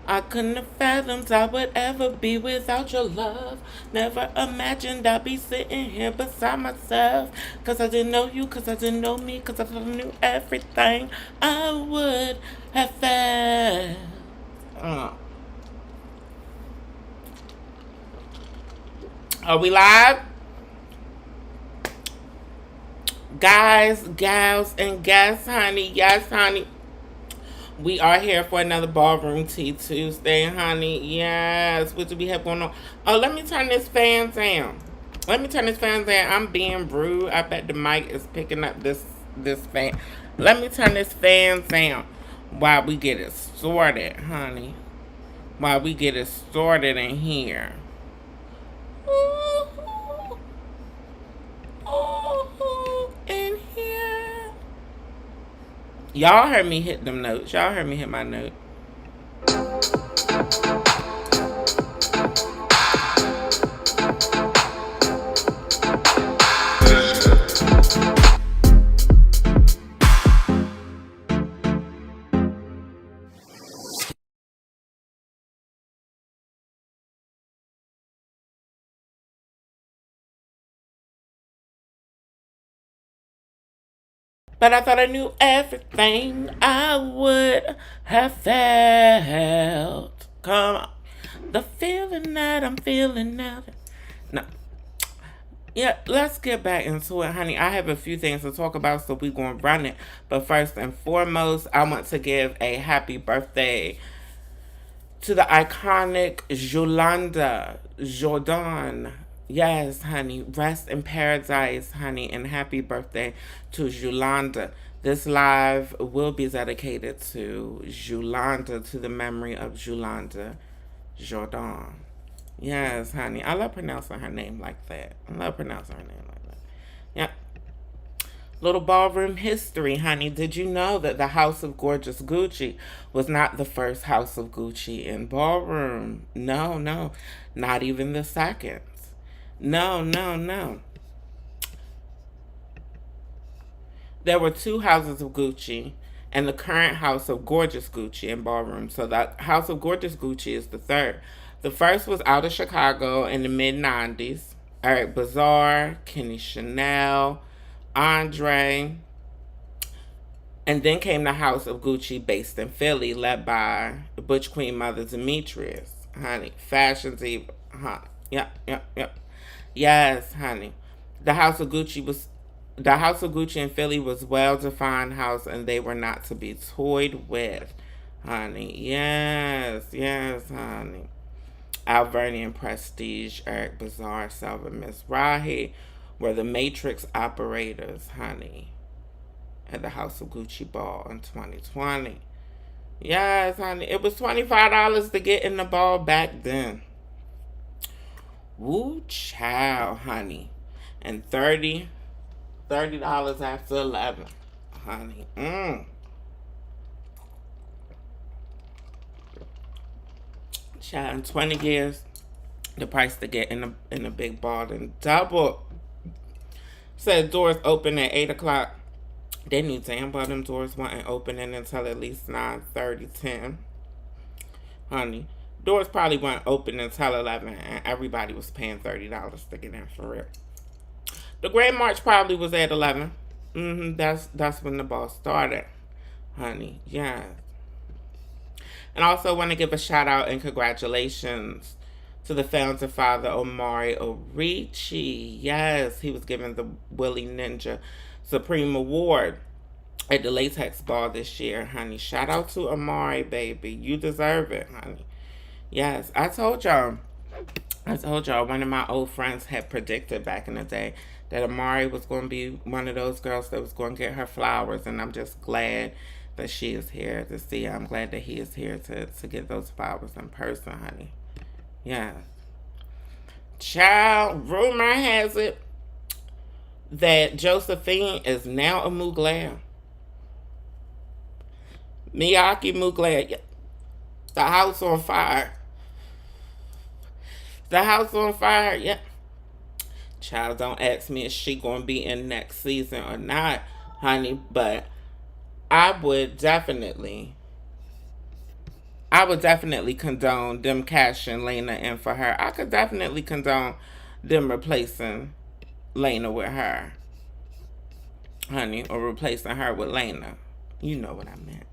I couldn't have fathomed I would ever be without your love. Never imagined I'd be sitting here beside myself. Cause I didn't know you, cause I didn't know me, cause I knew everything I would have felt. Uh, are we live? Guys, gals, and guests, honey. Yes, honey. We are here for another Ballroom Tea Tuesday, honey. Yes. What do we have going on? Oh, let me turn this fan down. Let me turn this fan down. I'm being rude. I bet the mic is picking up this fan. Let me turn this fan down while we get it sorted, honey. While we get it sorted in here. Ooh, in here. Y'all heard me hit them notes. Y'all heard me hit my note. But I thought I knew everything I would have felt. Come on. The feeling that I'm feeling now. No. Yeah, let's get back into it, honey. I have a few things to talk about, so we're going to run it. But first and foremost, I want to give a happy birthday to the iconic Yolanda Jordan. Yes, honey. Rest in paradise, honey. And happy birthday to Yolanda. This live will be dedicated to Yolanda, to the memory of Yolanda Jordan. Yes, honey. I love pronouncing her name like that. I love pronouncing her name like that. Yeah. Little ballroom history, honey. Did you know that the House of Gorgeous Gucci was not the first House of Gucci in ballroom? No, no. Not even the second. No, no, no. There were two houses of Gucci and the current House of Gorgeous Gucci in ballroom. So the House of Gorgeous Gucci is the third. The first was out of Chicago in the mid 90s. Eric Bazaar, Kenny Chanel, Andre. And then came the House of Gucci based in Philly, led by the Butch Queen mother Demetrius. Honey, Fashion Diva. Huh. Yep, yep, yep. Yes, honey. The House of Gucci was the House of Gucci in Philly was well defined house and they were not to be toyed with. Honey. Yes, yes, honey. Alvernian Prestige, Eric Bazaar, Selva Miss Rahi were the Matrix operators, honey, at the House of Gucci Ball in 2020. Yes, honey. It was $25 to get in the ball back then. Woo child, honey. And $30 after 11. Honey. Child, in 20 years, the price to get in a big ball then double. Said doors open at 8 o'clock. They knew damn well them doors weren't opening until at least 9:30, 10. Honey. Doors probably weren't open until 11 and everybody was paying $30 to get in for real. The Grand March probably was at 11. That's when the ball started. Honey. Yeah. And I also want to give a shout out and congratulations to the founder father, Omari Orichi. Yes, he was given the Willie Ninja Supreme Award at the Latex Ball this year, honey. Shout out to Omari, baby. You deserve it, honey. Yes, I told y'all, one of my old friends had predicted back in the day that Amari was going to be one of those girls that was going to get her flowers, and I'm just glad that she is here to see her. I'm glad that he is here to get those flowers in person, honey. Yeah. Child, rumor has it that Josephine is now a Mugler. Miyake Mugler. The house on fire. The house on fire, yeah. Child, don't ask me if she gonna be in next season or not, honey. But I would definitely I would definitely condone them cashing Lena in for her. I could definitely condone them replacing Lena with her, honey, or replacing her with Lena. You know what I meant.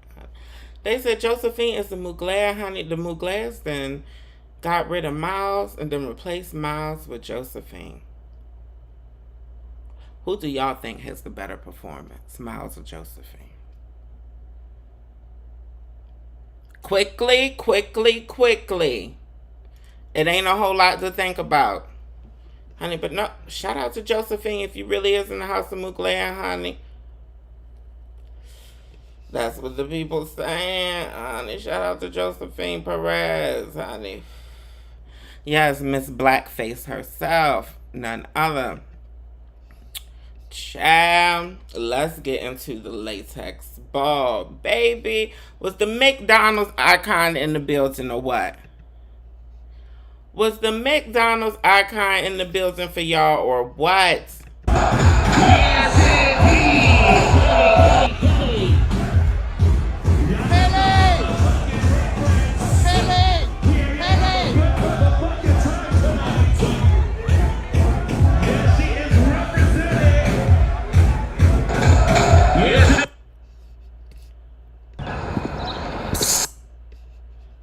They said Josephine is the Mugler, honey. The Muglers then got rid of Miles and then replaced Miles with Josephine. Who do y'all think has the better performance, Miles or Josephine? Quickly, quickly, quickly. It ain't a whole lot to think about, honey. But no, shout out to Josephine if you really is in the house of Mugler, honey. That's what the people saying, honey. Shout out to Josephine Perez, honey. Yes, Miss Blackface herself, none other. Child, let's get into the latex ball, baby. Was the McDonald's icon in the building or what? Was the McDonald's icon in the building for y'all or what?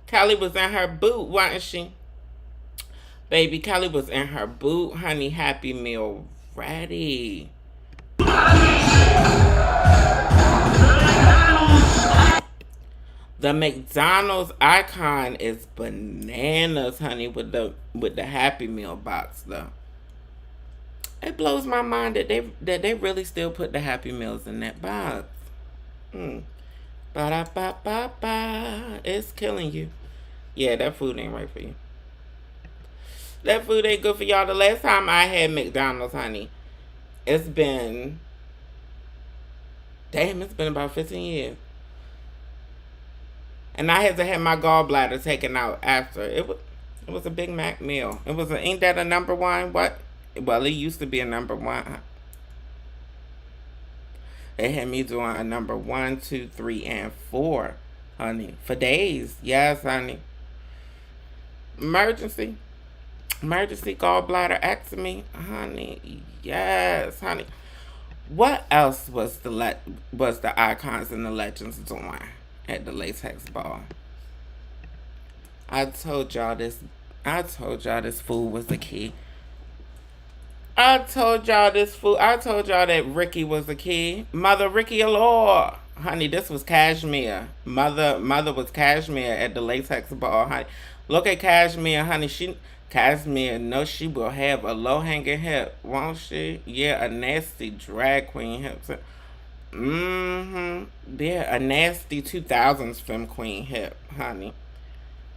Kelly was in her boot, wasn't she? Baby, Kelly was in her boot, honey. Happy Meal ready. The McDonald's icon is bananas, honey, with the Happy Meal box though. It blows my mind that they really still put the Happy Meals in that box. Ba-da-ba-ba-ba. It's killing you. Yeah, that food ain't right for you. That food ain't good for y'all. The last time I had McDonald's, honey, it's been about 15 years. And I had to have my gallbladder taken out after. It was a Big Mac meal. Ain't that a number one? What? Well, it used to be a number one. They had me doing a number 1, 2, 3, and 4, honey, for days. Yes, honey. Emergency gallbladder honey. Yes, honey. What else was the icons and the legends doing at the latex ball? I told y'all this food was the key. I told y'all that Ricky was the key. Mother Ricky Allure. Honey, this was Cashmere. Mother was Cashmere at the latex ball, honey. Look at Cashmere, honey. Cashmere knows she will have a low-hanging hip, won't she? Yeah, a nasty drag queen hip. Yeah, a nasty 2000s femme queen hip, honey.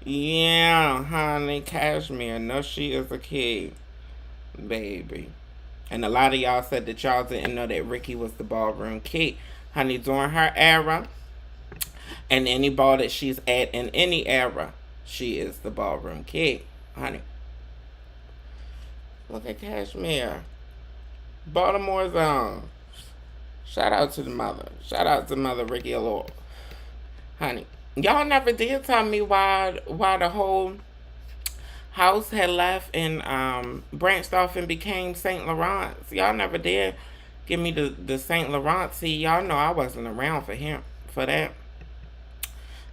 Yeah, honey. Cashmere knows she is a kid. Baby. And a lot of y'all said that y'all didn't know that Ricky was the ballroom kid. Honey, during her era, and any ball that she's at in any era, she is the ballroom kid, honey. Look at Cashmere. Baltimore's own. Shout out to the mother. Shout out to Mother Ricky Allure. Honey, y'all never did tell me why the whole house had left and branched off and became St. Laurent's. Y'all never did give me the St. Laurent. See, y'all know I wasn't around for that.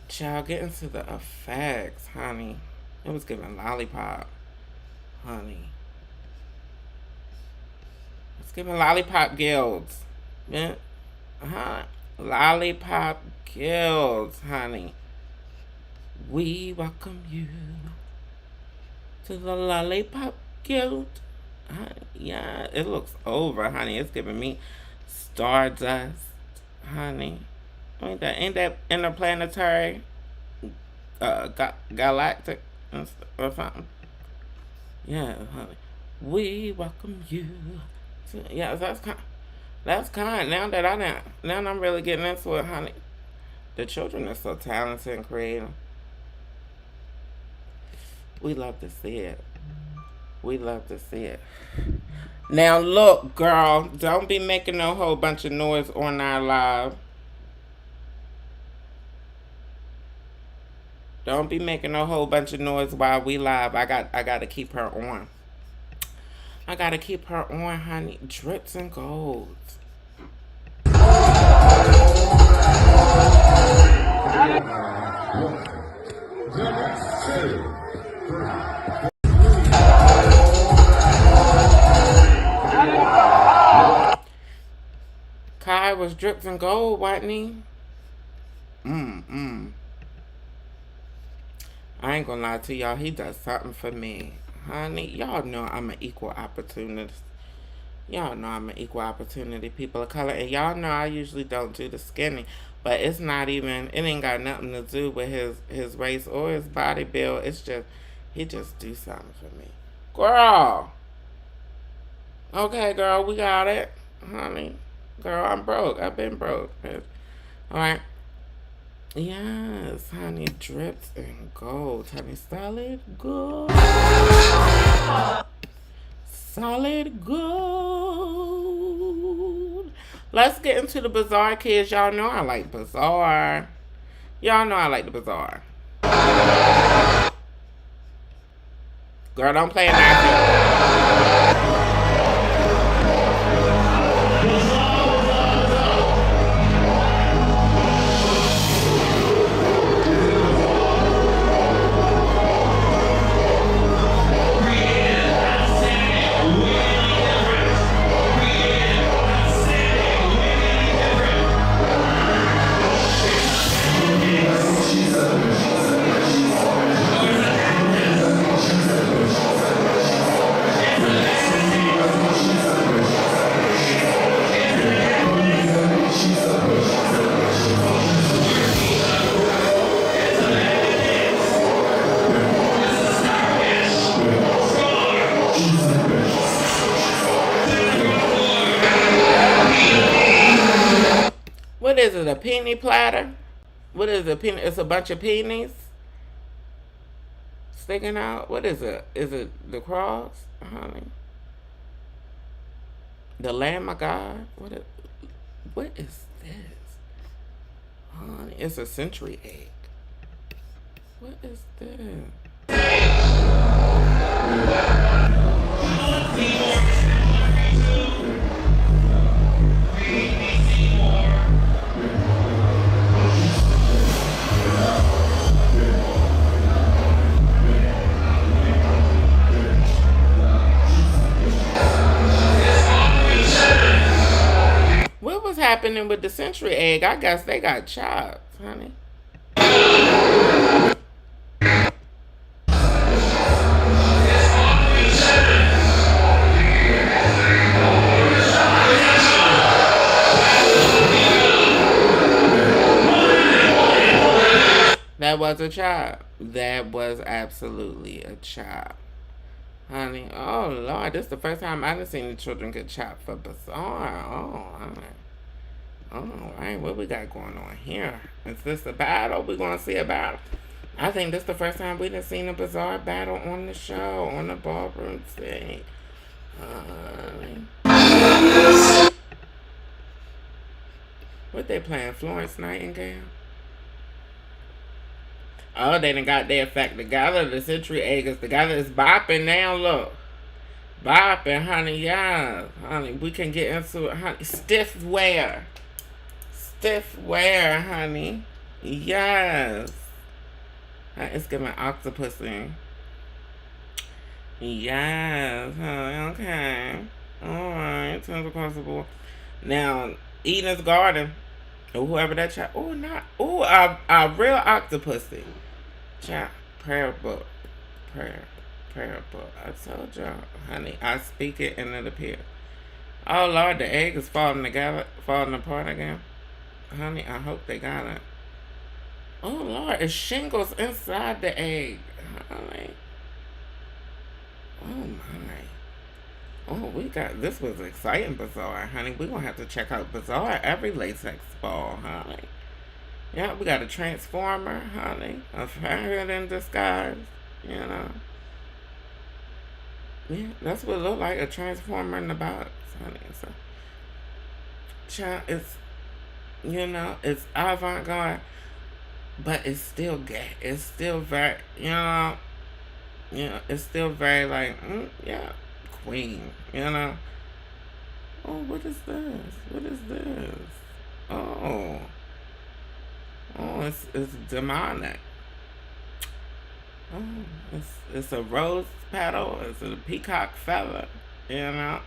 Child, get into the effects, honey. It was giving lollipop, honey. It's giving lollipop guilds. Yeah. Lollipop guilds, honey. We welcome you to the Lollipop Guild. Yeah, it looks over, honey. It's giving me Stardust, honey. Ain't that interplanetary, galactic or something? Yeah, honey. We welcome you. Yeah, that's kind. Now I'm really getting into it, honey. The children are so talented and creative. We love to see it. We love to see it. Now look, girl, don't be making no whole bunch of noise on our live. Don't be making a whole bunch of noise while we live. I gotta keep her on. I gotta keep her on, honey. Drips and golds. Kai was drips and gold, wasn't he? Mm-mm. I ain't gonna lie to y'all. He does something for me. Honey, y'all know I'm an equal opportunist. Y'all know I'm an equal opportunity people of color. And y'all know I usually don't do the skinny. But it's not even, it ain't got nothing to do with his race or his body build. It's just, he just do something for me. Girl. Okay, girl, we got it. Honey. Girl, I'm broke. I've been broke. Alright. Yes, honey, drips and gold. Honey, solid gold. Solid gold. Let's get into the bazaar, kids. Y'all know I like bazaar. Y'all know I like the bazaar. Girl, don't play in Nashville. What is it, a penny platter? What is it, penny? It's a bunch of pennies sticking out. What is it? Is it the cross, honey? The Lamb of God? What is this? Honey, it's a century egg. What is this? What was happening with the century egg? I guess they got chopped, honey. That was a chop. That was absolutely a chop. Honey, oh Lord, this is the first time I've seen the children get chopped for bazaar. Oh, alright, what we got going on here? Is this a battle? We gonna see a battle? I think this is the first time we done seen a bazaar battle on the show, on the ballroom stage. What they playing? Florence Nightingale? Oh, they done got their effect together. The century egg is together. It's bopping now, look. Bopping, honey, yeah. Honey, we can get into it, honey. Stiff wear. Stiff wear, honey. Yes. It's giving octopusing. Yes, honey, okay. Alright, turns across the board. Now, Eden's Garden. Or whoever that child. Oh, not. Oh, a real octopusy. Child. Prayer book. Prayer book. I told y'all, honey, I speak it and it appears. Oh, Lord, the egg is falling together, falling apart again. Honey, I hope they got it. Oh, Lord, it's shingles inside the egg. Honey. Oh, my. Oh, this was exciting bazaar, honey. We're going to have to check out bazaar every Latex Ball, honey. Yeah, we got a transformer, honey. A fire in disguise, you know. Yeah, that's what it looked like, a transformer in the box, honey. So, child, it's, you know, it's avant-garde. but it's still gay. It's still very, it's still very like, yeah, queen, Oh, what is this? What is this? Oh, it's demonic. Oh, it's a rose petal. Is it a peacock feather? You know,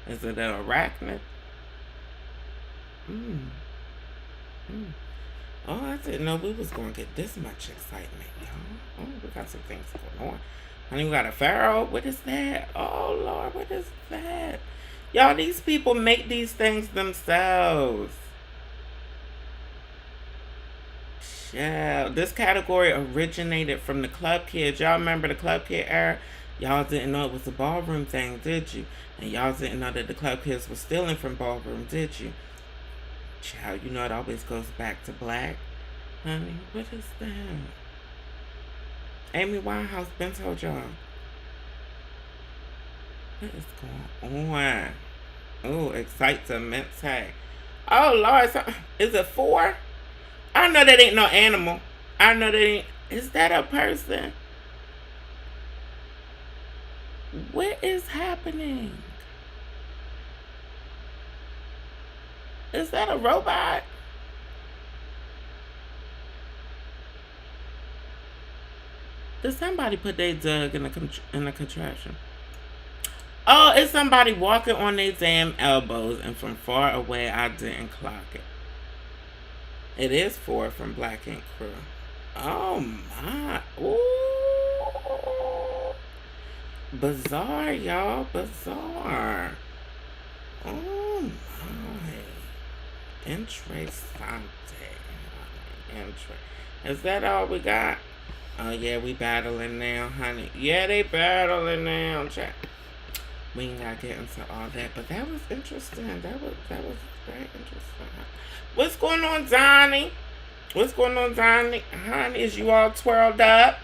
is it an arachnid? Mm. Mm. Oh, I didn't know we was gonna get this much excitement, y'all. Oh, we got some things going on. Honey, we got a pharaoh. What is that? Oh Lord, what is that? Y'all, these people make these things themselves. Yeah, this category originated from the Club Kids. Y'all remember the Club Kid era? Y'all didn't know it was a ballroom thing, did you? And y'all didn't know that the Club Kids was stealing from ballroom, did you? Child, you know it always goes back to black. Honey, what is that? Amy Winehouse been told y'all. What is going on? Oh, excitement tag. Oh Lord, is it 4? I know that ain't no animal. I know that ain't. Is that a person? What is happening? Is that a robot? Did somebody put their dug in a contraption? Oh, it's somebody walking on their damn elbows, and from far away, I didn't clock it. It is 4 from Black Ink Crew. Oh my. Ooh. Bizarre, y'all. Bizarre. Oh my. Interessante. Is that all we got? Oh yeah, we battling now, honey. Yeah, they battling now, chat. We ain't gotta get into all that, but that was interesting. That was very interesting. What's going on, Donnie? What's going on, Donnie? Honey, is you all twirled up?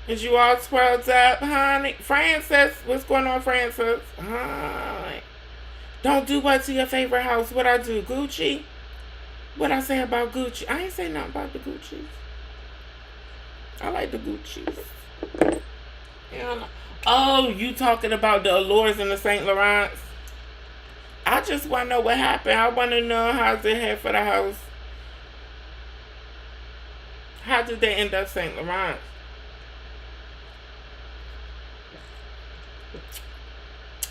Is you all twirled up, honey? Francis, what's going on, Francis? Honey. Don't do what to your favorite house. What I do? Gucci? What I say about Gucci? I ain't say nothing about the Gucci's. I like the Gucci's. Yeah. Oh, you talking about the Allures and the St. Laurent's? I just want to know what happened. I want to know how's it head for the house. How did they end up St. Laurent's?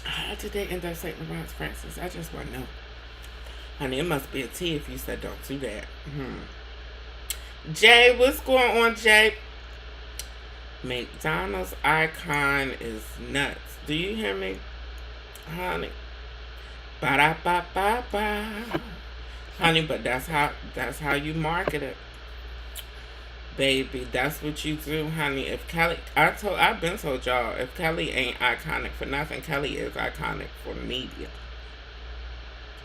How did they end up St. Laurent's, Francis? I just want to know. Honey, it must be a T if you said don't do that. Jay, what's going on, Jay? McDonald's icon is nuts. Do you hear me? Honey. Ba-da-ba-ba-ba. Honey, but that's how you market it. Baby, that's what you do, honey. If Kelly, I've been told y'all, if Kelly ain't iconic for nothing, Kelly is iconic for media.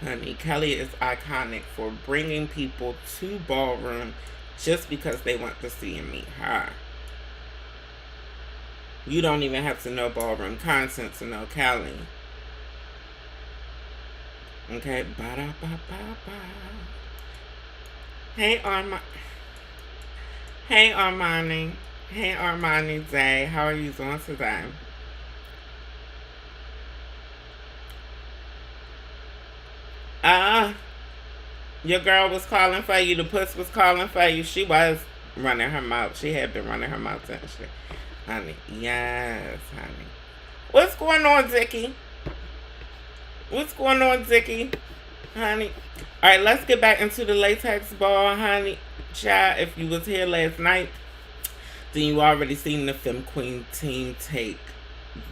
Honey, Kelly is iconic for bringing people to Ballroom just because they want to see and meet her. You don't even have to know Ballroom content to know Kelly. Okay, ba-da-ba-ba-ba. Hey, Armani. Hey, Armani Day. How are you doing today? Your girl was calling for you. The Puss was calling for you. She was running her mouth. She had been running her mouth, didn't she? Honey. Yes, honey. What's going on, Dickie? What's going on, Dickie? Honey. Alright, let's get back into the Latex Ball, honey. Child, if you was here last night, then you already seen the Femme Queen team take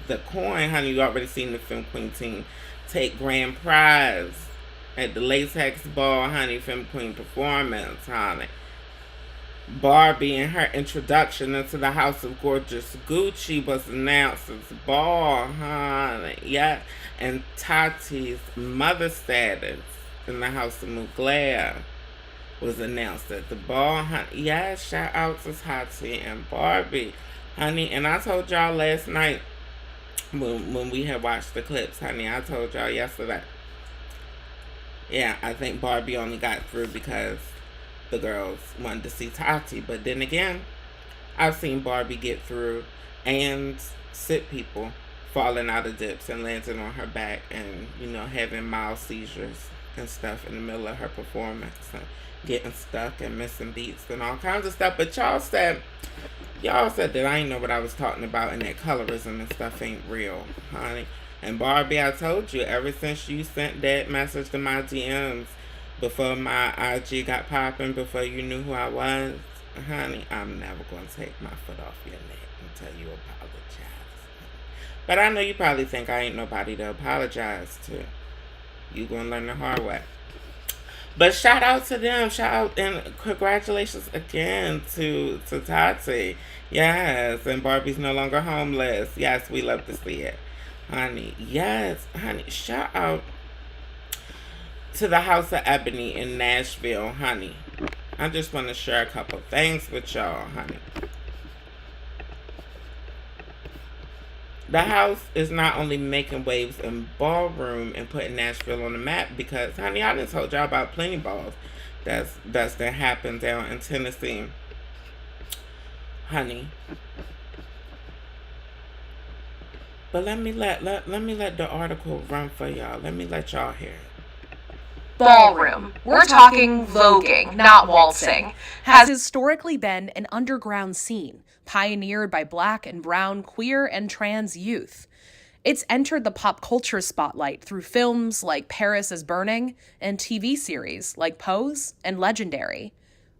the coin, honey. You already seen the Femme Queen team take grand prize at the Latex Ball, honey. Femme Queen performance, honey. Barbie and her introduction into the House of Gorgeous Gucci was announced as Ball, honey. Yeah. And Tati's mother status in the House of Mugler was announced at the ball, honey. Yeah, shout out to Tati and Barbie, honey. And I told y'all last night when we had watched the clips, honey. I told y'all yesterday. Yeah, I think Barbie only got through because the girls wanted to see Tati. But then again, I've seen Barbie get through and sit people falling out of dips and landing on her back and, having mild seizures and stuff in the middle of her performance and getting stuck and missing beats and all kinds of stuff. But y'all said that I ain't know what I was talking about and that colorism and stuff ain't real, honey. And Barbie, I told you, ever since you sent that message to my DMs before my IG got popping, before you knew who I was, honey, I'm never going to take my foot off your neck until you apologize. But I know you probably think I ain't nobody to apologize to. You going to learn the hard way. But shout out to them. Shout out and congratulations again to Tati. Yes, and Barbie's no longer homeless. Yes, we love to see it. Honey, yes, honey, shout out to the House of Ebony in Nashville, honey. I just want to share a couple things with y'all, honey. The house is not only making waves in Ballroom and putting Nashville on the map because, honey, I done told y'all about plenty balls that happened down in Tennessee, honey. But let me let the article run for y'all. Let me let y'all hear it. Ballroom, we're talking voguing, not waltzing, has historically been an underground scene, pioneered by Black and brown, queer, and trans youth. It's entered the pop culture spotlight through films like Paris is Burning and TV series like Pose and Legendary.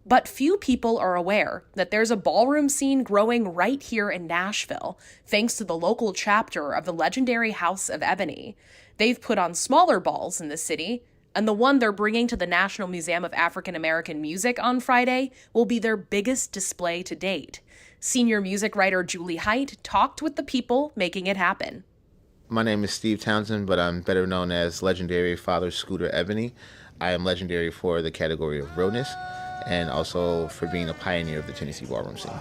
But few people are aware that there's a ballroom scene growing right here in Nashville, thanks to the local chapter of the legendary House of Ebony. They've put on smaller balls in the city, and the one they're bringing to the National Museum of African American Music on Friday will be their biggest display to date. Senior music writer Julie Height talked with the people making it happen. My name is Steve Townsend, but I'm better known as legendary Father Scooter Ebony. I am legendary for the category of realness and also for being a pioneer of the Tennessee ballroom scene.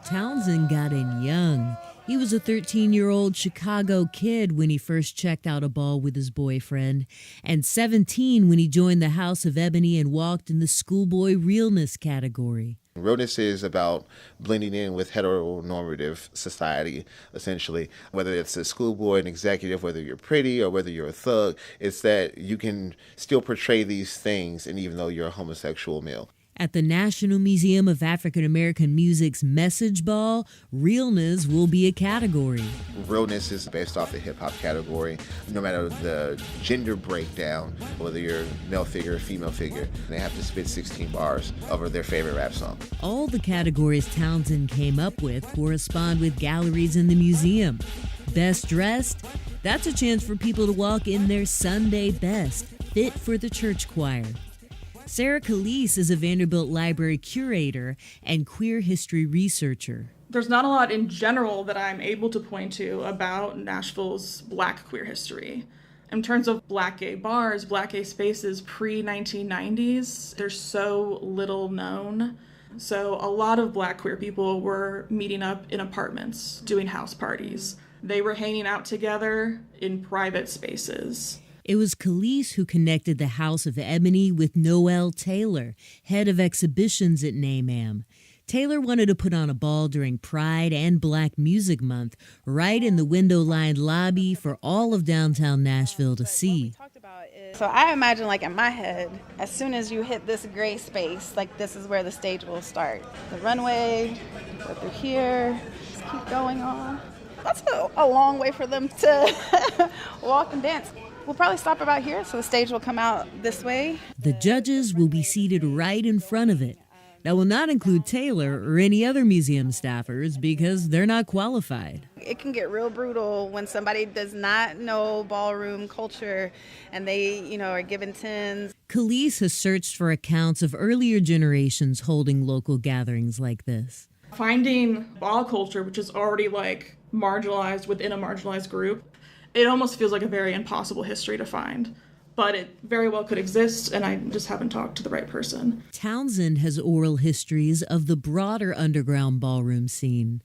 Townsend got in young. He was a 13-year-old Chicago kid when he first checked out a ball with his boyfriend, and 17 when he joined the House of Ebony and walked in the schoolboy realness category. Realness is about blending in with heteronormative society, essentially. Whether it's a schoolboy, an executive, whether you're pretty or whether you're a thug, it's that you can still portray these things, and even though you're a homosexual male. At the National Museum of African American Music's Message Ball, realness will be a category. Realness is based off the hip-hop category. No matter the gender breakdown, whether you're male figure or female figure, they have to spit 16 bars over their favorite rap song. All the categories Townsend came up with correspond with galleries in the museum. Best dressed? That's a chance for people to walk in their Sunday best, fit for the church choir. Sarah Calise is a Vanderbilt Library curator and queer history researcher. There's not a lot in general that I'm able to point to about Nashville's Black queer history. In terms of Black gay bars, Black gay spaces pre-1990s, they're so little known. So a lot of Black queer people were meeting up in apartments, doing house parties. They were hanging out together in private spaces. It was Calise who connected the House of Ebony with Noel Taylor, head of exhibitions at NAMAM. Taylor wanted to put on a ball during Pride and Black Music Month, right in the window-lined lobby for all of downtown Nashville to see. So I imagine, like in my head, as soon as you hit this gray space, like this is where the stage will start. The runway, go through here, just keep going on. That's a long way for them to walk and dance. We'll probably stop about here, so the stage will come out this way. The judges will be seated right in front of it. That will not include Taylor or any other museum staffers because they're not qualified. It can get real brutal when somebody does not know ballroom culture and they, are given tens. Calise has searched for accounts of earlier generations holding local gatherings like this. Finding ball culture, which is already marginalized within a marginalized group, it almost feels like a very impossible history to find, but it very well could exist, and I just haven't talked to the right person. Townsend has oral histories of the broader underground ballroom scene.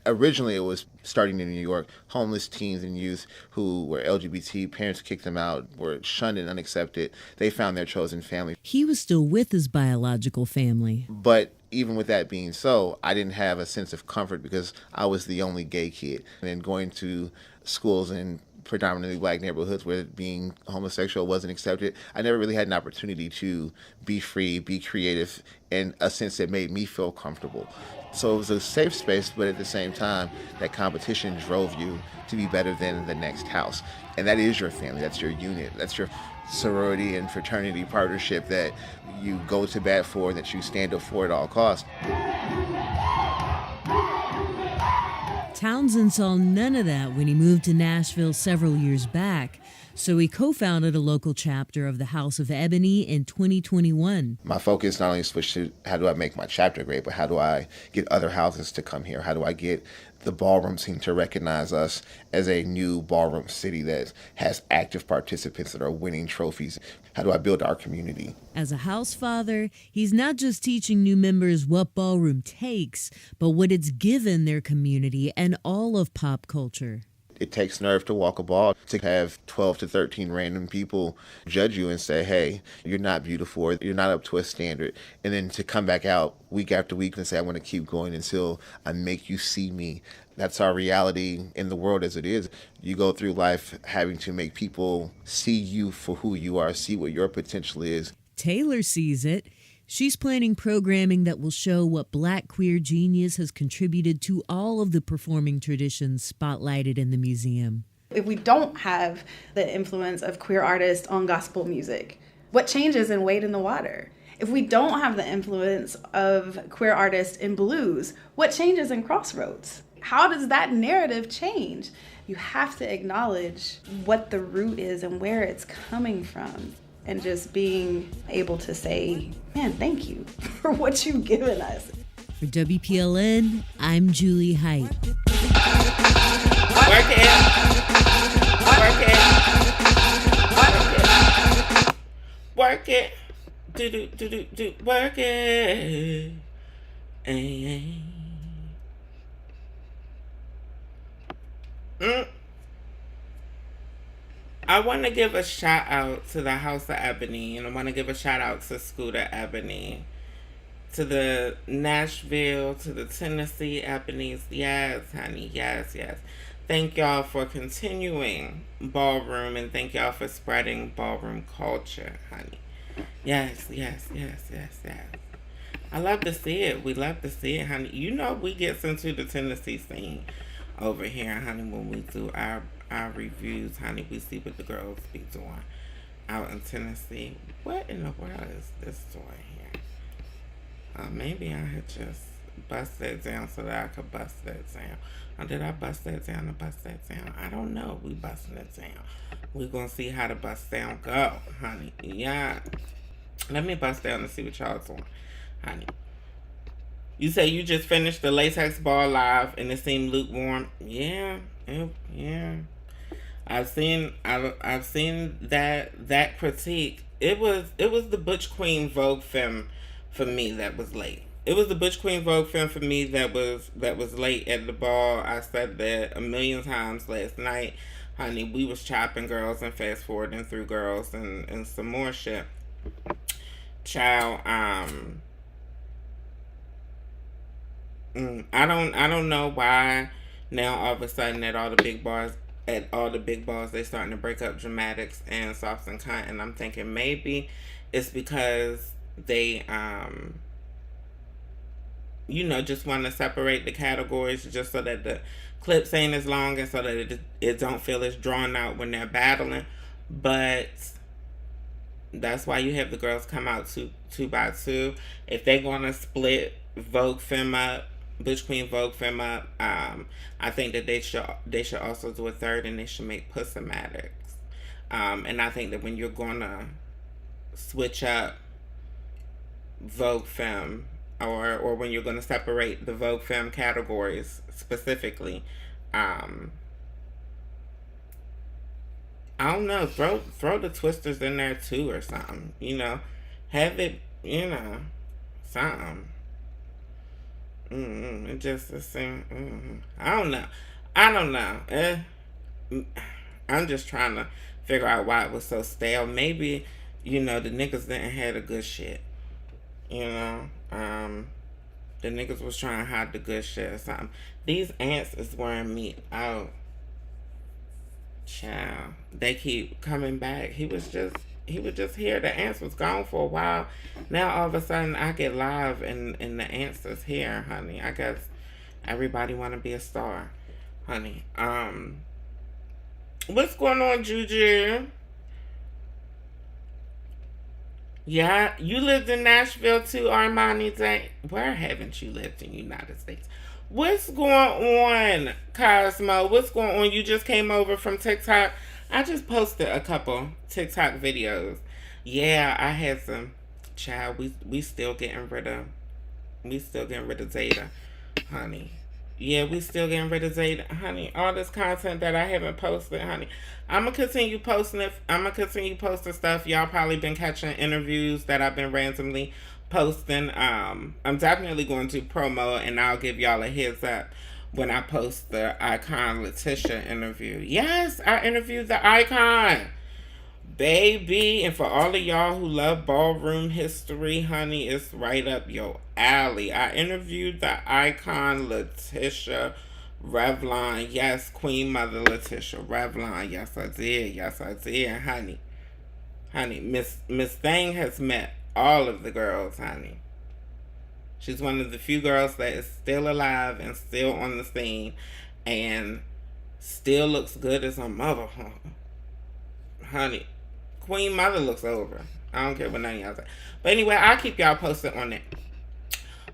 Originally, it was starting in New York. Homeless teens and youth who were LGBT, parents kicked them out, were shunned and unaccepted. They found their chosen family. He was still with his biological family. But even with that being so, I didn't have a sense of comfort because I was the only gay kid. And then going to schools in predominantly black neighborhoods where being homosexual wasn't accepted, I never really had an opportunity to be free, be creative, in a sense that made me feel comfortable. So it was a safe space, but at the same time, that competition drove you to be better than the next house. And that is your family, that's your unit, that's your sorority and fraternity partnership that you go to bat for, that you stand up for at all costs. Townsend saw none of that when he moved to Nashville several years back, so he co-founded a local chapter of the House of Ebony in 2021. My focus not only switched to how do I make my chapter great, but how do I get other houses to come here? How do I get the ballroom scene to recognize us as a new ballroom city that has active participants that are winning trophies? How do I build our community? As a house father, he's not just teaching new members what ballroom takes, but what it's given their community and all of pop culture. It takes nerve to walk a ball, to have 12 to 13 random people judge you and say, hey, you're not beautiful, or you're not up to a standard. And then to come back out week after week and say, I want to keep going until I make you see me. That's our reality in the world as it is. You go through life having to make people see you for who you are, see what your potential is. Taylor sees it. She's planning programming that will show what Black queer genius has contributed to all of the performing traditions spotlighted in the museum. If we don't have the influence of queer artists on gospel music, what changes in Wade in the Water? If we don't have the influence of queer artists in blues, what changes in Crossroads? How does that narrative change? You have to acknowledge what the root is and where it's coming from. And just being able to say, man, thank you for what you've given us. For WPLN, I'm Julie Height. Work it. Work it. Work it. Do. Work it. Ay. I want to give a shout out to the House of Ebony, and I want to give a shout out to Scooter Ebony, to the Nashville, to the Tennessee Ebonies. Yes, honey, yes. Thank y'all for continuing ballroom, and thank y'all for spreading ballroom culture, honey. Yes. I love to see it. We love to see it, honey. You know we get into the Tennessee scene over here, honey, when we do our reviews, honey. We see what the girls be doing out in Tennessee. What in the world is this doing here? Maybe I had just bust that down so that I could bust that down. Or did I bust that down to bust that down? I don't know. We busting it down. We're gonna see how the bust down go, honey. Yeah. Let me bust down and see what y'all doing, honey. You say you just finished the Latex Ball live and it seemed lukewarm. Yeah. I've seen that critique. It was the Butch Queen Vogue Femme for me that was late. It was the Butch Queen Vogue Femme for me that was late at the ball. I said that a million times last night, honey. We was chopping girls and fast forwarding through girls and some more shit. Child, I don't know why now all of a sudden at all the big bars they starting to break up dramatics and softs and cunt, and I'm thinking maybe it's because they just want to separate the categories just so that the clips ain't as long and so that it don't feel as drawn out when they're battling. But that's why you have the girls come out two by two. If they're gonna split Vogue Femme up, Butch Queen Vogue Femme up, I think that they should also do a third, and they should make Puss-O-Matics. And I think that when you're gonna switch up Vogue Femme, or when you're gonna separate the Vogue Femme categories specifically, I don't know, throw the twisters in there too or something, have it, something. It just seemed. I don't know. I don't know. I'm just trying to figure out why it was so stale. Maybe, the niggas didn't have the good shit. The niggas was trying to hide the good shit or something. These ants is wearing me out. Child. They keep coming back. He was just here. The ants was gone for a while. Now all of a sudden I get live and the ants is here, honey. I guess everybody wanna be a star, honey. What's going on, Juju? Yeah, you lived in Nashville too, Armani Day. Where haven't you lived in the United States? What's going on, Cosmo? What's going on? You just came over from TikTok. I just posted a couple TikTok videos. Yeah, I had some. Child, we still getting rid of Zeta, honey. Yeah, we still getting rid of Zeta, honey. All this content that I haven't posted, honey. I'm gonna continue posting it. I'm gonna continue posting stuff. Y'all probably been catching interviews that I've been randomly posting. I'm definitely going to promo, and I'll give y'all a heads up when I post the Icon Letitia interview. Yes, I interviewed the Icon, baby. And for all of y'all who love ballroom history, honey, it's right up your alley. I interviewed the Icon Letitia Revlon. Yes, Queen Mother Letitia Revlon. Yes, I did, honey. Miss Thing has met all of the girls, honey. She's one of the few girls that is still alive and still on the scene and still looks good as her mother, honey. Queen Mother looks over. I don't care what none of y'all say. But anyway, I'll keep y'all posted on it.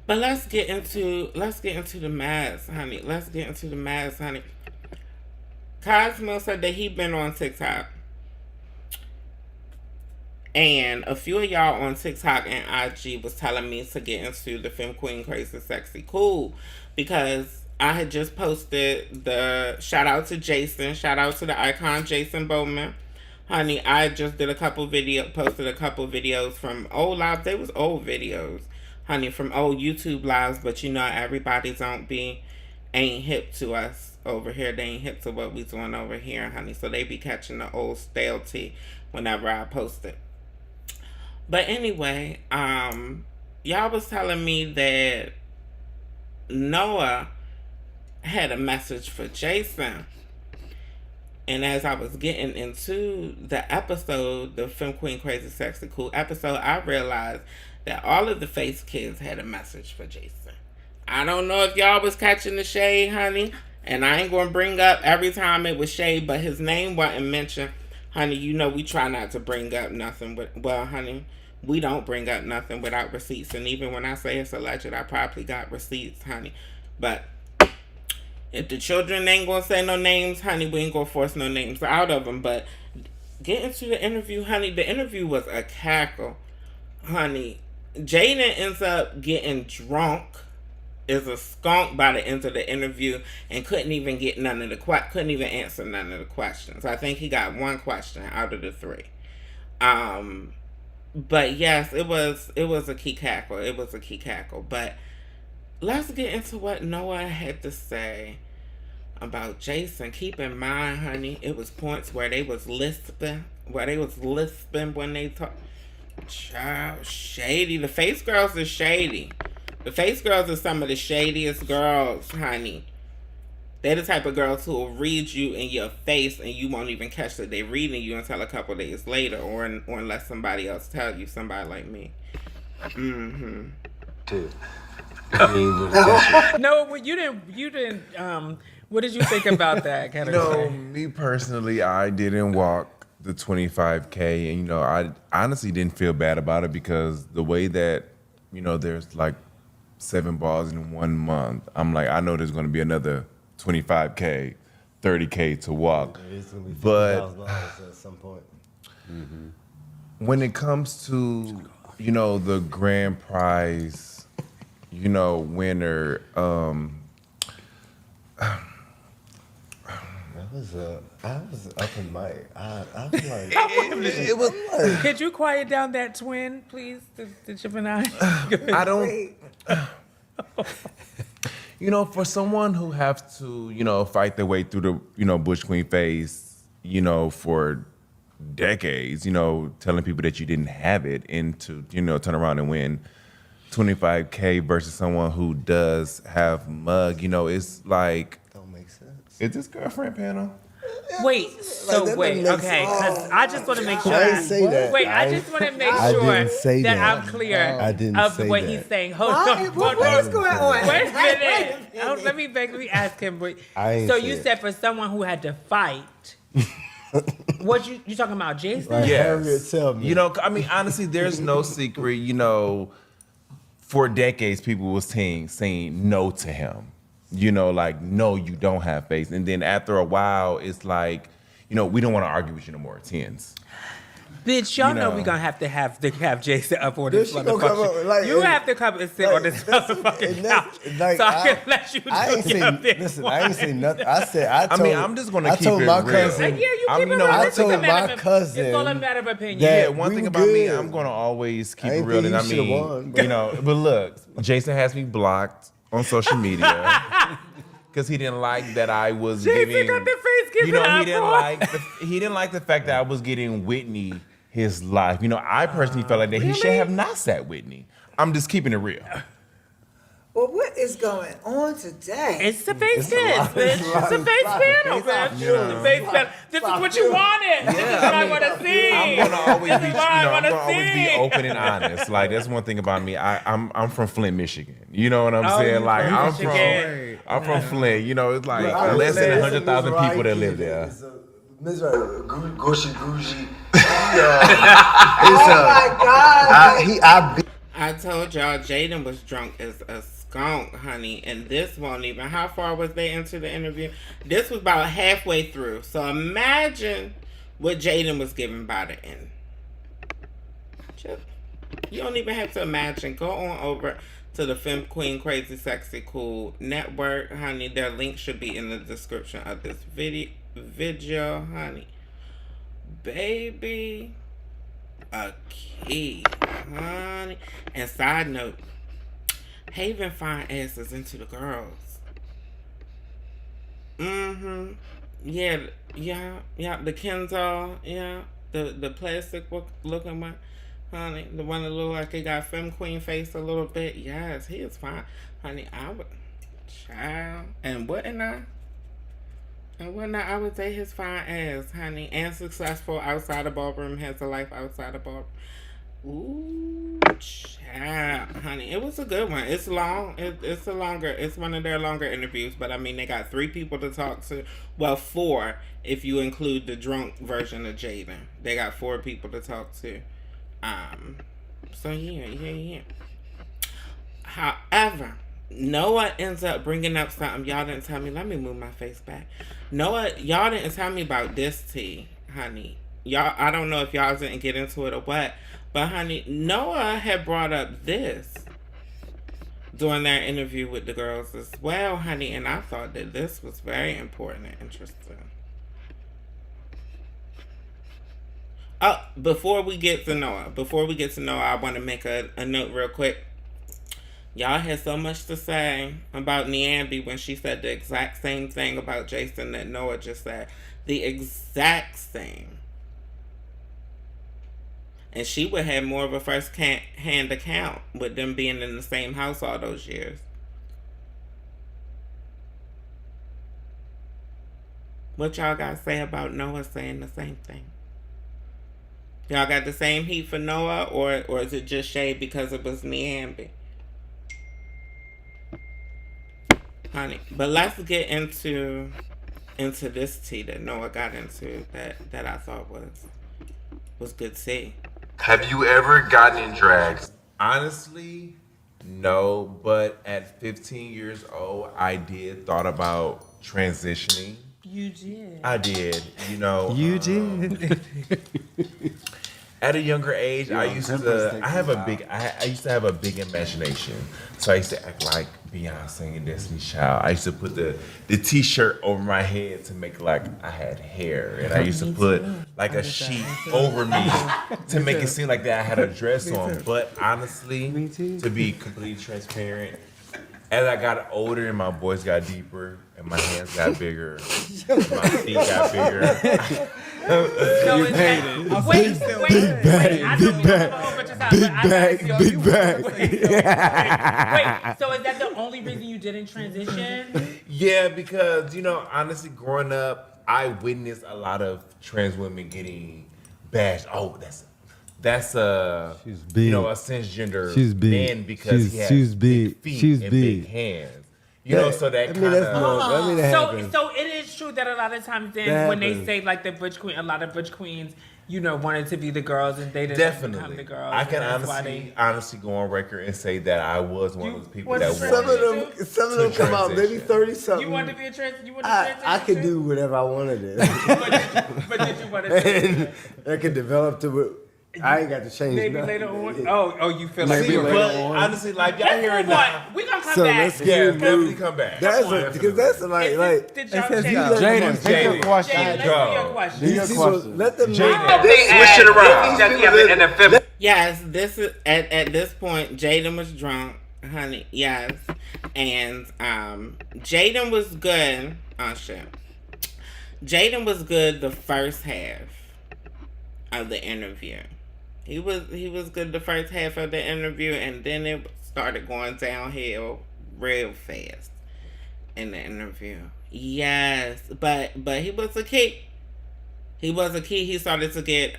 But let's get into the mass, honey. Cosmo said that he been on TikTok. And a few of y'all on TikTok and IG was telling me to get into the Femme Queen Crazy Sexy Cool, because I had just posted the shout out to Jason, shout out to the Icon Jason Bowman. Honey, I just did posted a couple videos from old lives. They was old videos, honey, from old YouTube lives, but everybody ain't hip to us over here. They ain't hip to what we doing over here, honey. So they be catching the old stale tea whenever I post it. But anyway, y'all was telling me that Noah had a message for Jason. And as I was getting into the episode, the Femme Queen Crazy Sexy Cool episode, I realized that all of the Face Kids had a message for Jason. I don't know if y'all was catching the shade, honey. And I ain't going to bring up every time it was shade, but his name wasn't mentioned. Honey, we try not to bring up nothing. Honey, we don't bring up nothing without receipts. And even when I say it's alleged, I probably got receipts, honey. But if the children ain't going to say no names, honey, we ain't going to force no names out of them. But get into the interview, honey. The interview was a cackle, honey. Jaden ends up getting drunk, is a skunk by the end of the interview, and couldn't even answer none of the questions. I think he got one question out of the three. But yes, it was a key cackle. But let's get into what Noah had to say about Jason. Keep in mind, honey, it was points where they was lisping when they talk. Child, shady. The Face Girls is shady. The Face Girls are some of the shadiest girls, honey. They're the type of girls who will read you in your face and you won't even catch that they're reading you until a couple days later, or unless somebody else tells you, somebody like me. Dude. No, you didn't. What did you think about that category? Me personally, I didn't walk the 25K, and I honestly didn't feel bad about it, because the way that there's like 7 balls in 1 month, I'm like, I know there's going to be another 25K, 30K to walk. But at some point. When it comes to the grand prize, winner, I was up in my. I was like, it was like, Could you quiet down that twin, please? The Chip and I. I don't. You know, for someone who have to, fight their way through the, Bush Queen phase, for decades, telling people that you didn't have it and to, turn around and win $25K versus someone who does have mug, it's like. Don't make sense. Is this girlfriend panel? Wait, okay, because I just want to make sure. I didn't say that. Wait, I just want to make I sure didn't say that that. I'm clear I didn't of say what that. he's saying. Hold on. What is going on? Wait a minute. Let me ask him. I ain't So say you it. said for someone who had to fight, what you talking about, Jason? Like, Yes. Harriet, tell me. Honestly, there's no secret, for decades people was saying no to him. Like, no, you don't have face. And then after a while, it's like, we don't want to argue with you no more, tens. Bitch, y'all know we gonna have Jason up on this She gonna come motherfucker. up, like, You have to come and sit on this motherfucking couch like, so I can let you do I ain't your say, big listen, I ain't say nothing. I told, I'm just gonna keep told it my real. cousin. Like, yeah, you I'm- keep you it know, real. I It's told a matter my of- cousin It's all a matter of opinion. that- Yeah, one we thing about me, good. I'm gonna always keep I it ain't real. think And you should've won, but- but look, Jason has me blocked on social media because he didn't like that I was Jason giving. got the face giving He didn't like the fact that I was getting Whitney his life. I personally felt like that he should have not sat Whitney. I'm just keeping it real. Well, what is going on today? It's the face kiss, bitch. It's It's the face panel, bitch. The face panel. This is what you wanted. This is what I want to see. I'm gonna always be, This is what I I'm wanna gonna always be see. open and honest. Like that's one thing about me. I'm from Flint, Michigan. You know what I'm Oh, saying? you like from I'm from Flint. It's like I less than said 100,000 it's people that right live here. there. It's Gucci Gucci. Oh my God. I told y'all Jaden was drunk as a skunk, honey, and this won't even. How far was they into the interview? This was about halfway through. So imagine what Jaden was giving by the end. Just, you don't even have to imagine. Go on over to the Femme Queen Crazy Sexy Cool Network, honey. Their link should be in the description of this video, honey. Baby, a key, honey. And side note, Haven fine asses into the girls. Mm-hmm. Yeah. The Kenzo, yeah. The plastic looking one, honey. The one that look like he got Femme Queen face a little bit. Yes, he is fine, honey. I would, child, and wouldn't I would say his fine ass, honey, and successful outside the ballroom, has a life outside the ballroom. Ooh, child, honey, it was a good one. It's long. It's one of their longer interviews, but I mean, they got 3 people to talk to. Well, 4 if you include the drunk version of Jaden. They got 4 people to talk to. So yeah. However, Noah ends up bringing up something y'all didn't tell me. Let me move my face back. Noah, y'all didn't tell me about this tea, honey. Y'all, I don't know if y'all didn't get into it or what, but honey, Noah had brought up this during their interview with the girls as well, honey, and I thought that this was very important and interesting. Oh, before we get to Noah, I want to make a note real quick. Y'all had so much to say about Niambi when she said the exact same thing about Jason that Noah just said. The exact same. And she would have more of a first-hand account with them being in the same house all those years. What y'all got to say about Noah saying the same thing? Y'all got the same heat for Noah, or is it just shade because it was Niambi? Honey, but let's get into this tea that Noah got into that I thought was good tea. Have you ever gotten in drag? Honestly, no. But at 15 years old, I did thought about transitioning. You did. I did. You did. At a younger age, I used to have a big imagination. So I used to act like Beyonce and Destiny's Child. I used to put the t-shirt over my head to make like I had hair. And I used to put like a sheet over me to make it seem like that I had a dress on. But honestly, to be completely transparent, as I got older and my voice got deeper and my hands got bigger, my feet got bigger. You paid it. Wait. Big bag. Wait, so is that the only reason you didn't transition? Yeah, because, honestly, growing up, I witnessed a lot of trans women getting bashed. Oh, that's a cisgender man because he has big feet and big hands. So that kind of. So it is true that a lot of times then when they say like the butch queen, a lot of butch queens, wanted to be the girls and they didn't become the girls. I can honestly go on record and say that I was one of those people that some of them come out maybe 30 something. You wanted to be a trans? I could do whatever I want to do. but did you want to? I could develop to. I ain't got to change. Maybe later on. Oh, you feel like later on. Honestly, like y'all hear it now. We gonna come back. Yeah, definitely come back. Because that's like. Did y'all change? Jaden, take your question. Let them switch it around. Yes, this is at this point. Jaden was drunk, honey. Yes, and Jaden was good. Oh shit. Jaden was good the first half of the interview. He was good the first half of the interview, and then it started going downhill real fast in the interview. Yes, but he was a key. He was a key. He started to get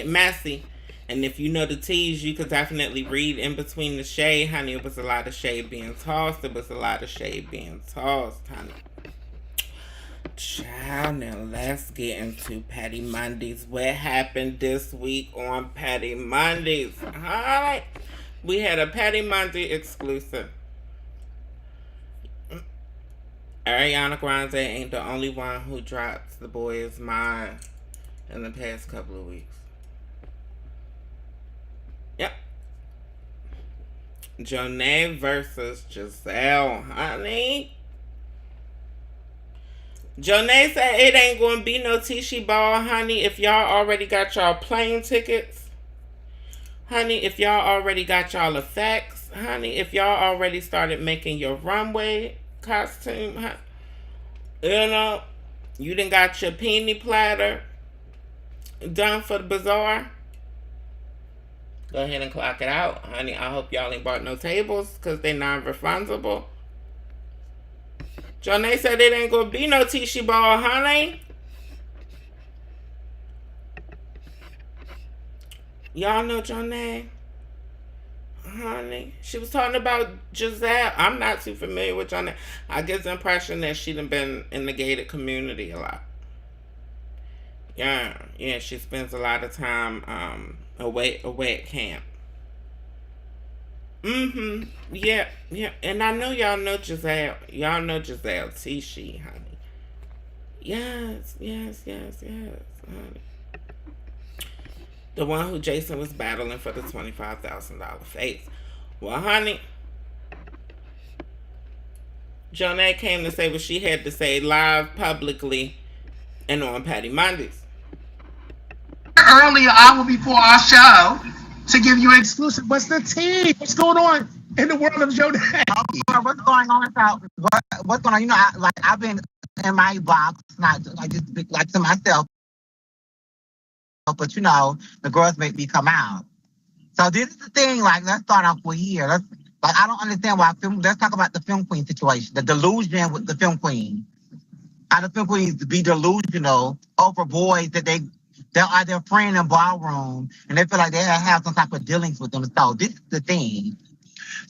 messy. And if you know the teas, you could definitely read in between the shade, honey. It was a lot of shade being tossed. Honey. Child, now let's get into Patty Mondays. What happened this week on Patty Mondays? Alright. We had a Patty Monday exclusive. Ariana Grande ain't the only one who dropped The Boy Is Mine in the past couple of weeks. Yep. Jonay versus Jazell, honey. Jonay said it ain't gonna be no Tishy Ball, honey, if y'all already got y'all plane tickets. Honey, if y'all already got y'all effects. Honey, if y'all already started making your runway costume. You done got your peony platter done for the bazaar. Go ahead and clock it out, honey. I hope y'all ain't bought no tables because they non-refundable. Jonay said it ain't gonna be no Tishy Ball, honey. Y'all know Jonay? Honey. She was talking about Jazell. I'm not too familiar with Jonay. I get the impression that she done been in the gated community a lot. Yeah, she spends a lot of time away at camp. Yeah. And I know y'all know Jazell. Y'all know Jazell Tishy, honey. Yes, honey. The one who Jason was battling for the $25,000 face. Well, honey, Jonay came to say what she had to say live, publicly, and on Patty Mondays. Earlier hour before our show to give you an exclusive. What's the tea? What's going on in the world of Jonay? What's going on about what's going on? I've been in my box, not like just like to myself, but the girls make me come out. So this is the thing. Let's start off with here. I don't understand why let's talk about the film queen situation, the delusion with the film queen. How the film queens be delusional over boys that they are their friend in Ballroom, and they feel like they have some type of dealings with them. So this is the thing.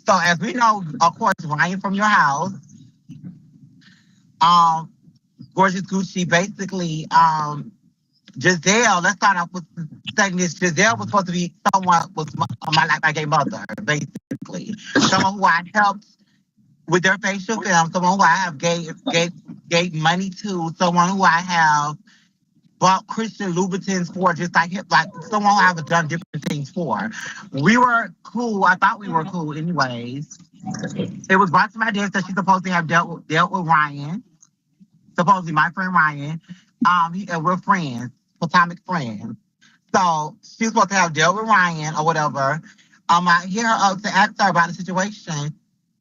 So as we know, of course, Ryan from Your House, Gorgeous Gucci, basically, Jazell, let's start off with saying this. Jazell was supposed to be someone was my gay mother, basically. Someone who I helped with their facial film, someone who I have gave money to, someone who I have bought Christian Louboutins for, just like someone who I've done different things for. We were cool. I thought we were cool anyways. It was brought to my desk that she's supposed to have dealt with Ryan, supposedly my friend Ryan. We're friends, platonic friends. So she's supposed to have dealt with Ryan or whatever. I hear her up to ask her about the situation.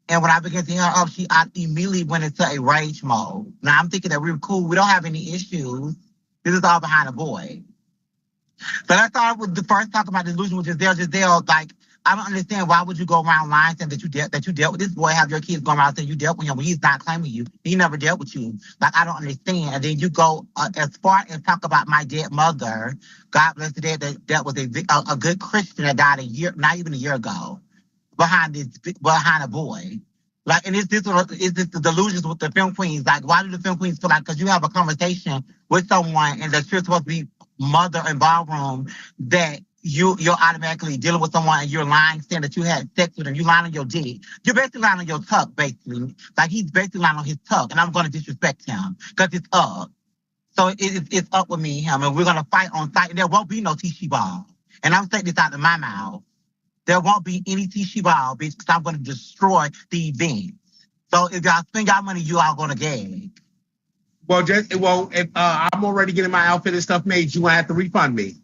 And when I began to hear her up, I immediately went into a rage mode. Now I'm thinking that we're cool. We don't have any issues. This is all behind a boy. So that's all I was the first talk about delusion with Jazell. Like, I don't understand why would you go around lying saying that you dealt with this boy, have your kids going around saying you dealt with him when he's not claiming you. He never dealt with you. Like, I don't understand. And then you go as far as talk about my dead mother. God bless the dead. That was a good Christian that died not even a year ago, behind a boy. Like, and is this the delusions with the film queens? Like, why do the film queens feel like because you have a conversation with someone and that you're supposed to be mother in ballroom that you're automatically dealing with someone and you're lying, saying that you had sex with him, you lying on your dick. You're basically lying on your tuck, basically. Like, he's basically lying on his tuck, and I'm going to disrespect him because it's up. So it's up with me and him, and we're going to fight on site, and there won't be no Tishy Ball. And I'm saying this out of my mouth. There won't be any Tishy Ball, bitch, because I'm going to destroy the event. So if y'all spend y'all money, you all going to gag. Well, if I'm already getting my outfit and stuff made, you won't have to refund me.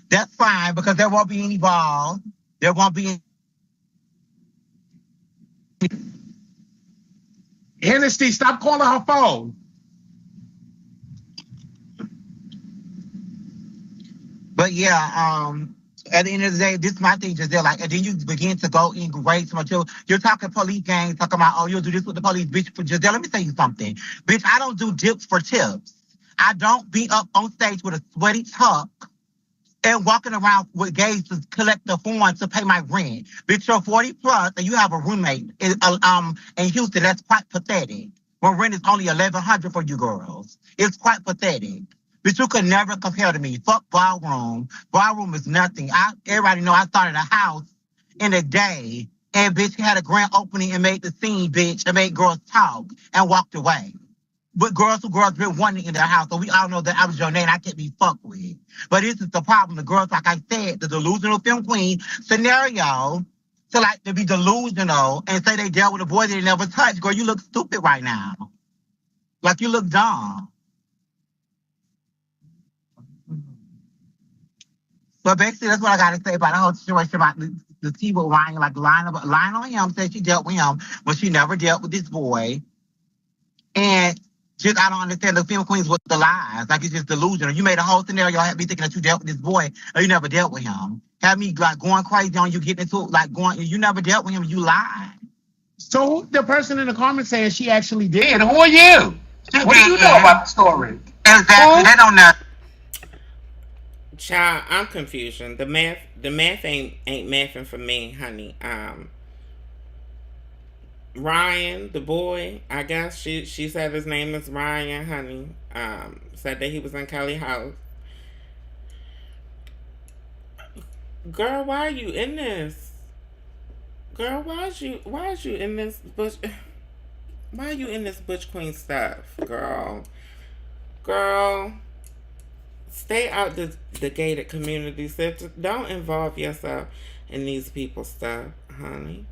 That's fine, because there won't be any balls. There won't be any... Hennessy, stop calling her phone. But yeah, at the end of the day, this is my thing, Jazell. Like, and then you begin to go in grade so much. You're talking police gangs, talking about, oh, you'll do this with the police, bitch. For Jazell, let me tell you something. Bitch, I don't do dips for tips. I don't be up on stage with a sweaty tuck and walking around with gays to collect the funds to pay my rent. Bitch, you're 40 plus and you have a roommate in Houston. That's quite pathetic. When rent is only $1,100 for you girls. It's quite pathetic. But you could never compare to me. Fuck Ballroom. Ballroom is nothing. Everybody know I started a house in a day. And bitch had a grand opening and made the scene, bitch, and made girls talk and walked away. But girls been wanting in their house. So we all know that I was Jonay and I can't be fucked with. But this is the problem. The girls, like I said, the delusional film queen scenario, to be delusional and say they dealt with a boy they never touched. Girl, you look stupid right now. Like, you look dumb. But basically, that's what I got to say about the whole situation about the T-Boy lying, like lying on him, said she dealt with him when she never dealt with this boy. And just, I don't understand the film queens with the lies. Like, it's just delusional. You made a whole scenario, have me thinking that you dealt with this boy or you never dealt with him. Have me like going crazy on you, getting into like you never dealt with him, you lied. So the person in the comments saying she actually did. And who are you? What do you know about the story? Exactly, they don't know. Child, I'm confusion. The math ain't mathing for me, honey. Ryan, the boy, I guess she said his name is Ryan, honey. Said that he was in Kelly's house. Girl, why are you in this? Girl, why is you in this butch? Why are you in this butch queen stuff, girl? Girl, stay out the gated community. Don't involve yourself in these people's stuff, honey.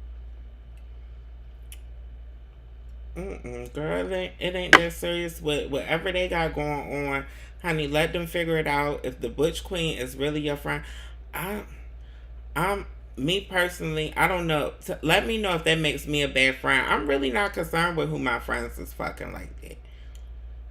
Girl, it ain't that serious. Whatever they got going on, honey, let them figure it out. If the butch queen is really your friend, me personally, I don't know. Let me know if that makes me a bad friend. I'm really not concerned with who my friends is fucking like that.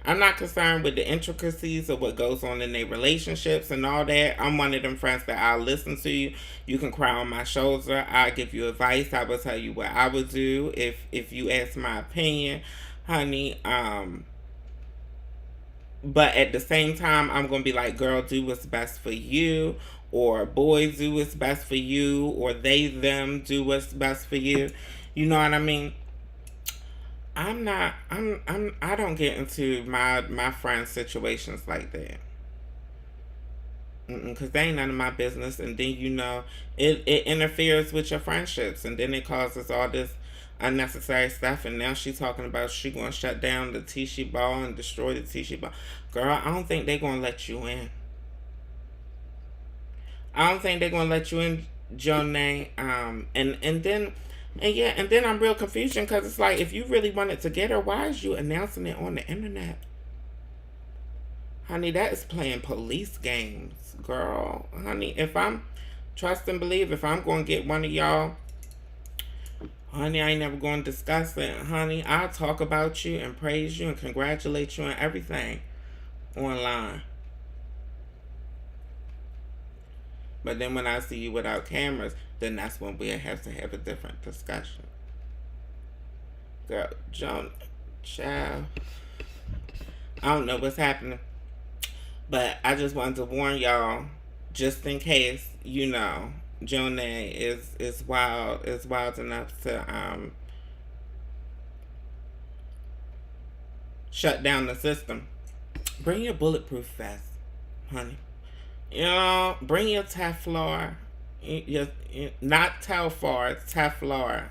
I'm not concerned with the intricacies of what goes on in their relationships and all that. I'm one of them friends that I'll listen to you. You can cry on my shoulder. I'll give you advice. I will tell you what I would do if you ask my opinion, honey. But at the same time, I'm going to be like, girl, do what's best for you. Or boys, do what's best for you. Or they, them, do what's best for you. You know what I mean? I don't get into my friends' situations like that. Because they ain't none of my business. And then, you know, it interferes with your friendships. And then it causes all this unnecessary stuff. And now she's talking about she going to shut down the Tishy Ball and destroy the Tishy Ball. Girl, I don't think they're going to let you in. I don't think they're going to let you in, Jonay. And then I'm real confused because it's like, if you really wanted to get her, why is you announcing it on the internet? Honey, that is playing police games, girl. Honey, if I'm Trust and believe. If I'm going to get one of y'all, honey, I ain't never going to discuss it. Honey, I'll talk about you and praise you and congratulate you on everything online. But then when I see you without cameras, then that's when we'll have to have a different discussion. Girl, child, I don't know what's happening. But I just wanted to warn y'all, just in case, you know, Jonay is wild enough to shut down the system. Bring your bulletproof vest, honey. You know, bring your Teflon. Not Telfar, Teflon.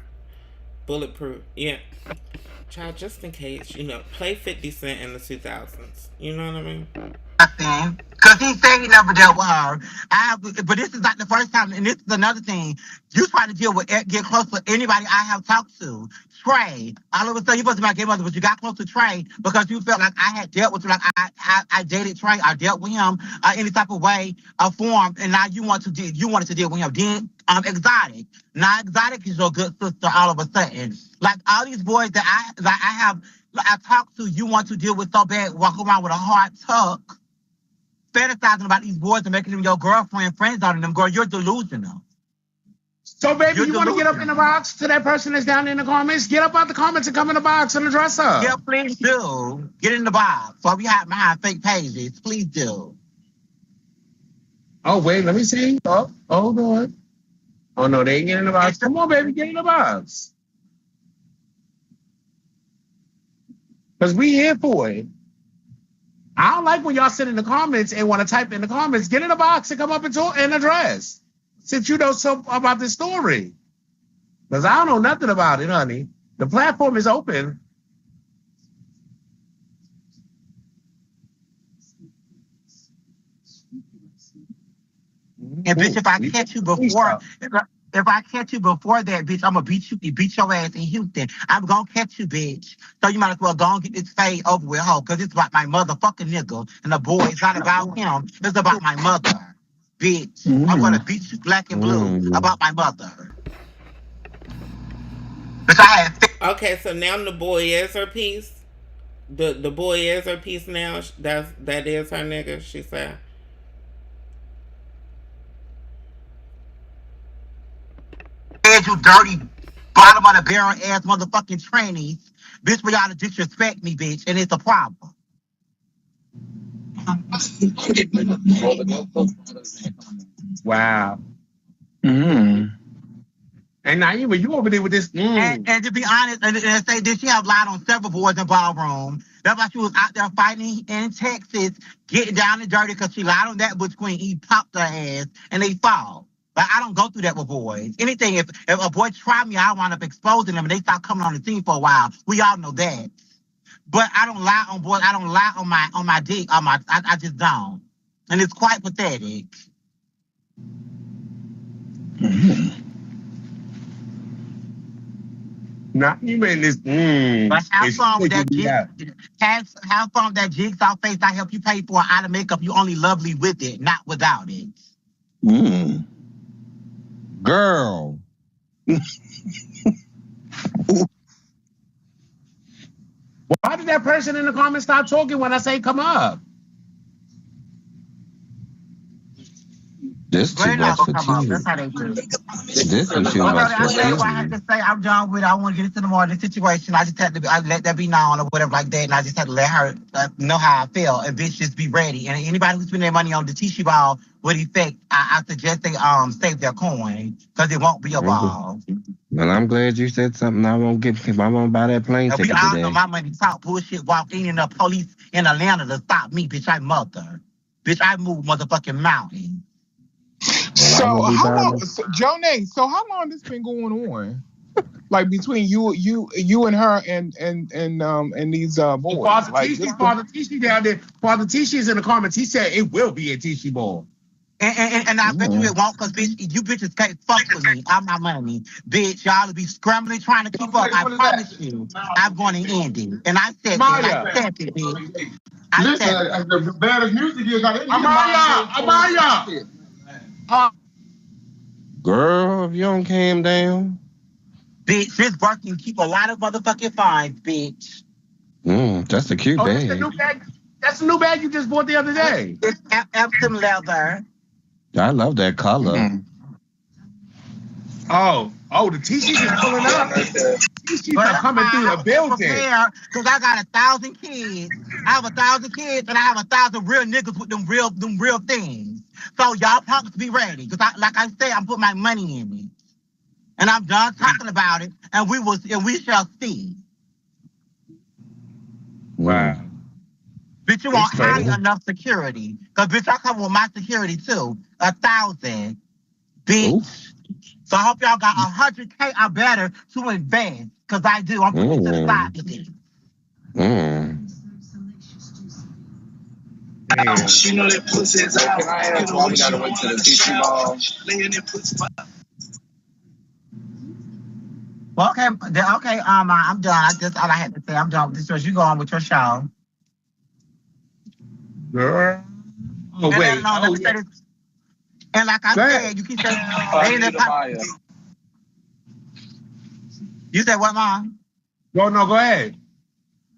Bulletproof. Yeah. Child, just in case, you know, play 50 Cent in the 2000s. You know what I mean? Because he said he never dealt with her. But this is not the first time, and this is another thing. You try to get close to anybody I have talked to. Trey, all of a sudden, you supposed to be my gay mother, but you got close to Trey because you felt like I had dealt with you, like I dated Trey, I dealt with him any type of way, form, and now you wanted to deal with him. Then Exotic. Now Exotic is your good sister all of a sudden. Like all these boys that I talked to, you want to deal with so bad, walk around with a hard tuck, fantasizing about these boys and making them your girlfriend, friends out of them. Girl, you're delusional. So, baby, you want to get up in the box to that person that's down in the comments? Get up out the comments and come in the box and address her. Yeah, please do. Get in the box. So we hide behind fake pages. Please do. Oh, wait, let me see. Oh, hold on. Oh, no, they ain't getting in the box. Come on, baby, get in the box. Because we here for it. I don't like when y'all sit in the comments and want to type in the comments. Get in the box and come up and talk and address. Since you know so about this story. Because I don't know nothing about it, honey. The platform is open. And bitch, if I catch you before, if I catch you before that, bitch, I'm gonna beat your ass in Houston. I'm gonna catch you, bitch. So you might as well go and get this fade over with, ho, because it's about my motherfucking nigga. And the boy, it's not about him. It's about my mother, bitch. I'm gonna beat you black and blue about my mother. Okay, so now the boy is her piece. The boy is her piece now. That is her nigga, she said. You dirty bottom of the barrel ass motherfucking trannies. Bitch, we gotta disrespect me, bitch, and it's a problem. Wow. And Naima, you over there with this. And to be honest, and say this, she have lied on several boys in Ballroom. That's why she was out there fighting in Texas, getting down and dirty because she lied on that butch queen. He popped her ass and they fall. But I don't go through that with boys. Anything, if a boy try me, I wind up exposing them and they stop coming on the scene for a while. We all know that. But I don't lie on boys. I don't lie on my dick. I just don't. And it's quite pathetic. Not even this. But have fun with that have fun with that jigsaw face I help you pay for out of makeup. You only lovely with it, not without it. Girl. Why did that person in the comments stop talking when I say come up? This too much for TV. That's how they do. This is too much for I have to say I'm done with it. I want to get into the more of the situation. I just had to let that be known or whatever like that, and I just had to let her know how I feel. And bitch, just be ready. And anybody who spend their money on the Tishy ball with effect, I suggest they save their coin because it won't be a ball. Well, I'm glad you said something. I won't buy that plane ticket today. We all today. know my money talk bullshit. Walk in and the police in Atlanta to stop me, bitch. I mother, bitch. I move motherfucking mountains. So how long, Jonay? So how long this been going on? Like between you and her and these boys. Father Tishy down there. Father Tishy's in the comments. He said it will be a Tishy ball. And I bet you it won't, because bitch, you bitches can't fuck with me. I'm my money. Bitch, y'all will be scrambling trying to keep up. I promise you, I'm going to end it. And I said Maya. I said it, bitch. The baddest music is Amaya. Girl, if you don't calm down. Bitch, this working keep a lot of motherfucking fines, bitch. That's a cute That's the bag. new bag. That's the new bag you just bought the other day. It's Epsom leather. I love that color. Oh, the TCs is pulling up. TCs are coming through the building. Because I got 1,000 kids. I have 1,000 kids, and I have 1,000 real niggas with them real things. So y'all punks be ready. Because like I said, I'm putting my money in it. And I'm done talking about it, and we shall see. Wow. Bitch, you won't hire enough security. Because, bitch, I come with my security, too. 1,000. Bitch. Ooh. So I hope y'all got 100K or better to invest. Because I do. I'm putting it to the side for this. She know that pussy is out. Can I ask why we gotta wait till the DC ball? Well, okay, I'm done. That's all I had to say. I'm done with this show. You go on with your show. Girl. Oh, and wait. And like I said, you keep saying, you said what, Mom? No, go ahead.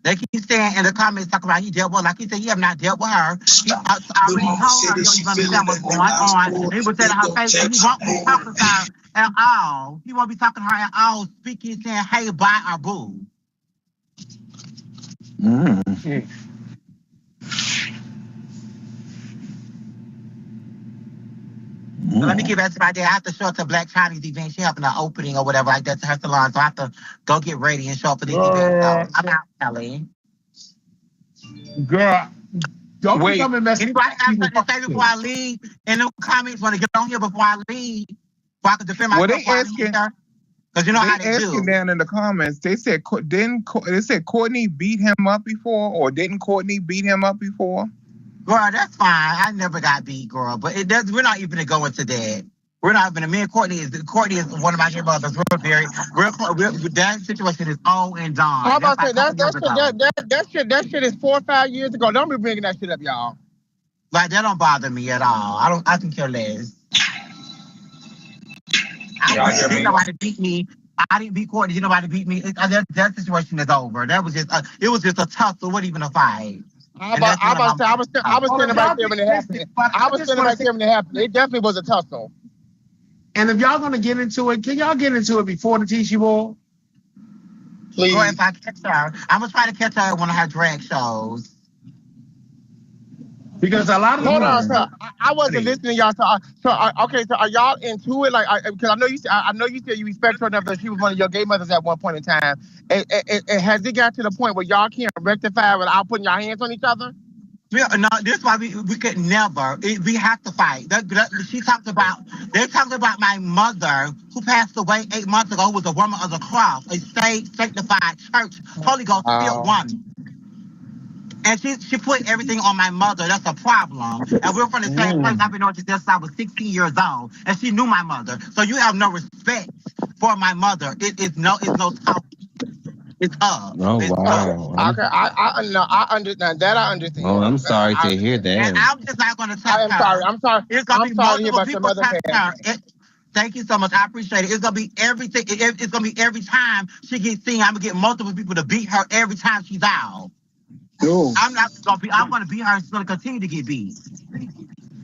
They keep saying in the comments talking about he dealt with, like he said, he have not dealt with her. He already told her he don't even understand what's going on. He was telling her face that he won't be talking to her at all. He won't be talking to her at all, speaking, saying, hey, bye, or boo. So let me get back to my day. I have to show up to Black Chinese event. She having an opening or whatever like that to her salon. So I have to go get ready and show up for this event. So I'm out, Kelly. Girl, don't be coming messing. Anybody have something to say before I leave? In the comments, want to get on here before I leave, so I can defend myself. Well, they asking. Because you know how they do. Down in the comments, they said Courtney beat him up before, or didn't Courtney beat him up before? Girl, that's fine. I never got beat, girl. But it does. We're not even going to go into that. We're not even. Me and Courtney is one of my dear brothers. That situation is all and done. How about that shit is 4 or 5 years ago. Don't be bringing that shit up, y'all. Like that don't bother me at all. I can care less. Nobody beat me. I didn't beat Courtney. Nobody beat me. That situation is over. That was just. It was just a tussle. It wasn't even a fight. I was standing right there when it happened. I was standing right there when it happened. It definitely was a tussle. And if y'all gonna get into it, can y'all get into it before the TC Ball? Please. Or if I catch her, I'm gonna try to catch her at one of her drag shows. Because a lot of hold on, sir. I wasn't listening, y'all. So are y'all into it? Like, because I know you said you respect her enough that she was one of your gay mothers at one point in time. And has it got to the point where y'all can't rectify without putting your hands on each other? Yeah, no, this is why we could never. We have to fight. They talked about my mother who passed away 8 months ago, who was a woman of the cross, a sanctified church, Holy Ghost filled woman. And she put everything on my mother. That's a problem. And we're from the same place. I've been knowing since I was 16 years old. And she knew my mother. So you have no respect for my mother. It's no talk. It's up. Oh, wow. Okay, I understand that. I understand. Oh, I'm sorry to hear that. And I'm just not going to touch her. I'm sorry. It's going to be multiple people touch her. Thank you so much. I appreciate it. It's going to be everything. It's going to be every time she gets seen. I'm going to get multiple people to beat her every time she's out. I'm going to beat her. She's going to continue to get beat.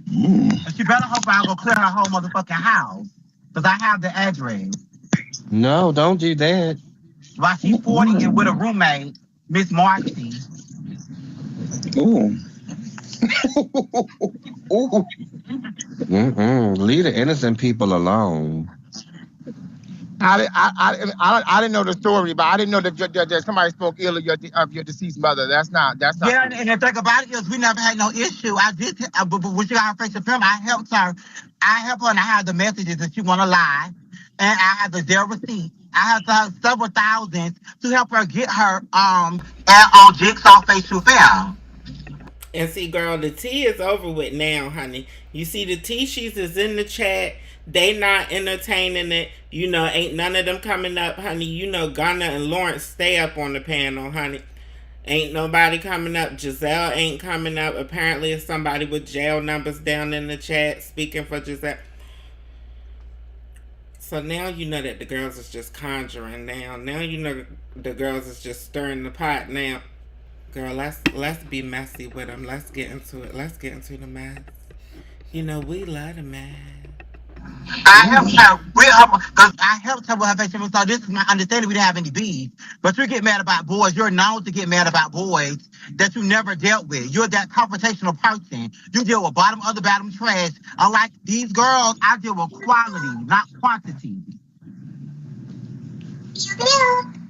And she better hope I go clear her whole motherfucking house. Because I have the address. No, don't do that. While she's 40 and with a roommate, Miss Marcy. Ooh. Leave the innocent people alone. I didn't know the story, but I didn't know that somebody spoke ill of your deceased mother. That's not. Yeah, and the thing about it is, we never had no issue. I did, but when she got her face to film, I helped her. And I had the messages that she want to lie, and I had their receipt. I had several thousands to help her get her on Jigsaw face to film. And see, girl, the tea is over with now, honey. You see, the tea sheets is in the chat. They not entertaining it. You know, ain't none of them coming up, honey. You know, Gunna and Lawrence stay up on the panel, honey. Ain't nobody coming up. Jazell ain't coming up. Apparently, it's somebody with jail numbers down in the chat speaking for Jazell. So now you know that the girls is just conjuring now. Now you know the girls is just stirring the pot now. Girl, let's be messy with them. Let's get into it. Let's get into the mess. You know, we love the mess. I helped her with her because I helped her with her vegetable. So this is my understanding. We didn't have any beef, but you get mad about boys. You're known to get mad about boys that you never dealt with. You're that confrontational person. You deal with bottom of the bottom trash. Unlike these girls, I deal with quality, not quantity.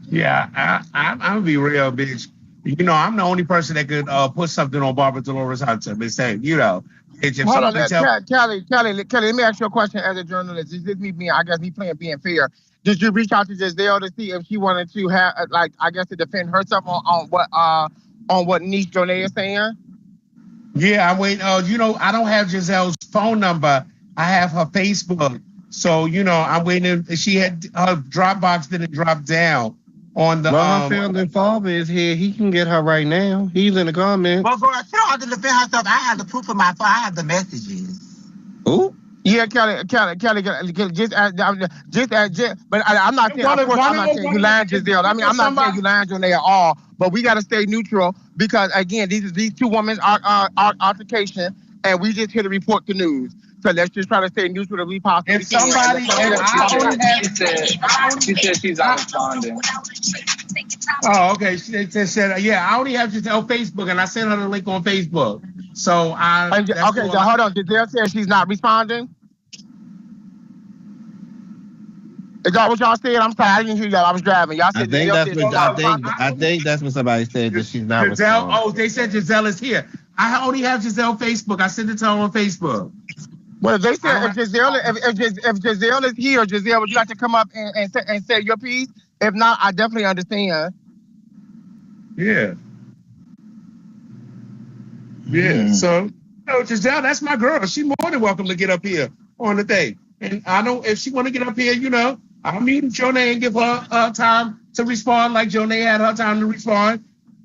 Yeah, I'm gonna be real, bitch. You know, I'm the only person that could put something on Barbara Dolores Hudson and say, you know, if Hold on, somebody tell Kelly, let me ask you a question as a journalist. Is this me being, I guess, me being fair? Did you reach out to Jazell to see if she wanted to have, like, I guess, to defend herself on what niece Jonay is saying? Yeah, I wait. You know, I don't have Jazell's phone number. I have her Facebook. So, you know, I'm waiting. She had her Dropbox didn't drop down on the. Well, her family father is here. He can get her right now. He's in the comments. Well, girl, she don't have to defend herself. I have the proof of my phone. I have the messages. Who? Yeah, Kelly, just, but I'm not saying, of course, I'm not saying you lying, Jazell. I mean, I'm not saying you lying, Jonay, at all. But we got to stay neutral because, again, these two women are altercation, and we just here to report the news. So let's just try to stay neutral as we possibly can. If somebody, she said she's not responding. Oh, okay. She said, yeah, I only have Jazell Facebook, and I sent her the link on Facebook. So okay, so hold on. Jazell said she's not responding. Is that what y'all said? I'm sorry, I didn't hear y'all. I was driving. Y'all said I think that's what somebody said, that she's not responding. Oh, they said Jazell is here. I only have Jazell Facebook. I sent it to her on Facebook. Well, they said if Jazell is here, Jazell, would you like to come up and say your piece? If not, I definitely understand. Yeah. Yeah. So, Jazell, that's my girl. She's more than welcome to get up here on the thing. And I know if she want to get up here, you know, I'll meet Jonay and give her time to respond like Jonay had her time to respond.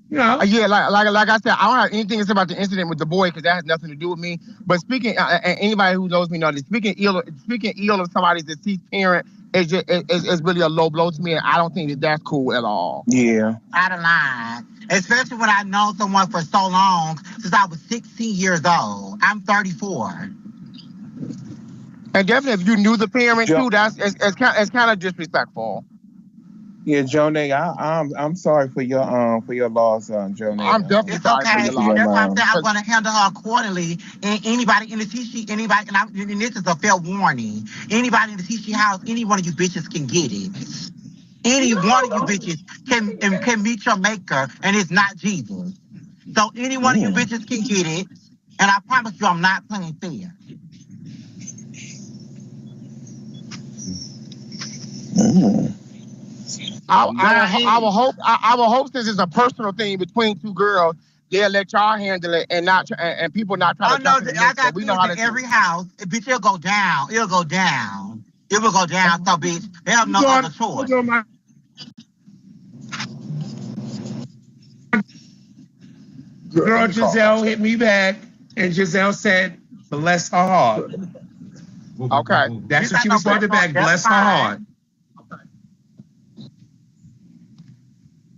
You know? Yeah, like I said, I don't have anything to say about the incident with the boy because that has nothing to do with me. But speaking, anybody who knows me knows that speaking ill of somebody's deceased parent is really a low blow to me, and I don't think that's cool at all. Yeah. Out of line. Especially when I've known someone for so long, since I was 16 years old. I'm 34. And definitely, if you knew the parent too, it's kind of disrespectful. Yeah, Jonay, I'm sorry for your loss, Jonay. I'm definitely sorry for your loss. That's why I'm saying I'm going to handle her accordingly. And anybody in the T-Sheet, and this is a fair warning. Anybody in the T-Sheet house, any one of you bitches can get it. Any one of you bitches can meet your maker, and it's not Jesus. So any one of you bitches can get it, and I promise you, I'm not playing fair. I will hope since it's a personal thing between two girls, they'll let y'all handle it and people not try to. Oh no, I got we know how to every house. Bitch, it'll go down. It'll go down. It will go down. So bitch, they have no other choice. Girl, Jazell hit me back, and Jazell said, "Bless her heart." Okay, that's what she responded back. Bless her heart.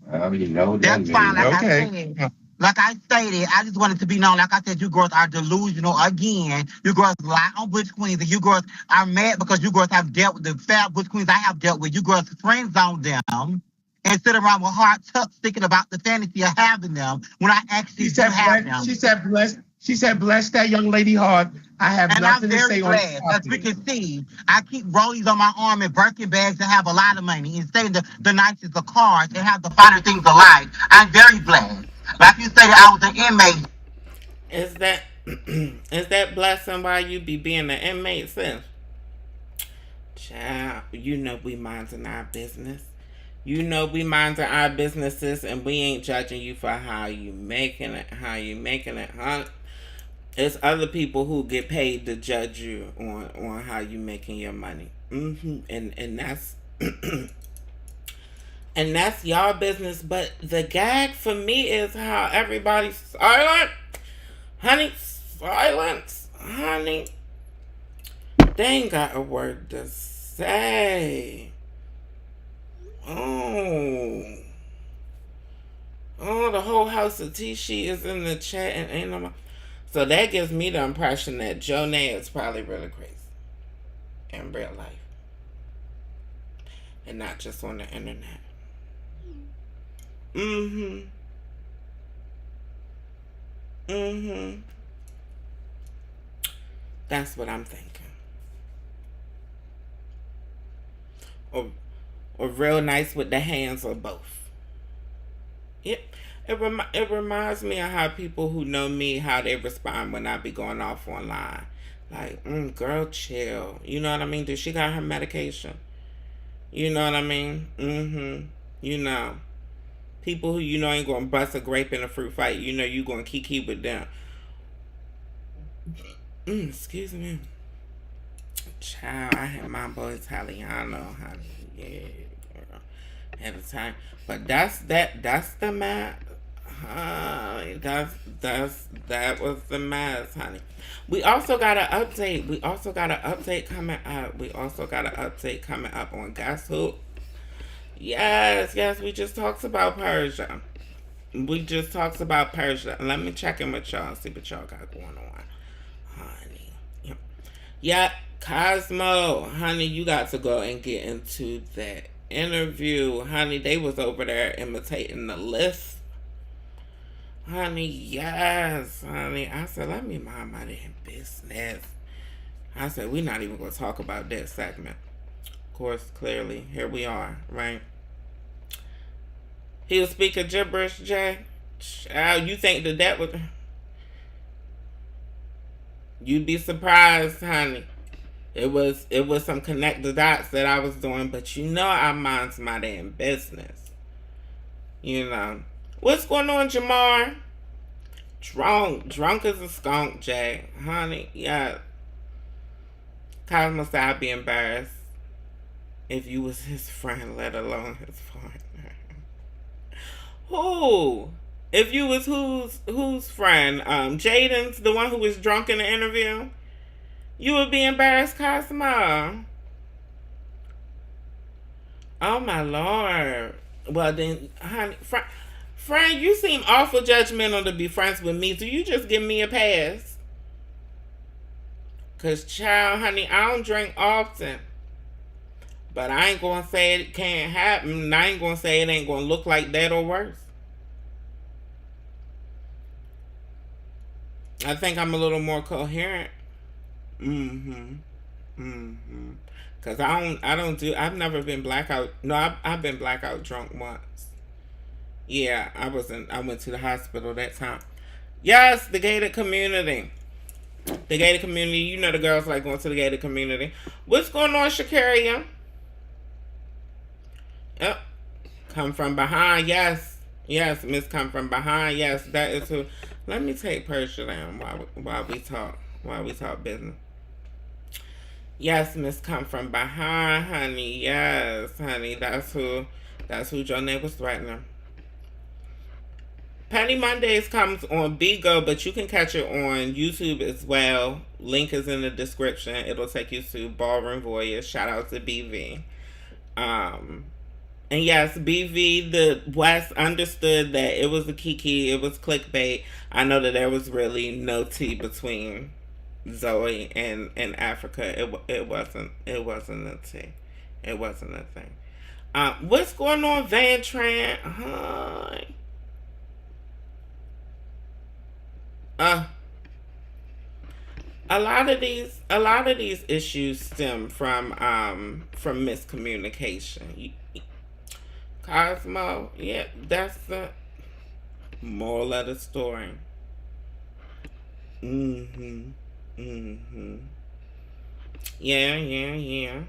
That's fine. Like I stated, I just wanted to be known. Like I said, you girls are delusional again. You girls lie on Butch Queens, and you girls are mad because you girls have dealt with the fat Butch Queens I have dealt with. You girls friend zone them and sit around with hard tucks thinking about the fantasy of having them when I actually do have them. She said, bless that young lady heart. I have and nothing to say on it. And I'm very glad. As we can see, I keep rollies on my arm and Birkin bags that have a lot of money and stay the nicest of cars and have the finer things of life. I'm very blessed. Like you said, I was an inmate. Is that blessing why you be being an inmate, sis? Child, you know we minding our business. You know we minding our businesses, and we ain't judging you for how you making it, huh? It's other people who get paid to judge you on how you making your money. And that's and that's y'all business. But the gag for me is how everybody's silent. Honey, silence. Honey. They ain't got a word to say. Oh, the whole house of T-She is in the chat and ain't no more. So that gives me the impression that Jonay is probably really crazy in real life. And not just on the internet. That's what I'm thinking. Or real nice with the hands or both. It reminds me of how people who know me, how they respond when I be going off online. Like, girl, chill. You know what I mean? Does she got her medication? You know what I mean? You know. People who you know ain't gonna bust a grape in a fruit fight. You know you gonna kiki with them. Excuse me. Child, I had my boy Italiano, honey. Yeah, girl. At a time. But that's the math. That was the math, honey. We also got an update. Coming up on Guess Who? Yes, we just talked about Persia. Let me check in with y'all and see what y'all got going on, honey. Yeah, Cosmo, honey, you got to go and get into that interview, honey. They was over there imitating the list. Honey, yes, honey. I said, let me mind my damn business. I said, we're not even going to talk about that segment. Of course, clearly, here we are, right? He was speaking gibberish, Jay. You think that would... You'd be surprised, honey. It was some connect the dots that I was doing, but you know I mind's my damn business. You know. What's going on, Jamar? Drunk as a skunk, Jay. Honey, yeah. Cosmo said I'd be embarrassed if you was his friend, let alone his partner. Who? If you was whose friend? Jaden's, the one who was drunk in the interview? You would be embarrassed, Cosmo. Oh my Lord. Well then, honey, friend, you seem awful judgmental to be friends with me. Do you just give me a pass? Cause child, honey, I don't drink often. But I ain't gonna say it can't happen. And I ain't gonna say it ain't gonna look like that or worse. I think I'm a little more coherent. Cause I've never been blackout. No, I've been blackout drunk once. Yeah, I went to the hospital that time. Yes, the gated community. The gated community, you know the girls like going to the gated community. What's going on, Shakaria? Yep. Come from behind, yes. Yes, Miss Come from behind, yes. That is who. Let me take Persia down while we talk business. Yes, Miss Come from behind, honey. Yes, honey. That's who Jonay was threatening. Patty Mondays comes on Bigo, but you can catch it on YouTube as well. Link is in the description. It'll take you to Ballroom Voyage. Shout out to BV. And yes, BV, the West understood that it was a kiki, it was clickbait. I know that there was really no tea between Zoe and Africa. It wasn't a tea. It wasn't a thing. What's going on, Van Tran? Hi. A lot of these issues stem from miscommunication. Cosmo, yeah, that's the moral of the story. Yeah.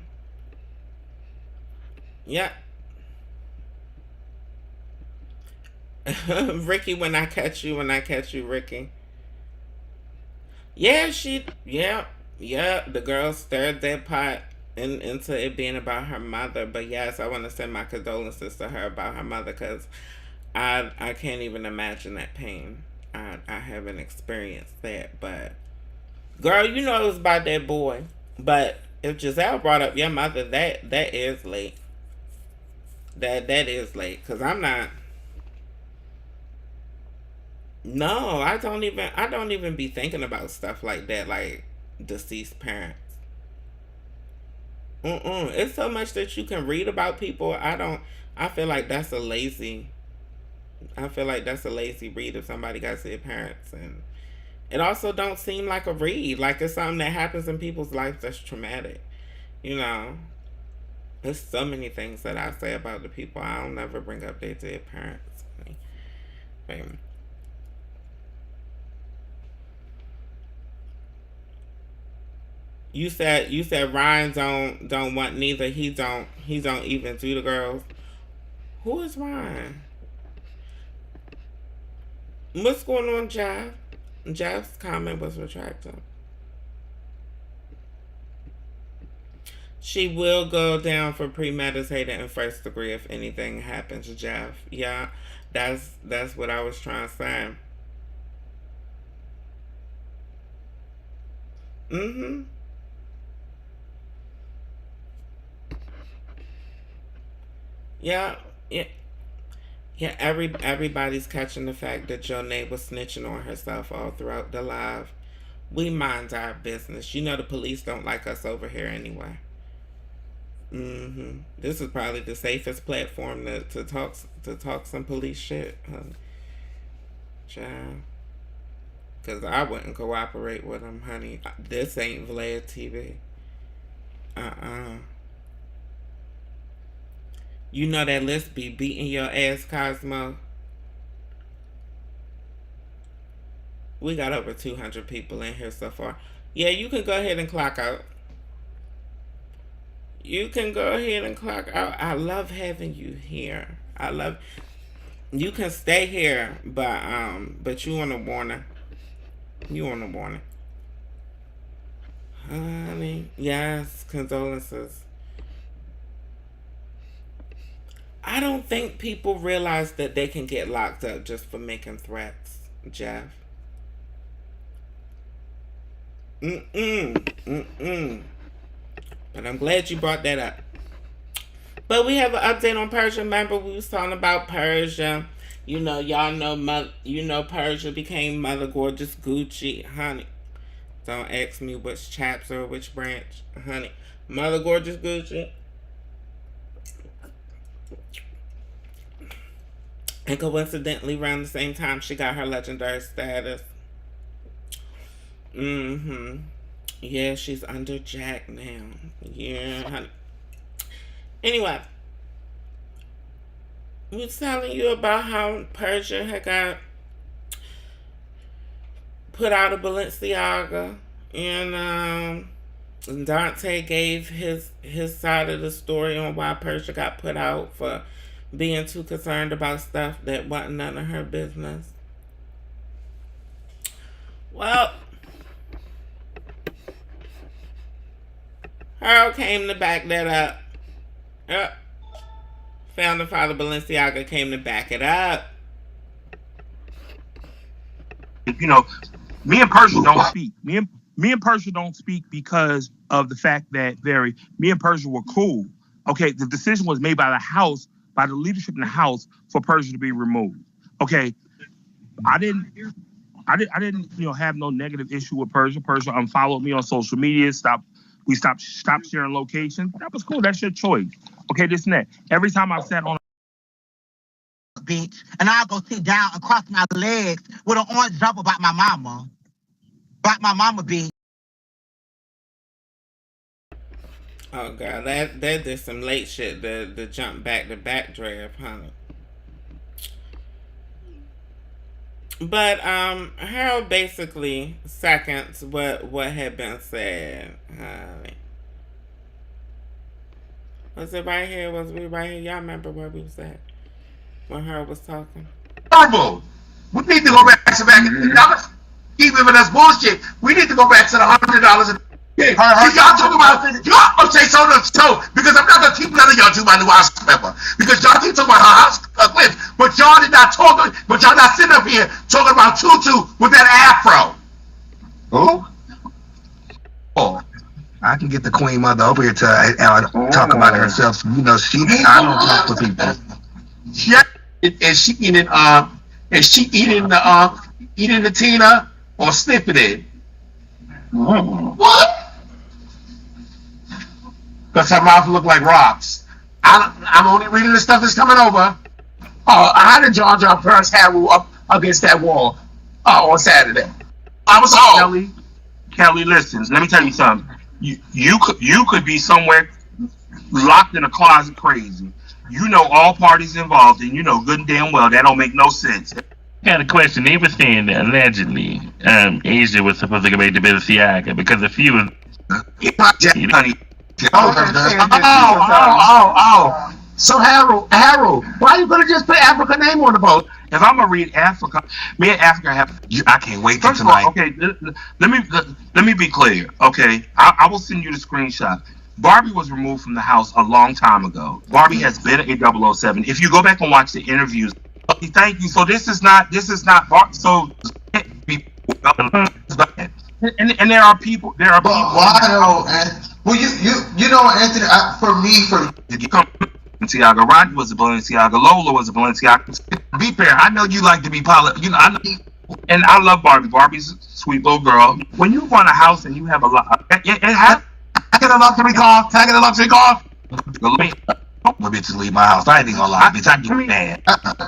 Yeah. Ricky, when I catch you, Ricky. Yeah, the girl stirred that pot into it being about her mother. But yes, I want to send my condolences to her about her mother, because I can't even imagine that pain. I haven't experienced that. But girl, you know it was about that boy. But if Jazell brought up your mother, that is late. That is late, because I'm not. No, I don't even be thinking about stuff like that, like deceased parents. It's so much that you can read about people. I feel like that's a lazy. I feel like that's a lazy read if somebody got sick parents, and it also don't seem like a read. Like it's something that happens in people's lives that's traumatic. You know, there's so many things that I say about the people I don't never bring up their dead parents. You said Ryan don't want neither. He don't even do the girls. Who is Ryan? What's going on, Jeff? Jeff's comment was retracted. She will go down for premeditated and first degree if anything happens, Jeff. Yeah, that's what I was trying to say. Mm-hmm. Yeah. Yeah, everybody's catching the fact that Jonay was snitching on herself all throughout the live. We mind our business. You know the police don't like us over here anyway. This is probably the safest platform to talk some police shit. Child. Because I wouldn't cooperate with them, honey. This ain't Vlad TV. You know that list be beating your ass, Cosmo. We got over 200 people in here so far. Yeah, you can go ahead and clock out. You can go ahead and clock out. I love having you here. You can stay here, but you on a warning. You on a warning. Honey, yes, condolences. I don't think people realize that they can get locked up just for making threats, Jeff. But I'm glad you brought that up. But we have an update on Persia. Remember, we was talking about Persia. You know, y'all know, Persia became Mother Gorgeous Gucci, honey. Don't ask me which chapter or which branch, honey. Mother Gorgeous Gucci. And coincidentally, around the same time, she got her legendary status. Yeah, she's under Jack now. Yeah, honey. Anyway, I was telling you about how Persia had got put out of Balenciaga, and Dante gave his side of the story on why Persia got put out for being too concerned about stuff that wasn't none of her business. Well, Harold came to back that up. Yep. Founder Father Balenciaga came to back it up. You know, me and Persia don't speak. Me and Persia don't speak because of the fact that me and Persia were cool. Okay, the decision was made by the house, by the leadership in the house, for Persia to be removed. Okay, I didn't, have no negative issue with Persia. Persia unfollowed me on social media. We stopped sharing locations. That was cool. That's your choice. Okay, this and that. Every time I've sat on a beach, and I'll go sit down and cross my legs with an orange jumper about my mama. About my mama beach. Oh God, that did some late shit. The jump back to back draft, honey. But Harold basically seconds what had been said, honey. Was it right here? Was we right here? Y'all remember where we was at when Harold was talking? Horrible. We need to go back to keep giving us bullshit. We need to go back to the $100. Y'all talking about y'all gonna say so because I'm not gonna keep none of y'all to my new house member because y'all keep talking about her house clips, but y'all did not talk. But y'all not sitting up here talking about Tutu with that afro. Who? Oh, I can get the Queen Mother over here to talk about it herself. So, you know, I don't talk to people. Is she eating the Tina or sniffing it? What? Because her mouth look like rocks. I'm only reading the stuff that's coming over. Oh, how did Jar Jar press Harold up against that wall on Saturday? I was home. Kelly, listen. Let me tell you something. You could be somewhere locked in a closet crazy. You know all parties involved, and you know good and damn well that don't make no sense. I got a question. They were saying that allegedly Asia was supposed to go back to Balenciaga because a few of So Harold, why you gonna just put Africa name on the boat? If I'm gonna read Africa, me and Africa have. I can't wait till tonight. Okay, let me be clear. Okay, I will send you the screenshot. Barbie was removed from the house a long time ago. Barbie has been a 007. If you go back and watch the interviews, thank you. So this is not so. And there are people. Well, you know, Anthony. For Balenciaga, Rodney was a Balenciaga, Lola was a Balenciaga. Be fair. I know you like to be political. You know, and I love Barbie. Barbie's a sweet little girl. When you run a house and you have a lot, it has. Can I get a luxury car? My bitches leave my house. I ain't even gonna lie, bitch. I get mad.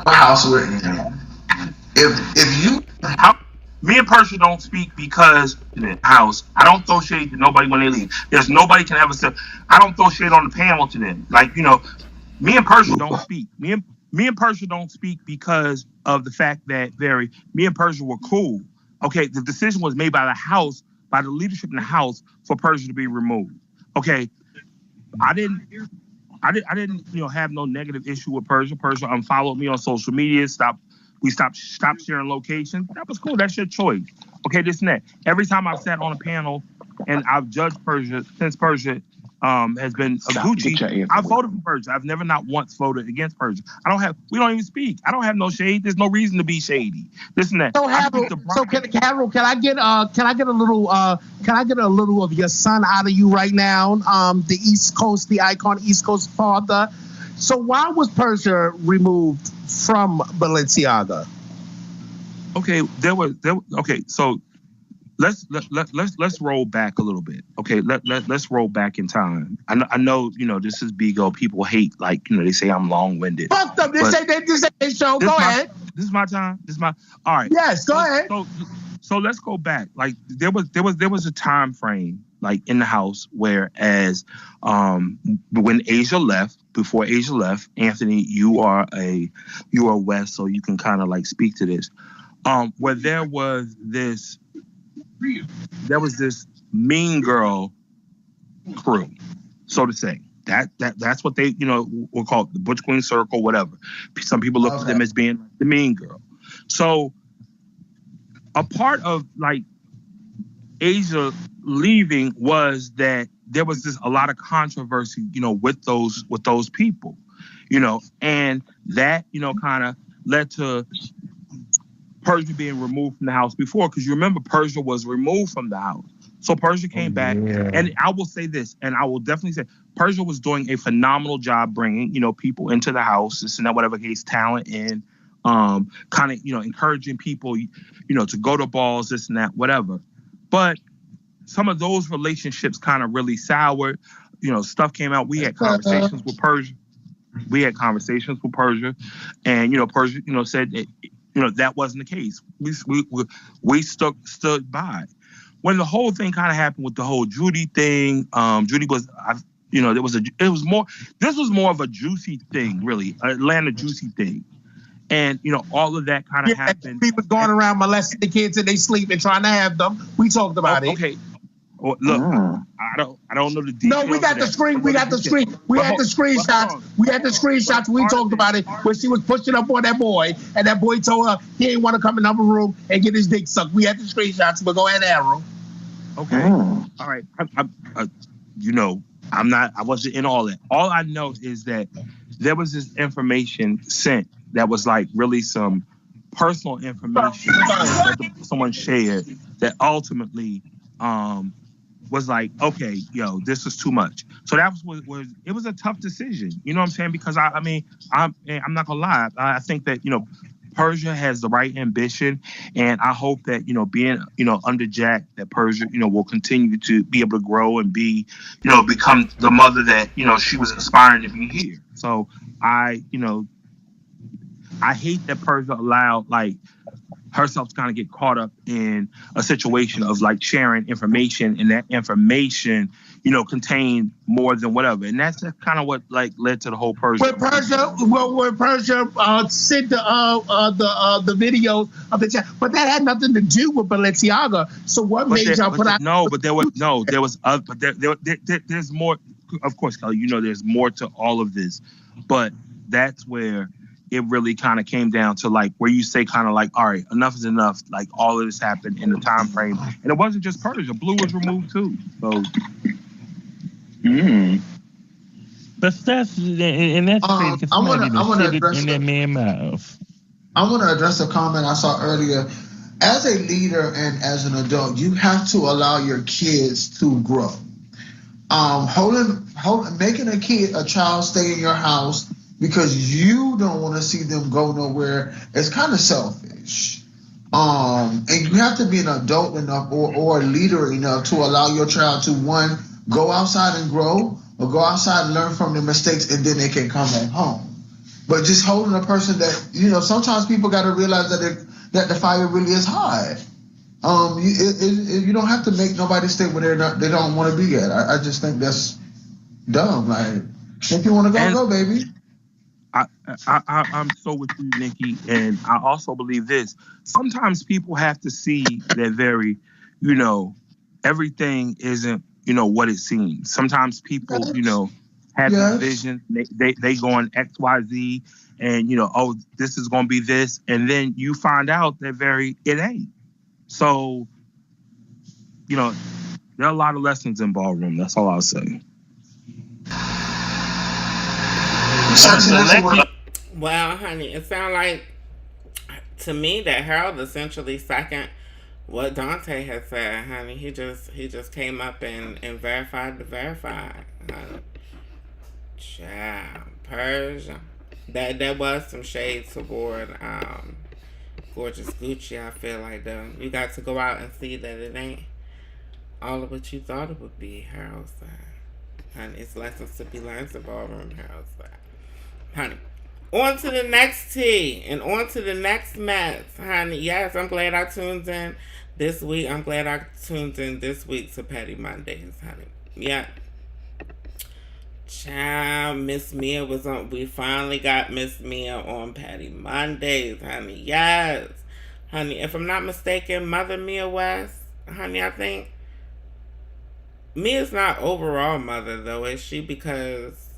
My house with if you. Me and Persia don't speak because in the house. I don't throw shade to nobody when they leave. There's nobody can ever say. I don't throw shade on the panel to them. Like, you know, me and Persia don't speak. Me and Persia don't speak because of the fact that me and Persia were cool. Okay, the decision was made by the house, by the leadership in the house, for Persia to be removed. Okay, I didn't, you know, have no negative issue with Persia. Persia unfollowed me on social media. We stopped sharing locations. That was cool. That's your choice. Okay, this and that. Every time I've sat on a panel and I've judged Persia since Persia has been a Gucci, I voted for Persia. I've never not once voted against Persia. We don't even speak. I don't have no shade. There's no reason to be shady. This and that. So Harold, Harold, can I get a little of your son out of you right now? The East Coast, the icon East Coast father. So why was Persia removed from Balenciaga? Okay, okay, so let's roll back a little bit. Okay, let's roll back in time. I know, you know, this is Bigo. People hate, like, you know, they say I'm long-winded. Fuck them. This ain't their show. Go ahead. This is my time. All right. Yes, go ahead. So let's go back. Like there was a time frame like in the house where when Asia left, before Asia left, Anthony, you are West, so you can kind of like speak to this. Where there was this mean girl crew, so to say. That's what they, you know, will call it, the Butch Queen Circle, whatever. Some people look at them as being the mean girl. So a part of like Asia leaving was that there was a lot of controversy, you know, with those people, you know, and that, you know, kind of led to Persia being removed from the house before, because you remember Persia was removed from the house. So Persia came back, and I will say this, and I will definitely say Persia was doing a phenomenal job bringing, you know, people into the house, this and that, whatever case, talent in, kind of, you know, encouraging people, you know, to go to balls, this and that, whatever. But some of those relationships kind of really soured. You know, stuff came out. We had conversations with Persia. And, you know, Persia, you know, said that, you know, that wasn't the case. We stood by. When the whole thing kind of happened with the whole Judy thing, Judy was, you know, this was more of a juicy thing, really, Atlanta juicy thing. And, you know, all of that kind of happened. People going around molesting the kids and they sleep and trying to have them. We talked about it. Okay. Well, look, I don't know the details. No, we got the screen. We had the screenshots. We had the screenshots. We talked about it when she was pushing up on that boy, and that boy told her he didn't want to come in the room and get his dick sucked. We had the screenshots. But go ahead, Arrow. Okay. All right. You know, I wasn't in all that. All I know is that there was this information sent that was like really some personal information that someone shared that ultimately was like, okay, yo, this is too much. So that was it was a tough decision. You know what I'm saying? Because I'm not gonna lie. I think that, Persia has the right ambition, and I hope that, being, under Jack, that Persia, will continue to be able to grow and be, become the mother that, she was aspiring to be here. So I hate that Persia allowed herself to kind of get caught up in a situation of sharing information, and that information, contained more than whatever, and that's kind of what led to the whole Persia. When Persia sent the video of the chat, but that had nothing to do with Balenciaga. So what made y'all put out? There's more. Of course, Kelly, there's more to all of this, but that's where it really kind of came down to where you say kind of all right, enough is enough. All of this happened in the time frame, and it wasn't just Persia. Blue was removed too. So, but that's crazy. I want to address in that man's mouth. I want to address a comment I saw earlier. As a leader and as an adult, you have to allow your kids to grow. Making a child stay in your house because you don't want to see them go nowhere is kind of selfish. And you have to be an adult enough or a leader enough to allow your child to, one, go outside and grow, or go outside and learn from their mistakes, and then they can come back home. But just holding a person that, sometimes people got to realize that the fire really is hot. You don't have to make nobody stay where they don't want to be at. I just think that's dumb. If you want to go, baby. I'm so with you, Nikki, and I also believe this. Sometimes people have to see that everything isn't, what it seems. Sometimes people, have this vision. They go on X, Y, Z, and this is going to be this, and then you find out that it ain't. So, there are a lot of lessons in Ballroom. That's all I'll say. Well, honey, it sounds like to me that Harold essentially second what Dante had said, honey. He just came up and verified the verified, honey. Child, Persia. That was some shade toward Gorgeous Gucci. I feel like though you got to go out and see that it ain't all of what you thought it would be. Harold said, honey, it's lessons to be learned in Ballroom. Harold said, honey. On to the next tea and on to the next mess, honey. Yes, I'm glad I tuned in this week. To Petty Mondays, honey. Yeah. Child, Miss Mia was on. We finally got Miss Mia on Petty Mondays, honey. Yes. Honey, if I'm not mistaken, Mother Mia West, honey, I think Mia's not overall mother, though, is she? Because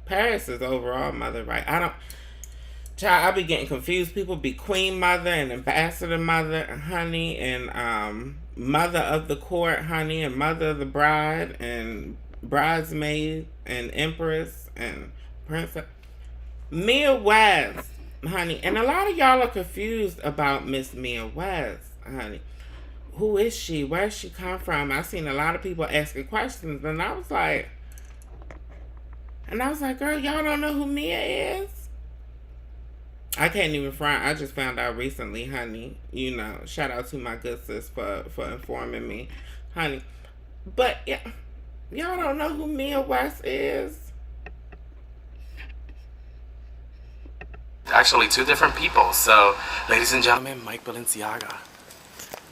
Paris is overall mother, right? I be getting confused. People be queen mother and ambassador mother, honey, and mother of the court, honey, and mother of the bride, and bridesmaid, and empress, and princess. Mia West, honey, and a lot of y'all are confused about Miss Mia West, honey. Who is she? Where does she come from? I've seen a lot of people asking questions, and I was like, girl, y'all don't know who Mia is? I can't even front. I just found out recently, honey. Shout out to my good sis for informing me, honey. But yeah, y'all don't know who Mia West is? Actually, two different people. So, ladies and gentlemen, Mike Balenciaga.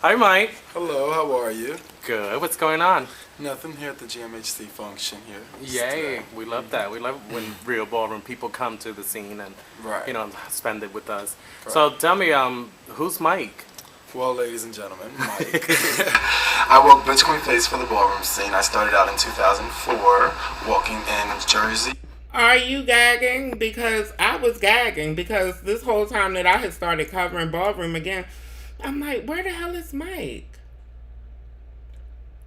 Hi, Mike. Hello, how are you? Good. What's going on? Nothing here at the GMHC function here. Yay. We love that. We love when real ballroom people come to the scene and, spend it with us. Right. So tell me, who's Mike? Well, ladies and gentlemen, Mike. I work Bitch Queen Face for the ballroom scene. I started out in 2004, walking in Jersey. Are you gagging? Because I was gagging because this whole time that I had started covering Ballroom again, I'm like, where the hell is Mike?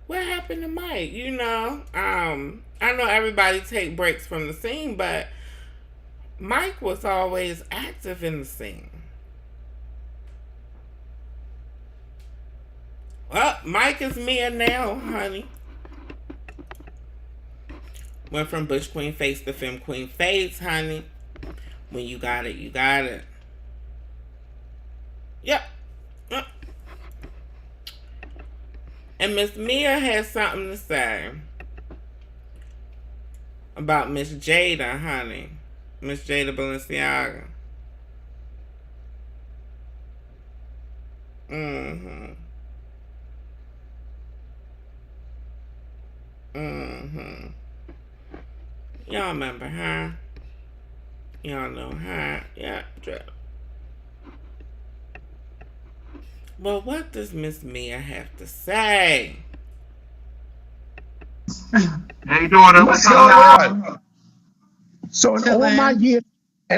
What happened to Mike? I know everybody take breaks from the scene, but Mike was always active in the scene. Well, Mike is Mia now, honey. Went from Bush Queen face to Femme Queen face, honey. When you got it, you got it. Yep. And Miss Mia has something to say about Miss Jada, honey. Miss Jada Balenciaga. Mm-hmm. Mm-hmm. Y'all remember her? Y'all know her? Yeah, drip. Well, what does Miss Mia have to say? How you doing? What's going on? So in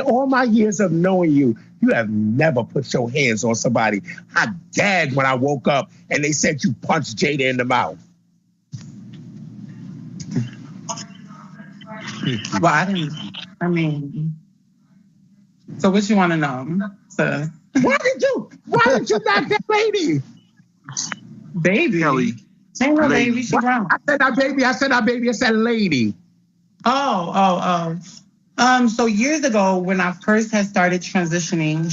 all my years of knowing you, you have never put your hands on somebody. I gagged when I woke up and they said you punched Jada in the mouth. Well, I mean, so what you want to know? So, why did you knock that lady? Baby. Kelly. Ain't no baby, she grown. I said not baby, I said lady. So years ago when I first had started transitioning,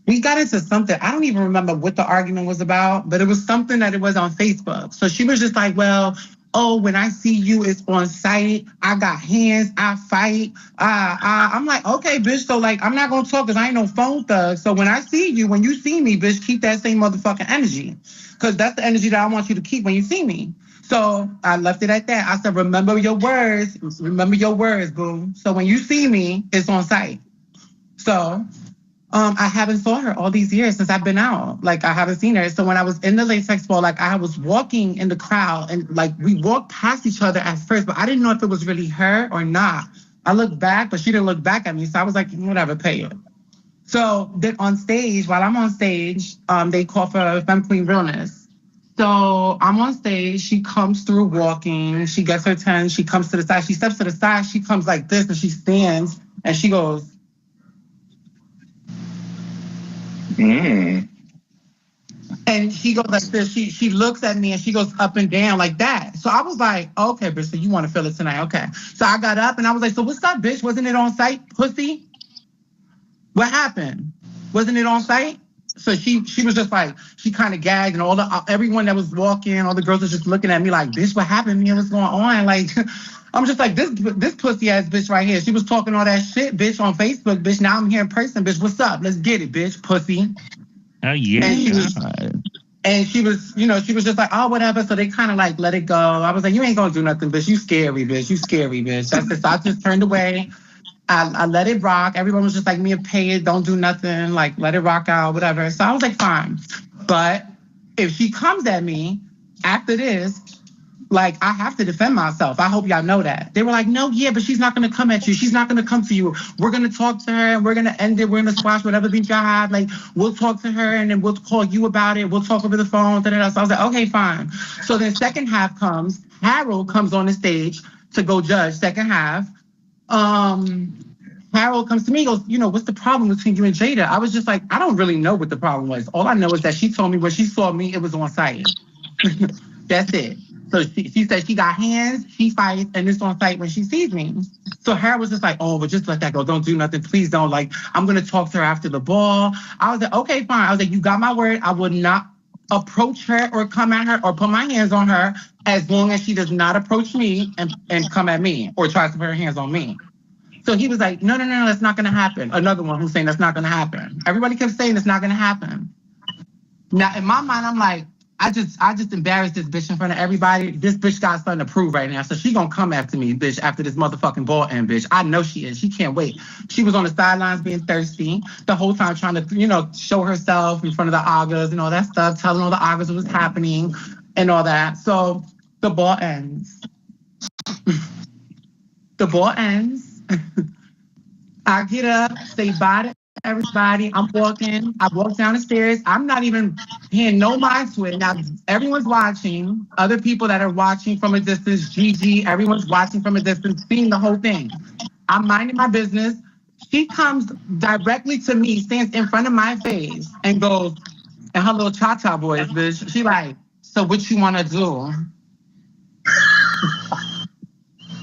we got into something. I don't even remember what the argument was about, but it was something that it was on Facebook. So she was just like, well, when I see you, it's on site. I got hands, I fight. I'm like, okay, bitch. So like, I'm not gonna talk because I ain't no phone thug. So when you see me, bitch, keep that same motherfucking energy. Because that's the energy that I want you to keep when you see me. So I left it at that. I said, remember your words. Remember your words, boo. So when you see me, it's on site. So I haven't saw her all these years since I've been out. Like, I haven't seen her. So when I was in the Latex Ball, like, I was walking in the crowd and, like, we walked past each other at first, but I didn't know if it was really her or not. I looked back, but she didn't look back at me. So I was like, whatever, pay it. So then on stage, while I'm on stage, they call for Femme Queen Realness. So I'm on stage, she comes through walking, she gets her 10, she comes to the side, she steps to the side, she comes like this and she stands and she goes, and she goes like this, she looks at me and she goes up and down like that. So I was like, okay, bitch, so you want to feel it tonight, okay. So I got up and I was like, so what's up, bitch? Wasn't it on site, pussy? What happened? Wasn't it on site? So she was just like, she kind of gagged and everyone that was walking, all the girls was just looking at me like, bitch, what happened to me? What's going on? Like, I'm just like, this pussy ass bitch right here. She was talking all that shit, bitch, on Facebook, bitch. Now I'm here in person, bitch. What's up? Let's get it, bitch, pussy. Oh, yeah. And she was just like, oh, whatever. So they kind of like let it go. I was like, you ain't gonna do nothing, bitch. You scary, bitch. You scary, bitch. That's it. So I just turned away. I let it rock. Everyone was just like, Mia, pay it. Don't do nothing. Like, let it rock out, whatever. So I was like, fine. But if she comes at me after this, like, I have to defend myself. I hope y'all know that. They were like, no, yeah, but she's not going to come at you. She's not going to come to you. We're going to talk to her and we're going to end it. We're going to squash whatever beef y'all have. Like, we'll talk to her and then we'll call you about it. We'll talk over the phone. So I was like, okay, fine. So then second half comes. Harold comes on the stage to go judge second half. Harold comes to me, goes, what's the problem between you and Jada? I was just like, I don't really know what the problem was. All I know is that she told me when she saw me, it was on site. That's it. So she said she got hands, she fights, and it's on site when she sees me. So Harold was just like, oh, but just let that go. Don't do nothing. Please don't. Like, I'm going to talk to her after the ball. I was like, okay, fine. I was like, you got my word. I would not approach her or come at her or put my hands on her as long as she does not approach me and come at me or tries to put her hands on me. So he was like, no, that's not going to happen. Another one who's saying that's not going to happen. Everybody kept saying it's not going to happen. Now, in my mind, I'm like, I just embarrassed this bitch in front of everybody. This bitch got something to prove right now. So she going to come after me, bitch, after this motherfucking ball end, bitch. I know she is. She can't wait. She was on the sidelines being thirsty the whole time trying to, show herself in front of the Agas and all that stuff, telling all the Agas what was happening and all that. So the ball ends. The ball ends. I get up, say bye to everybody. I'm walking. I walk down the stairs. I'm not even paying no mind to it. Now, everyone's watching. Other people that are watching from a distance, Gigi, everyone's watching from a distance, seeing the whole thing. I'm minding my business. She comes directly to me, stands in front of my face, and goes, in her little cha-cha voice, bitch. She like, so what you want to do?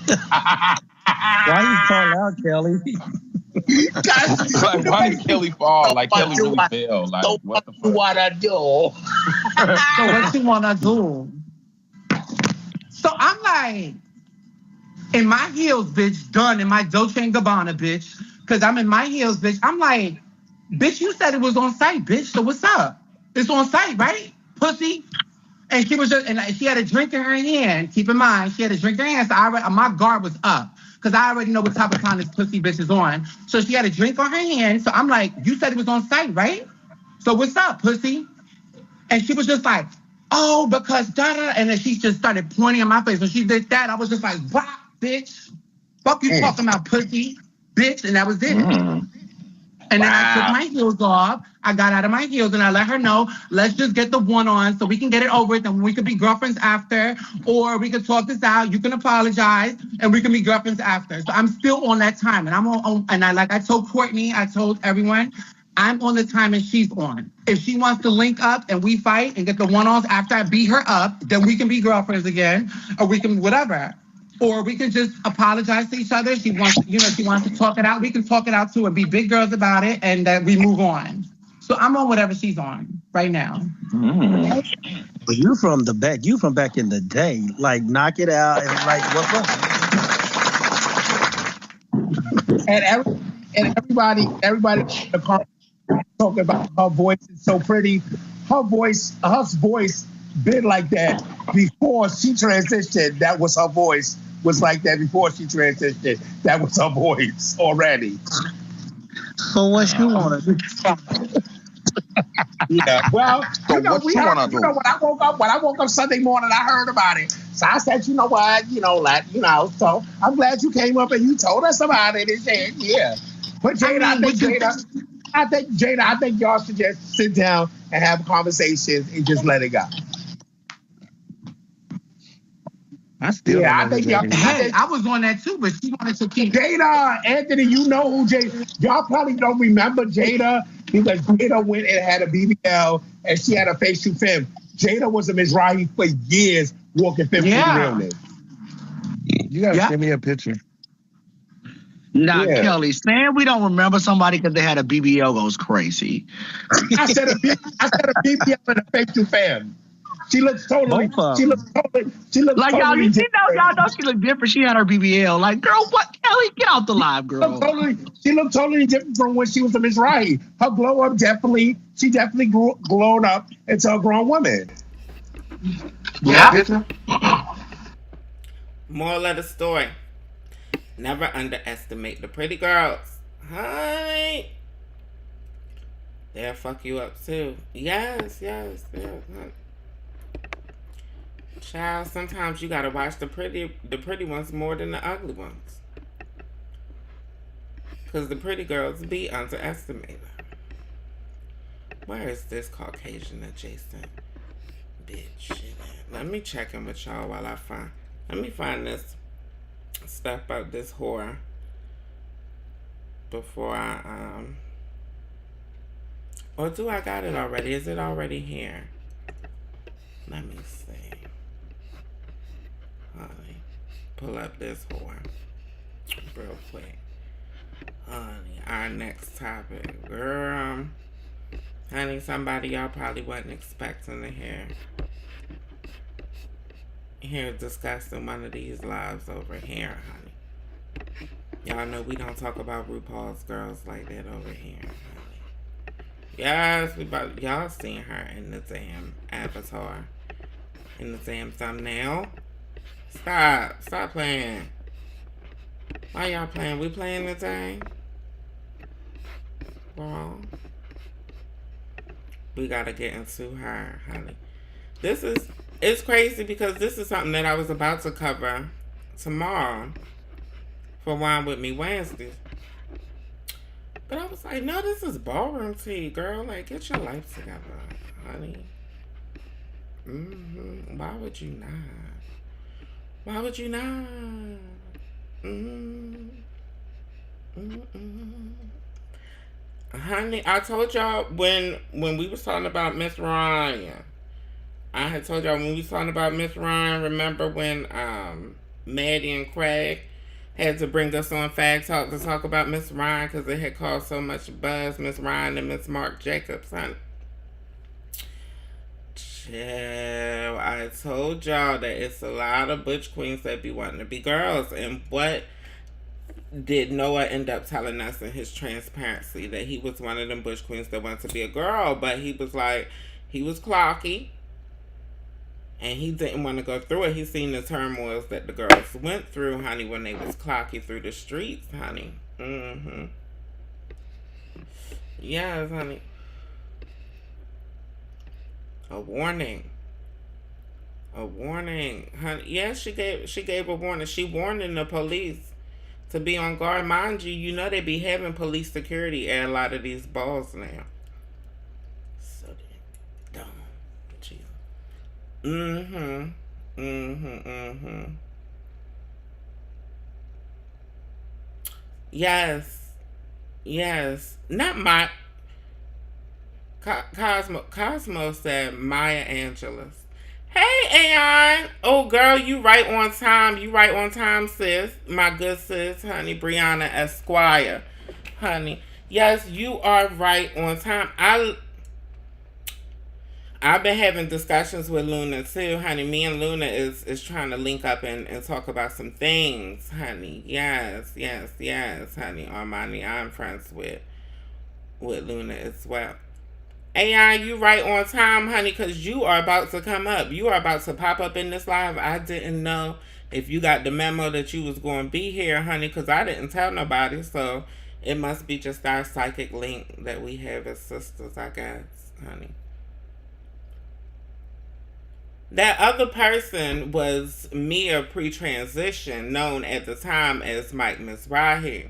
Why you call out Kelly? Like, why did Kelly fall? Like Kelly really fell. Like what the fuck? What I do? So what you wanna do? So I'm like, in my heels, bitch, done in my Dolce & Gabbana, bitch. Cause I'm in my heels, bitch. I'm like, bitch, you said it was on site, bitch. So what's up? It's on site, right? Pussy. And she was just, and she had a drink in her hand. Keep in mind, she had a drink in her hand. So my guard was up. Because I already know what type of time this pussy bitch is on. So she had a drink on her hand. So I'm like, you said it was on site, right? So what's up, pussy? And she was just like, oh, because da-da. And then she just started pointing in my face. When she did that, I was just like, wow, bitch. Fuck you talking about, pussy, bitch. And that was it. And then I took my heels off. I got out of my heels and I let her know, let's just get the one on so we can get it over with and we could be girlfriends after, or we could talk this out. You can apologize and we can be girlfriends after. So I'm still on that time. And I'm on, and I told Courtney, I told everyone, I'm on the time and she's on. If she wants to link up and we fight and get the one-ons after I beat her up, then we can be girlfriends again, or we can whatever. Or we can just apologize to each other. She wants to talk it out. We can talk it out too and be big girls about it, and we move on. So I'm on whatever she's on right now. But you from the back. You from back in the day. Like knock it out and like what's up? And everybody in the car talking about her voice is so pretty. Her voice been like that before she transitioned. That was her voice. Was like that before she transitioned. That was her voice already. So what you want to do? Yeah, well, So you know, what you wanna do? when I woke up Sunday morning, I heard about it. So I said, you know what, so I'm glad you came up and you told us about it and said, yeah. But Jada, I think y'all should just sit down and have conversations and just let it go. I still I think y'all. Hey, I was on that too, but she wanted to keep Jada, Anthony, you know who Jada. Y'all probably don't remember Jada because Jada went and had a BBL and she had a facial femme. Jada was a Mizrahi for years walking femme to the realness. You gotta send me a picture. Nah, Kelly, saying we don't remember somebody because they had a BBL goes crazy. I said a BBL and a facial femme. She looks totally. She looks like totally y'all. Y'all know she looked different. She had her BBL. Like, girl, what? Kelly, get out the live, girl. She looked totally different from when she was a Mizrahi. Her glow up definitely glowed up into a grown woman. Yeah. Moral of the story: never underestimate the pretty girls. Honey, they'll fuck you up too. Yes. Child, sometimes you gotta watch the pretty ones more than the ugly ones. Because the pretty girls be underestimated. Where is this Caucasian adjacent bitch? Let me check in with y'all while let me find this stuff about this whore before I, or do I got it already? Is it already here? Let me see. Honey, pull up this whore real quick. Honey, our next topic. Girl. Honey, somebody y'all probably wasn't expecting to hear discussing one of these lives over here, honey. Y'all know we don't talk about RuPaul's girls like that over here, honey. Yes, y'all seen her in the damn avatar. In the damn thumbnail. Stop playing. Why y'all playing? We playing the thing? Well, we gotta get into her, honey. It's crazy because this is something that I was about to cover tomorrow for Wine With Me Wednesdays. But I was like, no, this is ballroom tea, girl. Like, get your life together, honey. Why would you not? Why would you not? Honey, I told y'all when we was talking about Miss Ryan. I had told y'all when we was talking about Miss Ryan, remember when Maddie and Craig had to bring us on Fag Talk to talk about Miss Ryan because it had caused so much buzz. Miss Ryan and Miss Mark Jacobs, honey. Chill. I told y'all that it's a lot of butch queens that be wanting to be girls. And what did Noah end up telling us in his transparency? That he was one of them butch queens that wanted to be a girl, but he was like, he was clocky. And he didn't want to go through it. He seen the turmoils that the girls went through, honey, when they was clocky through the streets, honey. Mm-hmm. Yes, honey. A warning. A warning. Honey, yes, she gave a warning. She warned the police to be on guard. Mind you, you know they be having police security at a lot of these balls now. So they dumb. Mm-hmm. Mm-hmm. Mm-hmm. Yes. Yes. Not my... Cosmo said Maya Angelou. Hey, Aeon. Oh, girl, you right on time. You right on time, sis. My good sis, honey. Brianna Esquire. Honey. Yes, you are right on time. I've been having discussions with Luna, too, honey. Me and Luna is trying to link up and talk about some things, honey. Yes, yes, yes, honey. Armani, I'm friends with Luna as well. AI, you right on time, honey, because you are about to come up. You are about to pop up in this live. I didn't know if you got the memo that you was going to be here, honey, because I didn't tell nobody. So it must be just our psychic link that we have as sisters, I guess, honey. That other person was Mia pre-transition, known at the time as Mike Mizrahi.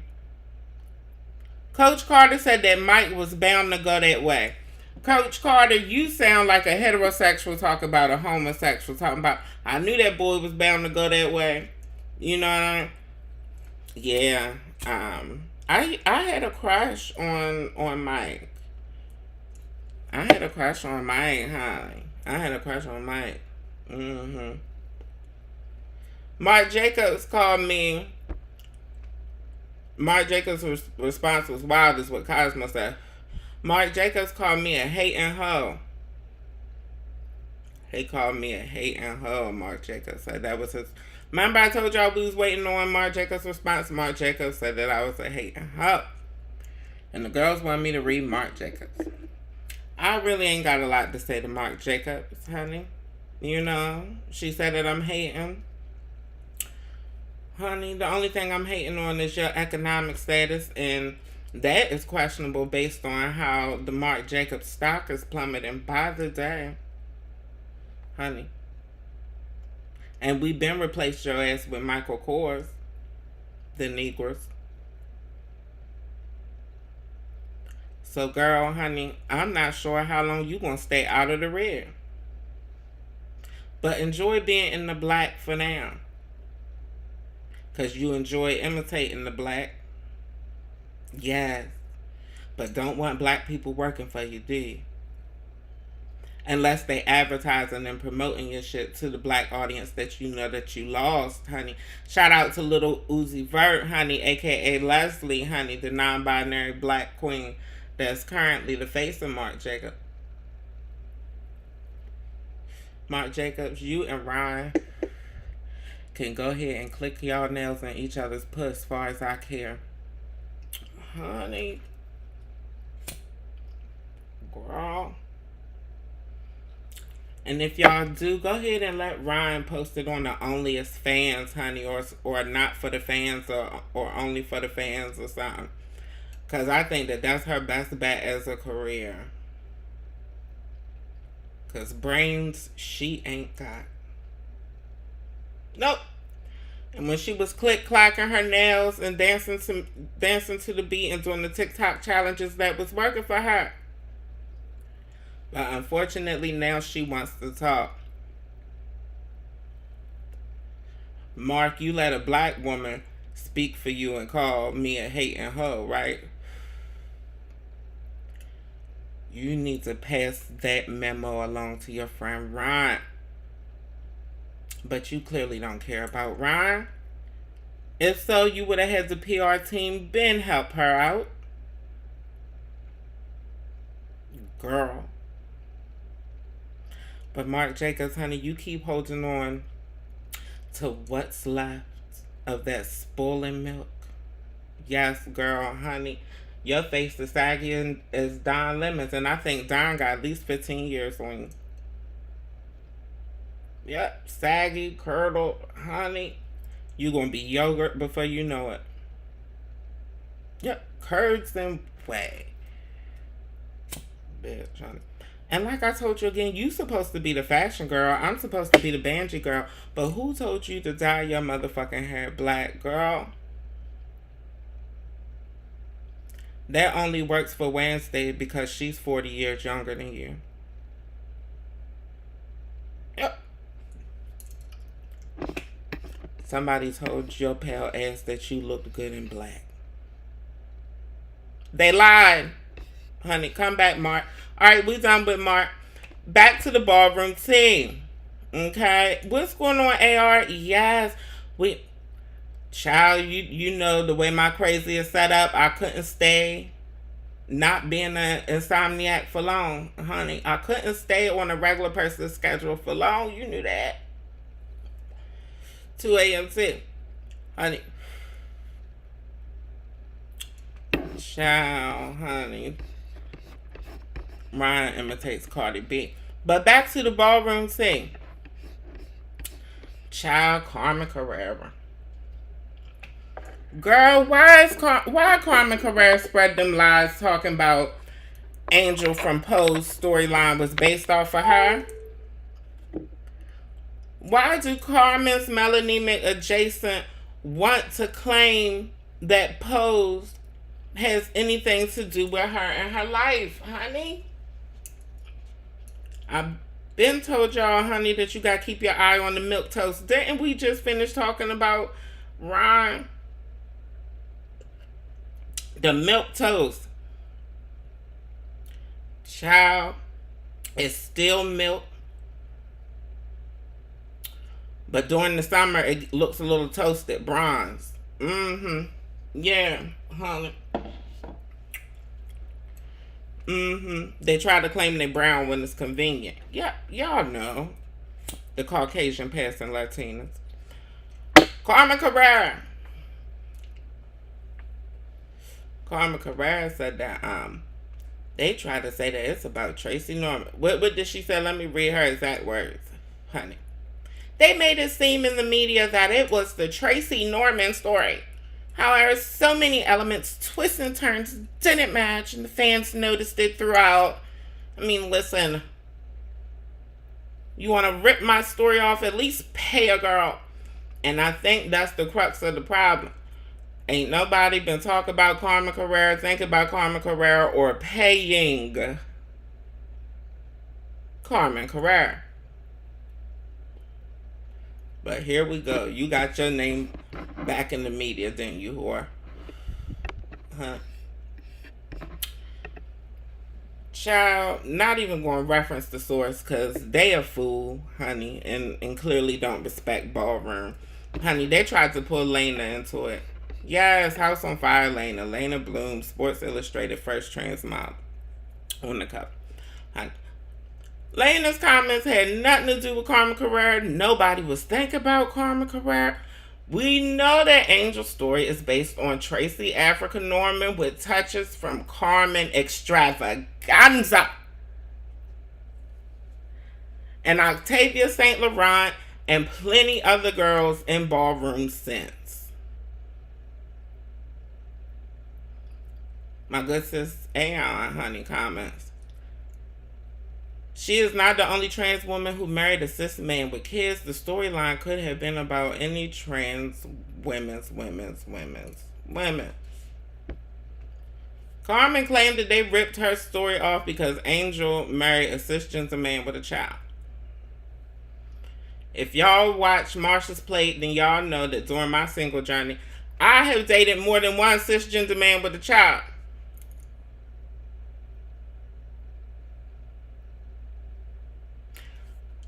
Coach Carter said that Mike was bound to go that way. Coach Carter, you sound like a heterosexual talking about a homosexual talking about, I knew that boy was bound to go that way. You know what I mean? Yeah. I had a crush on Mike. I had a crush on Mike, honey. I had a crush on Mike. Mm-hmm. Mark Jacobs called me. Mark Jacobs' response was wild, is what Cosmo said. Mark Jacobs called me a hating hoe. He called me a hating hoe, Mark Jacobs said. That was his... Remember I told y'all we was waiting on Mark Jacobs' response? Mark Jacobs said that I was a hating hoe. And the girls wanted me to read Mark Jacobs. I really ain't got a lot to say to Mark Jacobs, honey. You know, she said that I'm hating. Honey, the only thing I'm hating on is your economic status, and that is questionable based on how the Marc Jacobs stock is plummeting by the day. Honey. And we've been replaced your ass with Michael Kors, the Negroes. So, girl, honey, I'm not sure how long you gonna stay out of the red. But enjoy being in the black for now. Because you enjoy imitating the black. Yes. But don't want black people working for you, do you? Unless they advertising and promoting your shit to the black audience that you know that you lost, honey. Shout out to little Uzi Vert, honey, a.k.a. Leslie, honey, the non-binary black queen that's currently the face of Marc Jacobs. Marc Jacobs, you and Ryan can go ahead and click y'all nails in each other's puss as far as I care. Honey. Girl. And if y'all do, go ahead and let Ryan post it on the Only as Fans, honey, or Not for the Fans, or Only for the Fans or something. Because I think that that's her best bet as a career. Because brains, she ain't got. Nope. And when she was click-clacking her nails and dancing to the beat and doing the TikTok challenges, that was working for her. But unfortunately, now she wants to talk. Mark, you let a black woman speak for you and call me a hating hoe, right? You need to pass that memo along to your friend Ron. But you clearly don't care about Ryan. If so, you would have had the PR team been help her out. Girl. But Marc Jacobs, honey, you keep holding on to what's left of that spoiling milk. Yes, girl, honey. Your face is saggy as Don Lemons, and I think Don got at least 15 years on you. Yep, saggy, curdled, honey. You gonna be yogurt before you know it. Yep, curds and whey. Bitch, honey. And like I told you again, you supposed to be the fashion girl. I'm supposed to be the banji girl. But who told you to dye your motherfucking hair black, girl? That only works for Wednesday because she's 40 years younger than you. Yep. Somebody told your pale ass that you looked good in black. They lied. Honey, come back, Marc. Alright, we done with Marc. Back to the ballroom team. Okay. What's going on, AR? Yes. Child, you know the way my crazy is set up, I couldn't stay not being an insomniac for long, honey. I couldn't stay on a regular person's schedule for long. You knew that. 2 a.m. too. Honey. Child, honey. Ryan imitates Cardi B. But back to the ballroom thing. Child, Carmen Carrera. Girl, why Carmen Carrera spread them lies talking about Angel from Pose storyline was based off of her? Why do Carmen's melanemic adjacent want to claim that Pose has anything to do with her and her life, honey? I've been told y'all, honey, that you gotta keep your eye on the milk toast. Didn't we just finish talking about Ryan? The milk toast. Child, it's still milk. But during the summer, it looks a little toasted, bronze. Yeah, honey. They try to claim they brown when it's convenient. Yeah, y'all know. The Caucasian passing Latinas. Carmen Carrera. Carmen Carrera said that they try to say that it's about Tracy Norman. What did she say? Let me read her exact words, honey. They made it seem in the media that it was the Tracy Norman story. However, so many elements, twists and turns didn't match, and the fans noticed it throughout. I mean, listen. You want to rip my story off? At least pay a girl. And I think that's the crux of the problem. Ain't nobody been talking about Carmen Carrera, thinking about Carmen Carrera, or paying Carmen Carrera. But here we go. You got your name back in the media, didn't you, whore? Huh? Child, not even going to reference the source because they a fool, honey, and clearly don't respect Ballroom. Honey, they tried to pull Lena into it. Yes, House on Fire Lena. Lena Bloom, Sports Illustrated first trans model on the cover. Honey. Lena's comments had nothing to do with Carmen Carrera. Nobody was thinking about Carmen Carrera. We know that Angel's story is based on Tracy Africa Norman with touches from Carmen Extravaganza and Octavia St. Laurent and plenty other girls in Ballroom since. My good sis Aeon, honey, comments. She is not the only trans woman who married a cis man with kids. The storyline could have been about any trans women's. Carmen claimed that they ripped her story off because Angel married a cisgender man with a child. If y'all watch Marsha's Plate, then y'all know that during my single journey, I have dated more than one cisgender man with a child.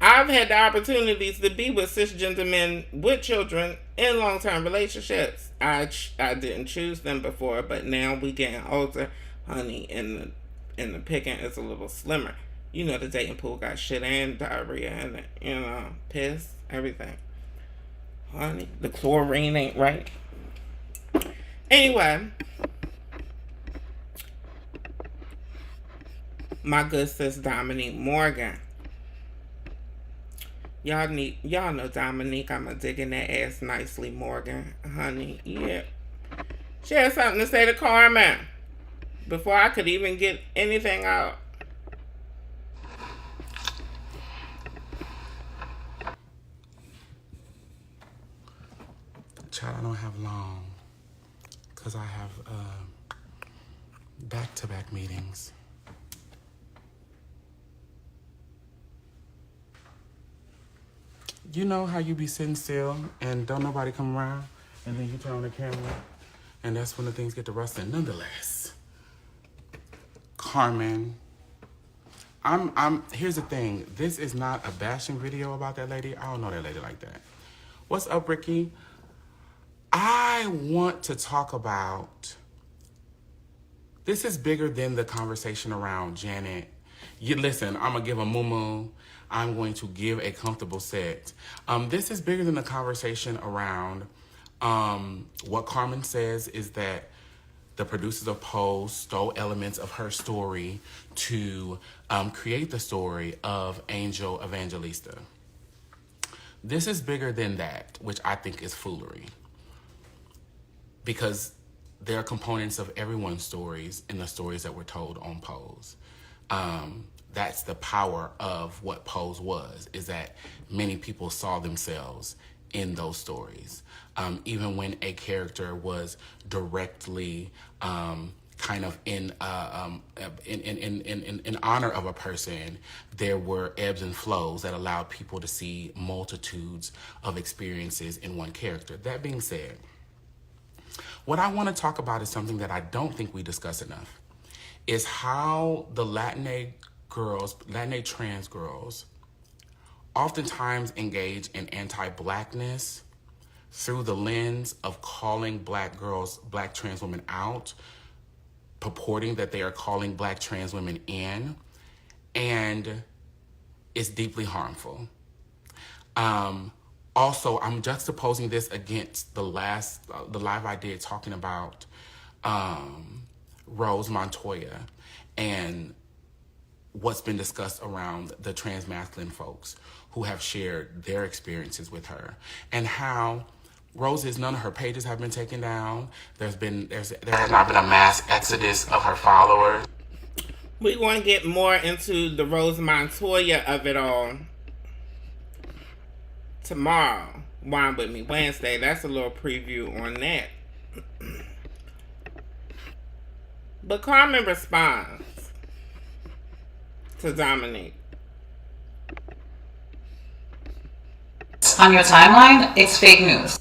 I I've had the opportunities to be with cisgender men with children in long-term relationships. I didn't choose them before, but now we getting older, honey, and the picking is a little slimmer. You know, the dating pool got shit and diarrhea in it, you know, piss, everything. Honey, the chlorine ain't right. Anyway, my good sis Dominique Morgan. Y'all know Dominique. I'ma dig in that ass nicely, Morgan, honey. Yeah, she had something to say to Carmen before I could even get anything out. Child, I don't have long because I have back-to-back meetings. You know how you be sitting still and don't nobody come around, and then you turn on the camera, and that's when the things get to rustling. Nonetheless, Carmen, here's the thing. This is not a bashing video about that lady. I don't know that lady like that. What's up, Ricky? I want to talk about, this is bigger than the conversation around Janet. You listen, I'm gonna give a moo-moo. I'm going to give a comfortable set. This is bigger than the conversation around what Carmen says is that the producers of Pose stole elements of her story to create the story of Angel Evangelista. This is bigger than that, which I think is foolery. Because there are components of everyone's stories in the stories that were told on Pose. That's the power of what Pose was, is that many people saw themselves in those stories. Even when a character was directly kind of in honor of a person, there were ebbs and flows that allowed people to see multitudes of experiences in one character. That being said, what I want to talk about is something that I don't think we discuss enough, is how the Latinx trans girls oftentimes engage in anti-blackness through the lens of calling black trans women out, purporting that they are calling black trans women in, and it's deeply harmful. Also, I'm juxtaposing this against the live I did talking about Rose Montoya and what's been discussed around the trans masculine folks who have shared their experiences with her, and how none of her pages have been taken down. There has not been a mass exodus of her followers. We want to get more into the Rose Montoya of it all tomorrow. Wine With Me Wednesday. That's a little preview on that. But Carmen responds to Dominique. On your timeline, it's fake news.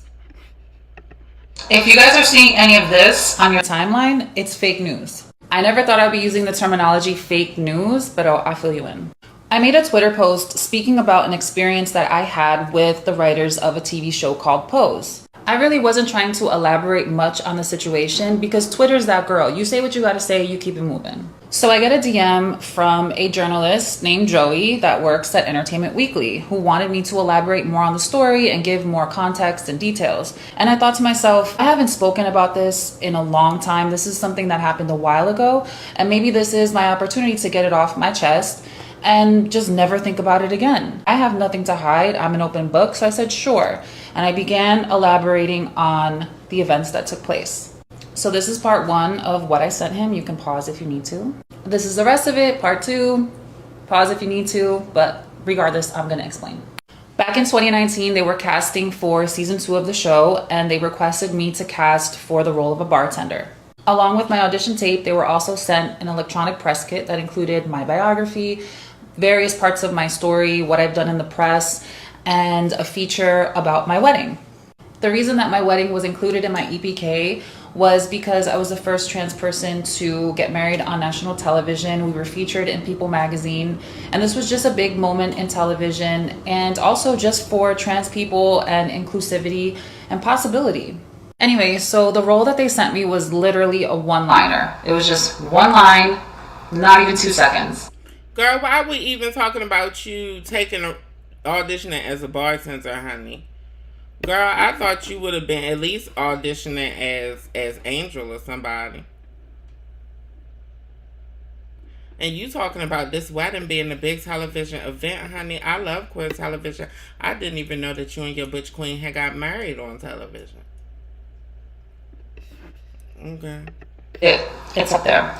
If you guys are seeing any of this on your timeline, it's fake news. I never thought I'd be using the terminology fake news, but I'll fill you in. I made a Twitter post speaking about an experience that I had with the writers of a TV show called Pose. I really wasn't trying to elaborate much on the situation because Twitter's that girl. You say what you gotta say, you keep it moving. So I get a DM from a journalist named Joey that works at Entertainment Weekly who wanted me to elaborate more on the story and give more context and details. And I thought to myself, I haven't spoken about this in a long time. This is something that happened a while ago, and maybe this is my opportunity to get it off my chest and just never think about it again. I have nothing to hide. I'm an open book, so I said sure. And I began elaborating on the events that took place. So this is part 1 of what I sent him. You can pause if you need to. This is the rest of it, part 2. Pause if you need to, but regardless, I'm gonna explain. Back in 2019, they were casting for season 2 of the show, and they requested me to cast for the role of a bartender. Along with my audition tape, they were also sent an electronic press kit that included my biography, various parts of my story, what I've done in the press, and a feature about my wedding. The reason that my wedding was included in my EPK was because I was the first trans person to get married on national television. We were featured in People magazine, and this was just a big moment in television, and also just for trans people and inclusivity and possibility. Anyway, so the role that they sent me was literally a one-liner. It was just one line, not even 2 seconds. Girl, why are we even talking about you auditioning as a bartender, honey? Girl, I thought you would have been at least auditioning as Angel or somebody. And you talking about this wedding being a big television event, honey. I love queer television. I didn't even know that you and your butch queen had got married on television. Okay. It's up there.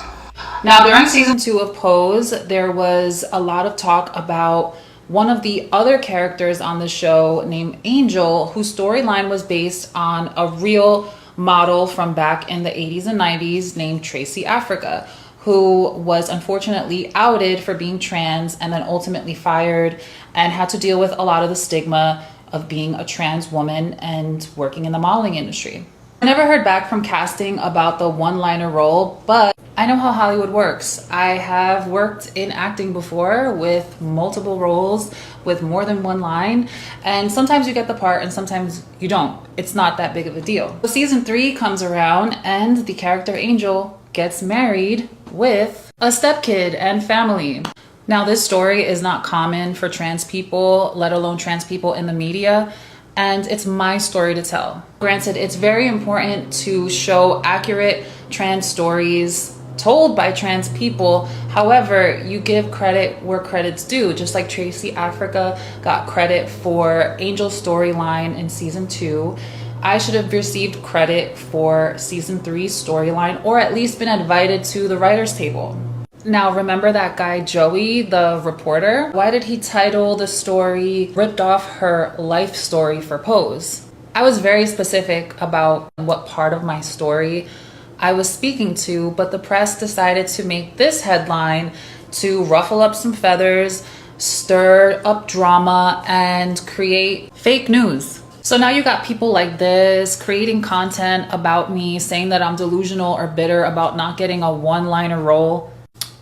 Now, during season 2 of Pose, there was a lot of talk about one of the other characters on the show named Angel, whose storyline was based on a real model from back in the 80s and 90s named Tracy Africa, who was unfortunately outed for being trans and then ultimately fired and had to deal with a lot of the stigma of being a trans woman and working in the modeling industry. I never heard back from casting about the one-liner role, but I know how Hollywood works. I have worked in acting before with multiple roles with more than one line, and sometimes you get the part and sometimes you don't. It's not that big of a deal. So season 3 comes around and the character Angel gets married with a stepkid and family. Now, this story is not common for trans people, let alone trans people in the media. And it's my story to tell. Granted, it's very important to show accurate trans stories told by trans people. However, you give credit where credit's due. Just like Tracy Africa got credit for Angel's storyline in season 2, I should have received credit for season 3's storyline, or at least been invited to the writer's table. Now, remember that guy Joey, the reporter? Why did he title the story Ripped Off Her Life Story for Pose? I was very specific about what part of my story I was speaking to, but the press decided to make this headline to ruffle up some feathers, stir up drama, and create fake news. So now you got people like this creating content about me, saying that I'm delusional or bitter about not getting a one-liner role.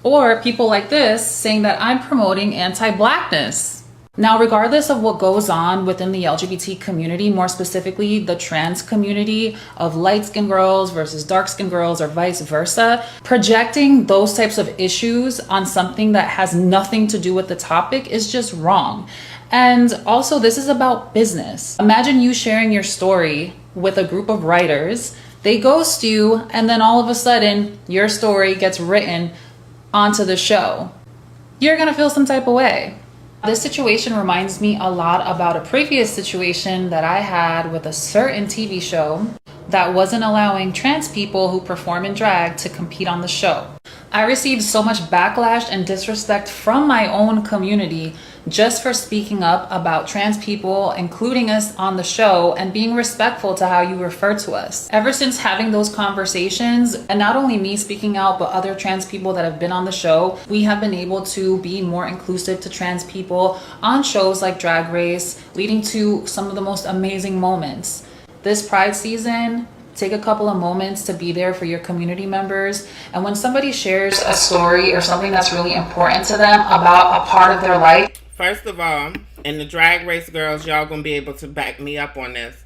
Or people like this saying that I'm promoting anti-blackness. Now, regardless of what goes on within the LGBT community, more specifically the trans community of light-skinned girls versus dark-skinned girls or vice versa, projecting those types of issues on something that has nothing to do with the topic is just wrong. And also, this is about business. Imagine you sharing your story with a group of writers, they ghost you, and then all of a sudden, your story gets written onto the show. You're gonna feel some type of way. This situation reminds me a lot about a previous situation that I had with a certain TV show that wasn't allowing trans people who perform in drag to compete on the show. I received so much backlash and disrespect from my own community just for speaking up about trans people, including us on the show, and being respectful to how you refer to us. Ever since having those conversations, and not only me speaking out, but other trans people that have been on the show, we have been able to be more inclusive to trans people on shows like Drag Race, leading to some of the most amazing moments. This Pride season, take a couple of moments to be there for your community members. And when somebody shares a story or something that's really important to them about a part of their life. First of all, and the Drag Race girls, y'all gonna be able to back me up on this.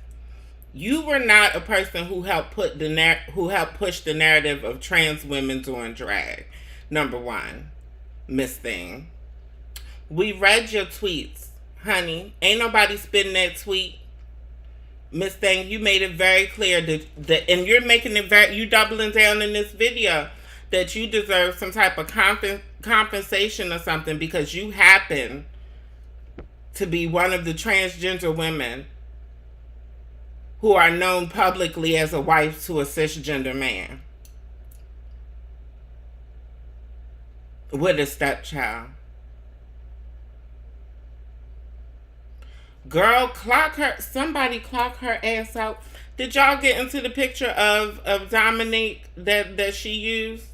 You were not a person who helped push the narrative of trans women doing drag. Number one, Miss Thing. We read your tweets, honey. Ain't nobody spitting that tweet. Miss Thing, you made it very clear that and you're making it you doubling down in this video that you deserve some type of compensation or something because you happen to be one of the transgender women who are known publicly as a wife to a cisgender man with a stepchild. Girl, somebody clock her ass out. Did y'all get into the picture of Dominique that she used?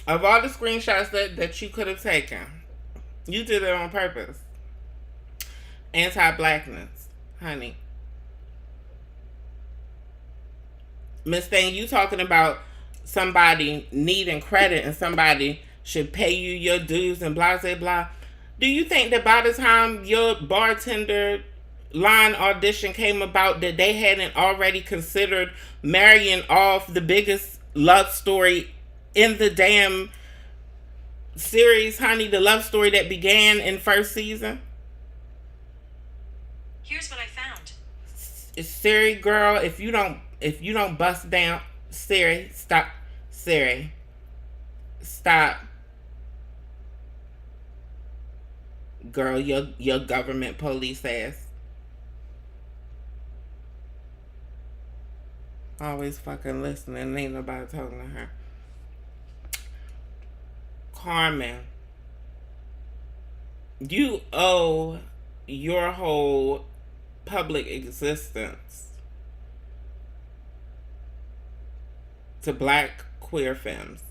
Of all the screenshots that you could have taken, you did it on purpose. Anti-blackness, honey. Miss Thing, you talking about somebody needing credit and somebody should pay you your dues and blah, blah, blah. Do you think that by the time your bartender line audition came about that they hadn't already considered marrying off the biggest love story in the damn series, honey? The love story that began in first season? Here's what I found. Siri, girl, if you don't bust down, Siri, stop. Siri, stop. Girl, your government police ass. Always fucking listening. Ain't nobody talking to her. Carmen, you owe your whole public existence to black queer femmes.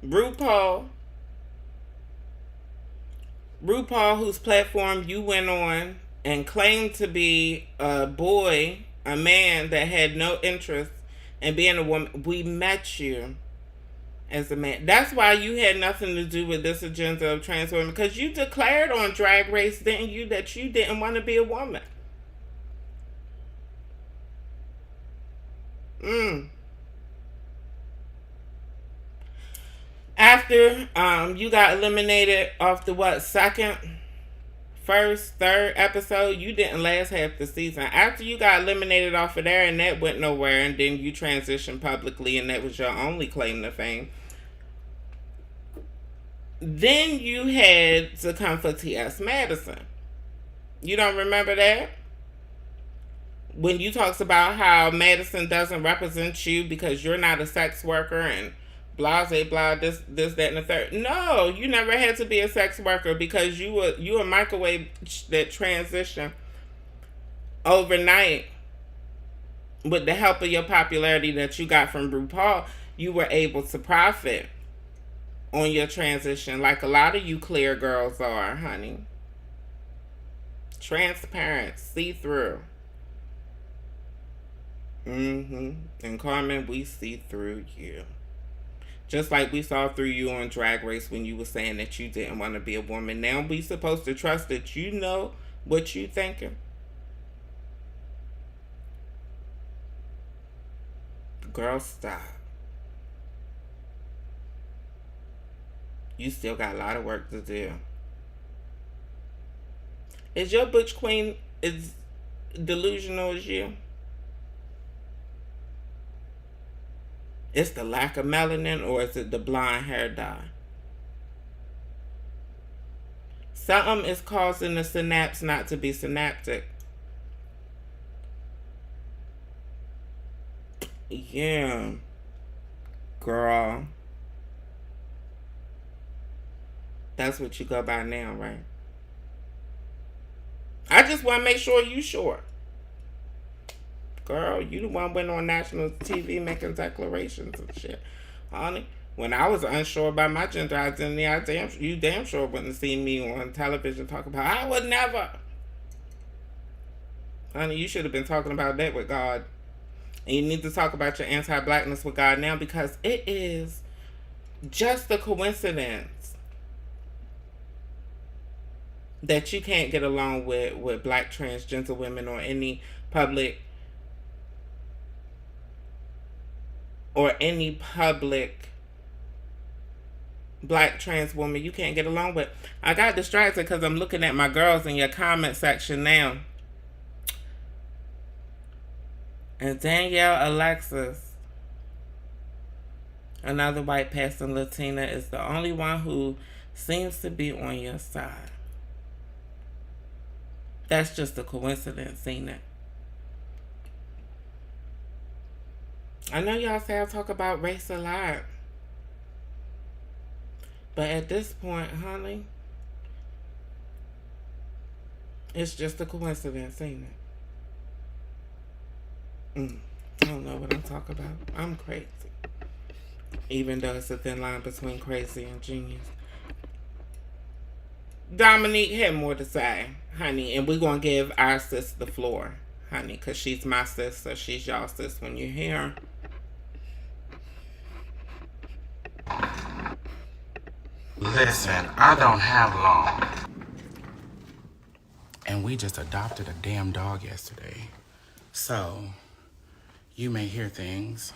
RuPaul, whose platform you went on and claimed to be a man that had no interest in being a woman. We met you as a man. That's why you had nothing to do with this agenda of trans women, because you declared on Drag Race, didn't you, that you didn't want to be a woman. After you got eliminated off the third episode, you didn't last half the season. After you got eliminated off of there and that went nowhere, and then you transitioned publicly and that was your only claim to fame, then you had to come for T.S. Madison. You don't remember that? When you talks about how Madison doesn't represent you because you're not a sex worker and blah, blah, this, that, and the third. No, you never had to be a sex worker because you a microwave that transition overnight. With the help of your popularity that you got from RuPaul, you were able to profit on your transition like a lot of you clear girls are, honey. Transparent, see-through. And Carmen, we see through you. Just like we saw through you on Drag Race when you were saying that you didn't want to be a woman. Now we supposed to trust that you know what you thinking? Girl, stop. You still got a lot of work to do. Is your butch queen as delusional as you? It's the lack of melanin, or is it the blonde hair dye? Something is causing the synapse not to be synaptic. Yeah. Girl. That's what you go by now, right? I just want to make sure you sure. Girl, you the one went on national TV making declarations and shit. Honey, when I was unsure about my gender identity, you damn sure wouldn't see me on television talking about, I would never. Honey, you should have been talking about that with God. And you need to talk about your anti-blackness with God now, because it is just a coincidence that you can't get along with black transgender women or any public black trans woman you can't get along with. I got distracted because I'm looking at my girls in your comment section now. And Danielle Alexis, another white passing Latina, is the only one who seems to be on your side. That's just a coincidence, ain't it? I know y'all say I talk about race a lot. But at this point, honey, it's just a coincidence, ain't it? I don't know what I'm talking about. I'm crazy. Even though it's a thin line between crazy and genius. Dominique had more to say, honey, and we're going to give our sis the floor, honey, because she's my sister. She's y'all sis when you're here. Listen, I don't have long. And we just adopted a damn dog yesterday. So, you may hear things.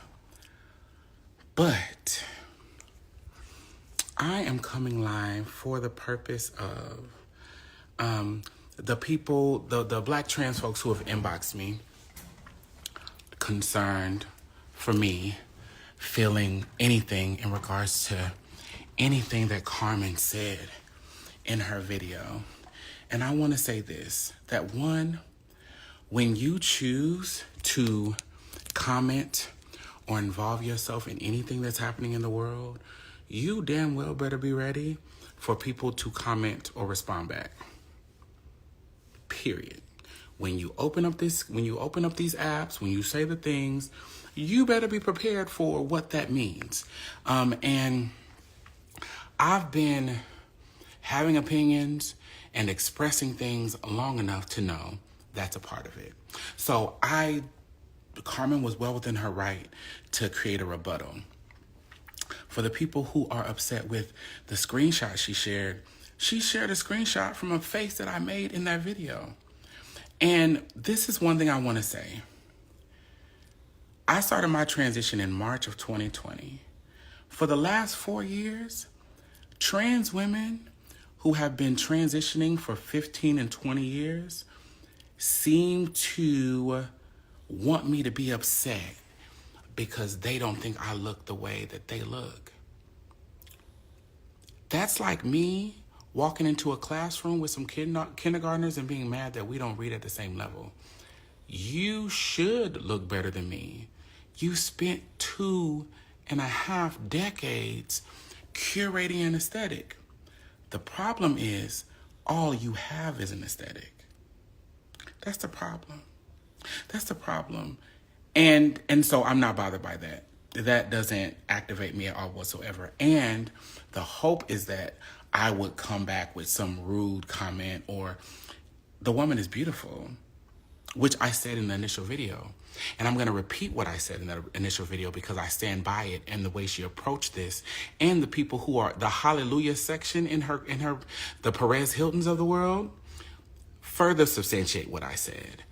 But I am coming live for the purpose of the people, the black trans folks who have inboxed me, concerned for me, feeling anything in regards to anything that Carmen said in her video. And I want to say this, that one, when you choose to comment or involve yourself in anything that's happening in the world, you damn well better be ready for people to comment or respond back. Period. When you open up these apps, when you say the things, you better be prepared for what that means. And I've been having opinions and expressing things long enough to know that's a part of it. So Carmen was well within her right to create a rebuttal. For the people who are upset with the screenshot she shared a screenshot from a face that I made in that video. And this is one thing I want to say. I started my transition in March of 2020. For the last 4 years, trans women who have been transitioning for 15 and 20 years seem to want me to be upset because they don't think I look the way that they look. That's like me walking into a classroom with some kindergartners and being mad that we don't read at the same level. You should look better than me. You spent 2.5 decades curating an aesthetic. The problem is all you have is an aesthetic. That's the problem. That's the problem. And so I'm not bothered by that. That doesn't activate me at all whatsoever. And the hope is that I would come back with some rude comment or the woman is beautiful, which I said in the initial video. And I'm going to repeat what I said in the initial video because I stand by it and the way she approached this. And the people who are the hallelujah section in her, the Perez Hiltons of the world, further substantiate what I said.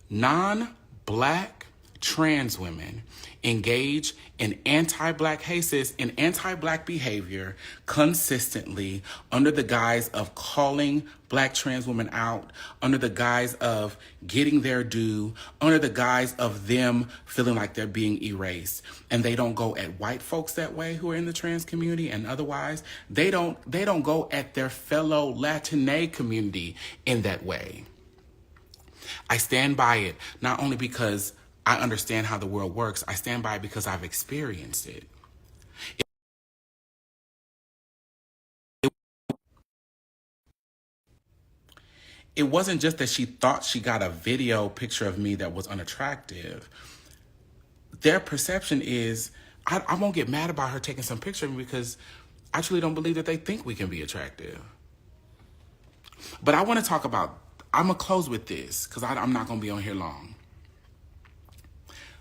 Non-black trans women engage in anti-black haces and anti-black behavior consistently under the guise of calling black trans women out, under the guise of getting their due, under the guise of them feeling like they're being erased. And they don't go at white folks that way who are in the trans community, and otherwise they don't go at their fellow Latinx community in that way. I stand by it, not only because I understand how the world works, I stand by it because I've experienced it. It wasn't just that she thought she got a video picture of me that was unattractive. Their perception is, I won't get mad about her taking some picture of me because I truly don't believe that they think we can be attractive. But I want to talk about, I'm going to close with this because I'm not going to be on here long.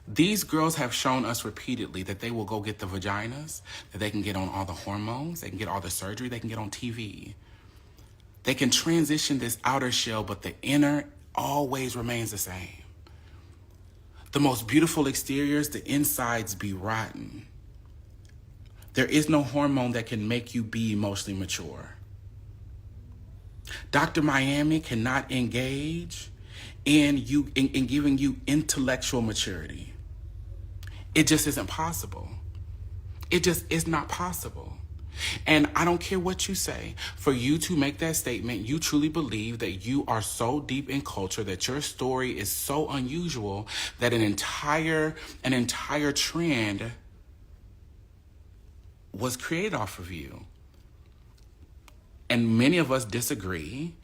These girls have shown us repeatedly that they will go get the vaginas, that they can get on all the hormones, they can get all the surgery, they can get on TV. They can transition this outer shell, but the inner always remains the same. The most beautiful exteriors, the insides be rotten. There is no hormone that can make you be emotionally mature. Dr. Miami cannot engage in giving you intellectual maturity. It just isn't possible. It just is not possible. And I don't care what you say. For you to make that statement, you truly believe that you are so deep in culture, that your story is so unusual that an entire trend was created off of you. And many of us disagree.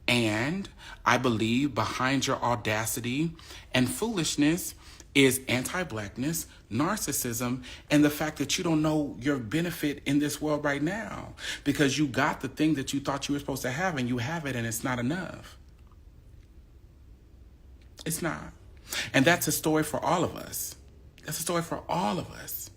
And I believe behind your audacity and foolishness is anti-blackness, narcissism, and the fact that you don't know your benefit in this world right now because you got the thing that you thought you were supposed to have and you have it and it's not enough. It's not. And that's a story for all of us. That's a story for all of us.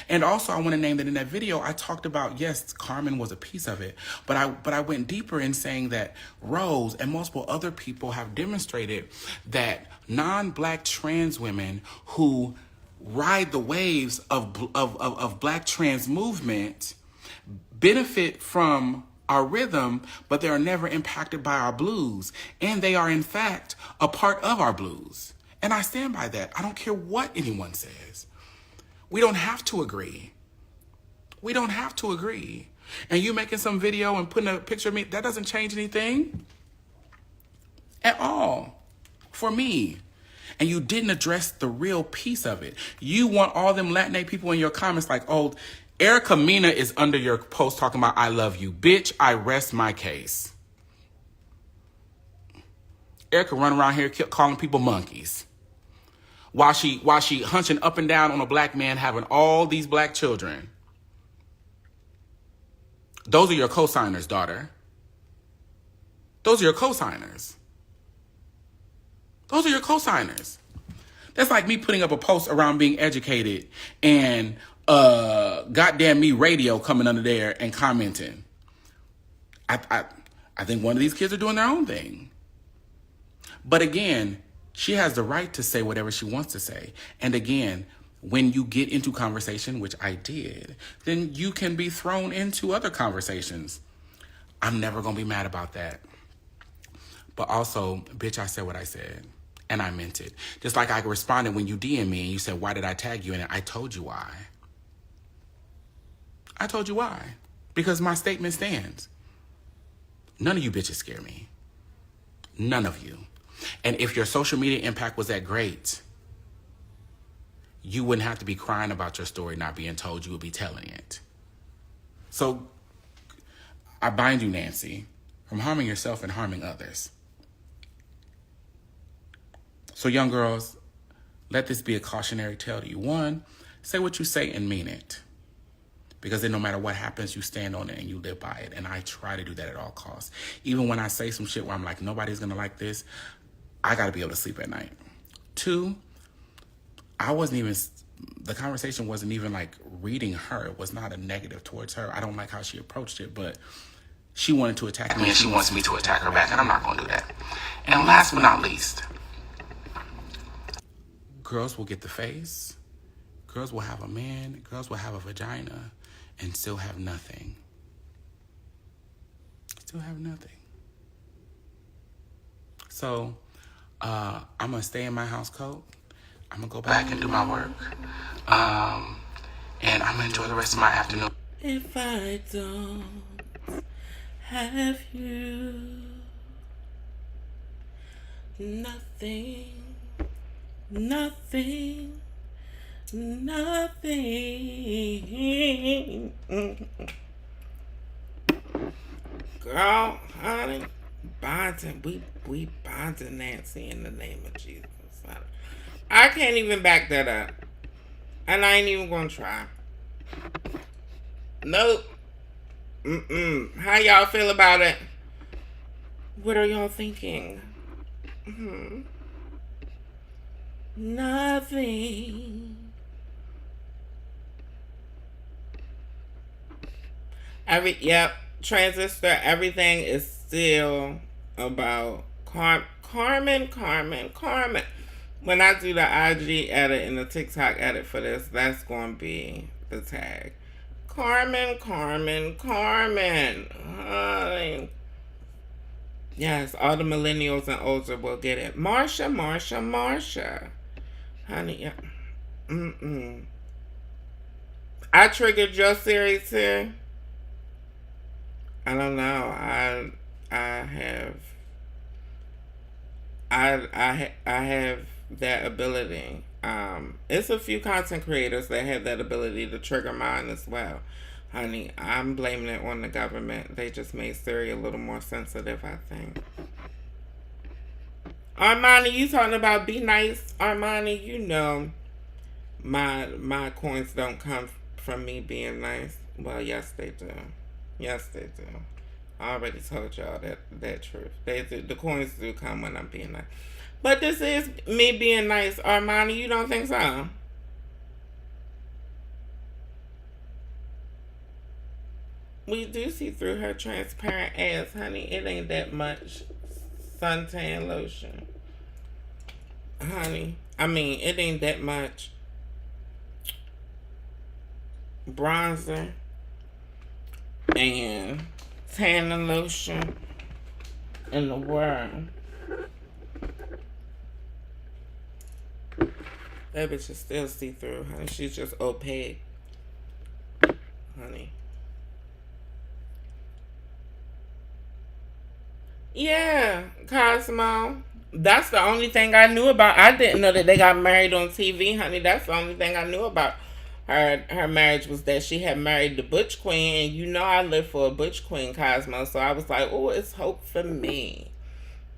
And also, I want to name that in that video, I talked about, yes, Carmen was a piece of it, but I went deeper in saying that Rose and multiple other people have demonstrated that non-black trans women who ride the waves of black trans movement benefit from our rhythm, but they are never impacted by our blues. And they are, in fact, a part of our blues. And I stand by that. I don't care what anyone says. We don't have to agree. We don't have to agree. And you making some video and putting a picture of me, that doesn't change anything at all for me. And you didn't address the real piece of it. You want all them Latinx people in your comments like, oh, Erica Mena is under your post talking about I love you. Bitch, I rest my case. Erica run around here calling people monkeys. While she hunching up and down on a black man having all these black children. Those are your co-signers, daughter. Those are your co-signers. Those are your co-signers. That's like me putting up a post around being educated and goddamn me radio coming under there and commenting. I think one of these kids are doing their own thing. But again, she has the right to say whatever she wants to say. And again, when you get into conversation, which I did, then you can be thrown into other conversations. I'm never going to be mad about that. But also, bitch, I said what I said. And I meant it. Just like I responded when you DM'd me and you said, why did I tag you in it? I told you why. I told you why. Because my statement stands. None of you bitches scare me. None of you. And if your social media impact was that great, you wouldn't have to be crying about your story not being told. You would be telling it. So I bind you, Nancy, from harming yourself and harming others. So young girls, let this be a cautionary tale to you. One, say what you say and mean it. Because then no matter what happens, you stand on it and you live by it. And I try to do that at all costs. Even when I say some shit where I'm like, nobody's going to like this, I got to be able to sleep at night. Two, the conversation wasn't even like reading her. It was not a negative towards her. I don't like how she approached it, but she wanted to attack me and she wants me to attack her back, and I'm not going to do that. And last but not least, girls will get the face. Girls will have a man. Girls will have a vagina and still have nothing. Still have nothing. So, I'm going to stay in my house coat. I'm going to go back and do my work. And I'm going to enjoy the rest of my afternoon. If I don't have you, nothing, nothing, nothing. Girl, honey, bonding, we bonding Nancy in the name of Jesus. I can't even back that up. And I ain't even gonna try. Nope. How y'all feel about it? What are y'all thinking? Nothing. Transistor, everything is still about Carmen. When I do the IG edit and the TikTok edit for this, that's going to be the tag. Carmen. Yes, all the millennials and older will get it. Marsha. Honey, yeah. I triggered your series here. I don't know. I have that ability. It's a few content creators that have that ability to trigger mine as well. Honey, I'm blaming it on the government. They just made Siri a little more sensitive, I think. Armani, you talking about be nice? Armani, you know my coins don't come from me being nice. Well, yes they do. I already told y'all that truth. The coins do come when I'm being nice. But this is me being nice. Armani, you don't think so? We do see through her transparent ass, honey. It ain't that much suntan lotion. Honey. I mean, it ain't that much bronzer and tanning lotion in the world. That bitch is still see-through, honey. She's just opaque. Honey. Yeah, Cosmo. That's the only thing I knew about. I didn't know that they got married on TV, honey. That's the only thing I knew about her marriage was that she had married the Butch Queen. And you know I live for a Butch Queen, Cosmo. So I was like, oh, it's hope for me.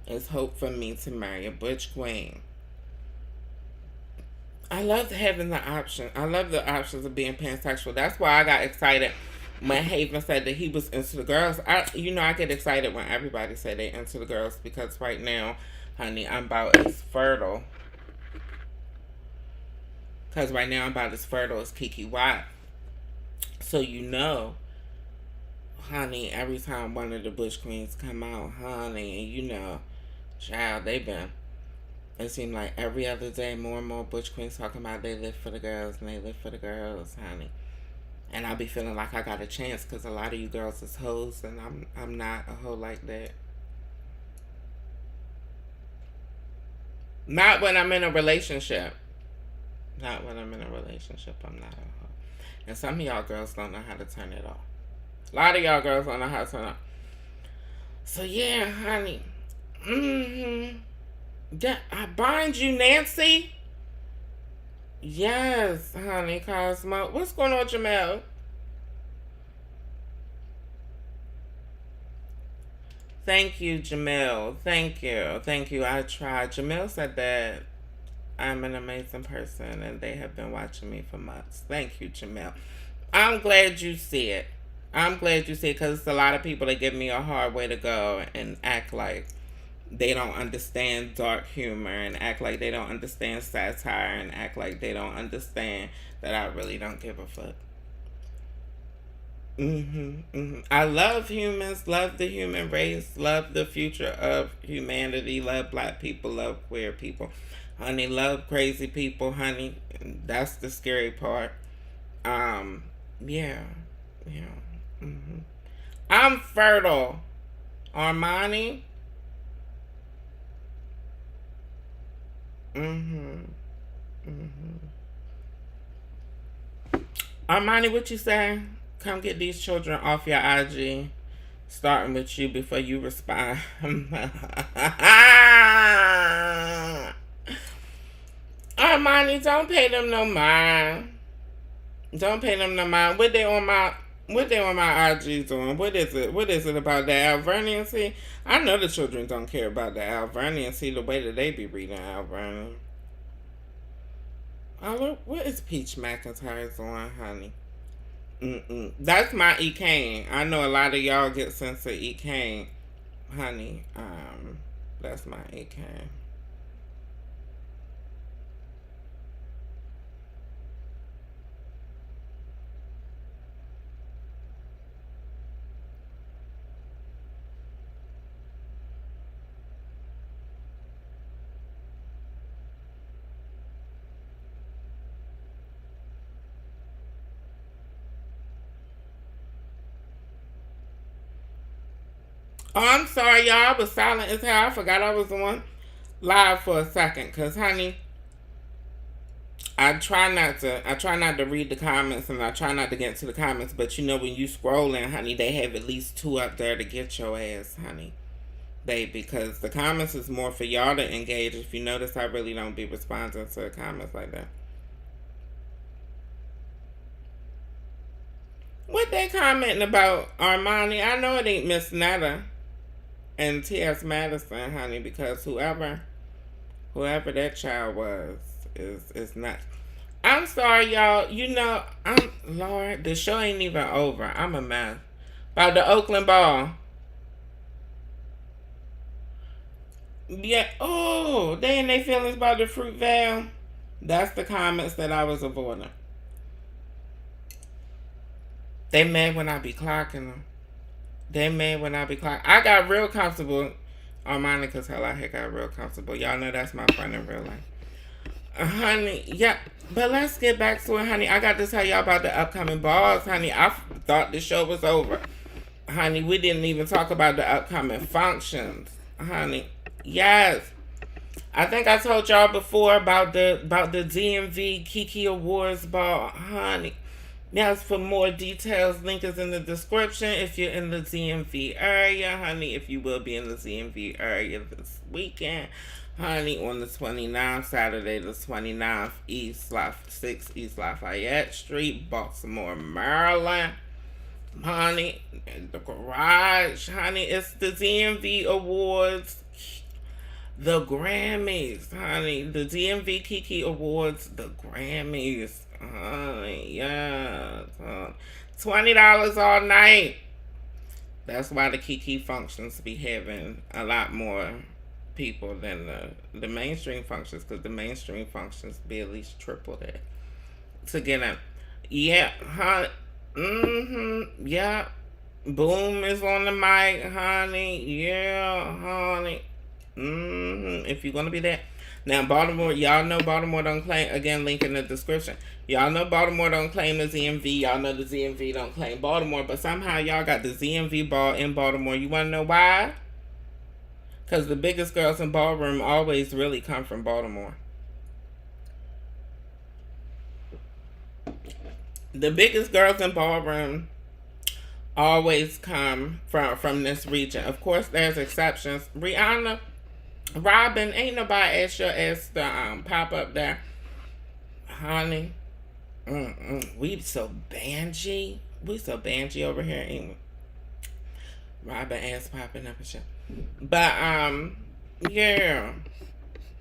It's hope for me to marry a Butch Queen. I love having the option. I love the options of being pansexual. That's why I got excited when Haven said that he was into the girls. I get excited when everybody say they into the girls because right now, honey, I'm about as fertile. Because right now I'm about as fertile as Kiki Watt. So honey, every time one of the Bush Queens come out, honey, and child, it seemed like every other day more and more Butch Queens talking about they live for the girls and they live for the girls, honey. And I be feeling like I got a chance because a lot of you girls is hoes and I'm not a hoe like that. Not when I'm in a relationship. Not when I'm in a relationship, I'm not a hoe. And some of y'all girls don't know how to turn it off. A lot of y'all girls don't know how to turn it off. So yeah, honey. Yeah, I bind you, Nancy. Yes, honey, Cosmo. What's going on, Jamel? Thank you, Jamel. Thank you. Thank you. I tried. Jamel said that I'm an amazing person and they have been watching me for months. Thank you, Jamel. I'm glad you see it. I'm glad you see it because it's a lot of people that give me a hard way to go and act like they don't understand dark humor and act like they don't understand satire and act like they don't understand that I really don't give a fuck. I love humans, love the human race, love the future of humanity, love black people, love queer people. Honey, love crazy people, honey. That's the scary part. Yeah. I'm fertile. Armani. Armani, what you say? Come get these children off your IG. Starting with you before you respond. Armani, don't pay them no mind. Don't pay them no mind. What they on my IG doing? What is it? What is it about the Alvernian? I know the children don't care about the Alvernian. The way that they be reading Alvernian. Oh, look, what is Peach McIntyre's on, honey? That's my E. Kane. I know a lot of y'all get sense of E. Kane, honey. That's my E. Kane. Oh, I'm sorry, y'all. I was silent as hell. I forgot I was on live for a second. Cause, honey, I try not to read the comments and I try not to get to the comments. But when you scrolling, honey, they have at least 2 up there to get your ass, honey. Baby, because the comments is more for y'all to engage. If you notice, I really don't be responding to the comments like that. What they commenting about, Armani? I know it ain't Miss Netta and T.S. Madison, honey, because whoever that child was is not. I'm sorry, y'all. Lord, the show ain't even over. I'm a mess. About the Oakland Ball. Yeah. Oh, they in their feelings about the fruit veil. That's the comments that I was avoiding. They mad when I be clocking them. They mad when I be clocking. I got real comfortable. Monica's hell, I had got real comfortable. Y'all know that's my friend in real life. Honey, yeah. But let's get back to it, honey. I got to tell y'all about the upcoming balls, honey. I thought the show was over. Honey, we didn't even talk about the upcoming functions. Honey, yes. I think I told y'all before about the DMV Kiki Awards ball. Honey, yes, for more details, link is in the description if you're in the DMV area, honey. If you will be in the DMV area this weekend, honey, on the 29th, Saturday the 29th, 6 East Lafayette Street, Baltimore, Maryland. Honey, in the garage, honey, it's the DMV Awards, the Grammys, honey, the DMV Kiki Awards, the Grammys, honey, yes, $20 all night. That's why the Kiki functions be having a lot more people than the mainstream functions, because the mainstream functions be at least triple that to get in. Yeah, honey. Yeah. Boom is on the mic, honey. Yeah, honey. If you're gonna be there. Now, Baltimore, y'all know Baltimore don't claim, again, link in the description. Y'all know Baltimore don't claim the ZMV. Y'all know the ZMV don't claim Baltimore, but somehow y'all got the ZMV ball in Baltimore. You wanna know why? Because the biggest girls in Ballroom always really come from Baltimore. The biggest girls in Ballroom always come from this region. Of course, there's exceptions. Rihanna, Robin, ain't nobody asked your ass to pop up there. Honey, we so bangy. We so bangy over here, ain't we? Robin ass popping up and shit. But, yeah.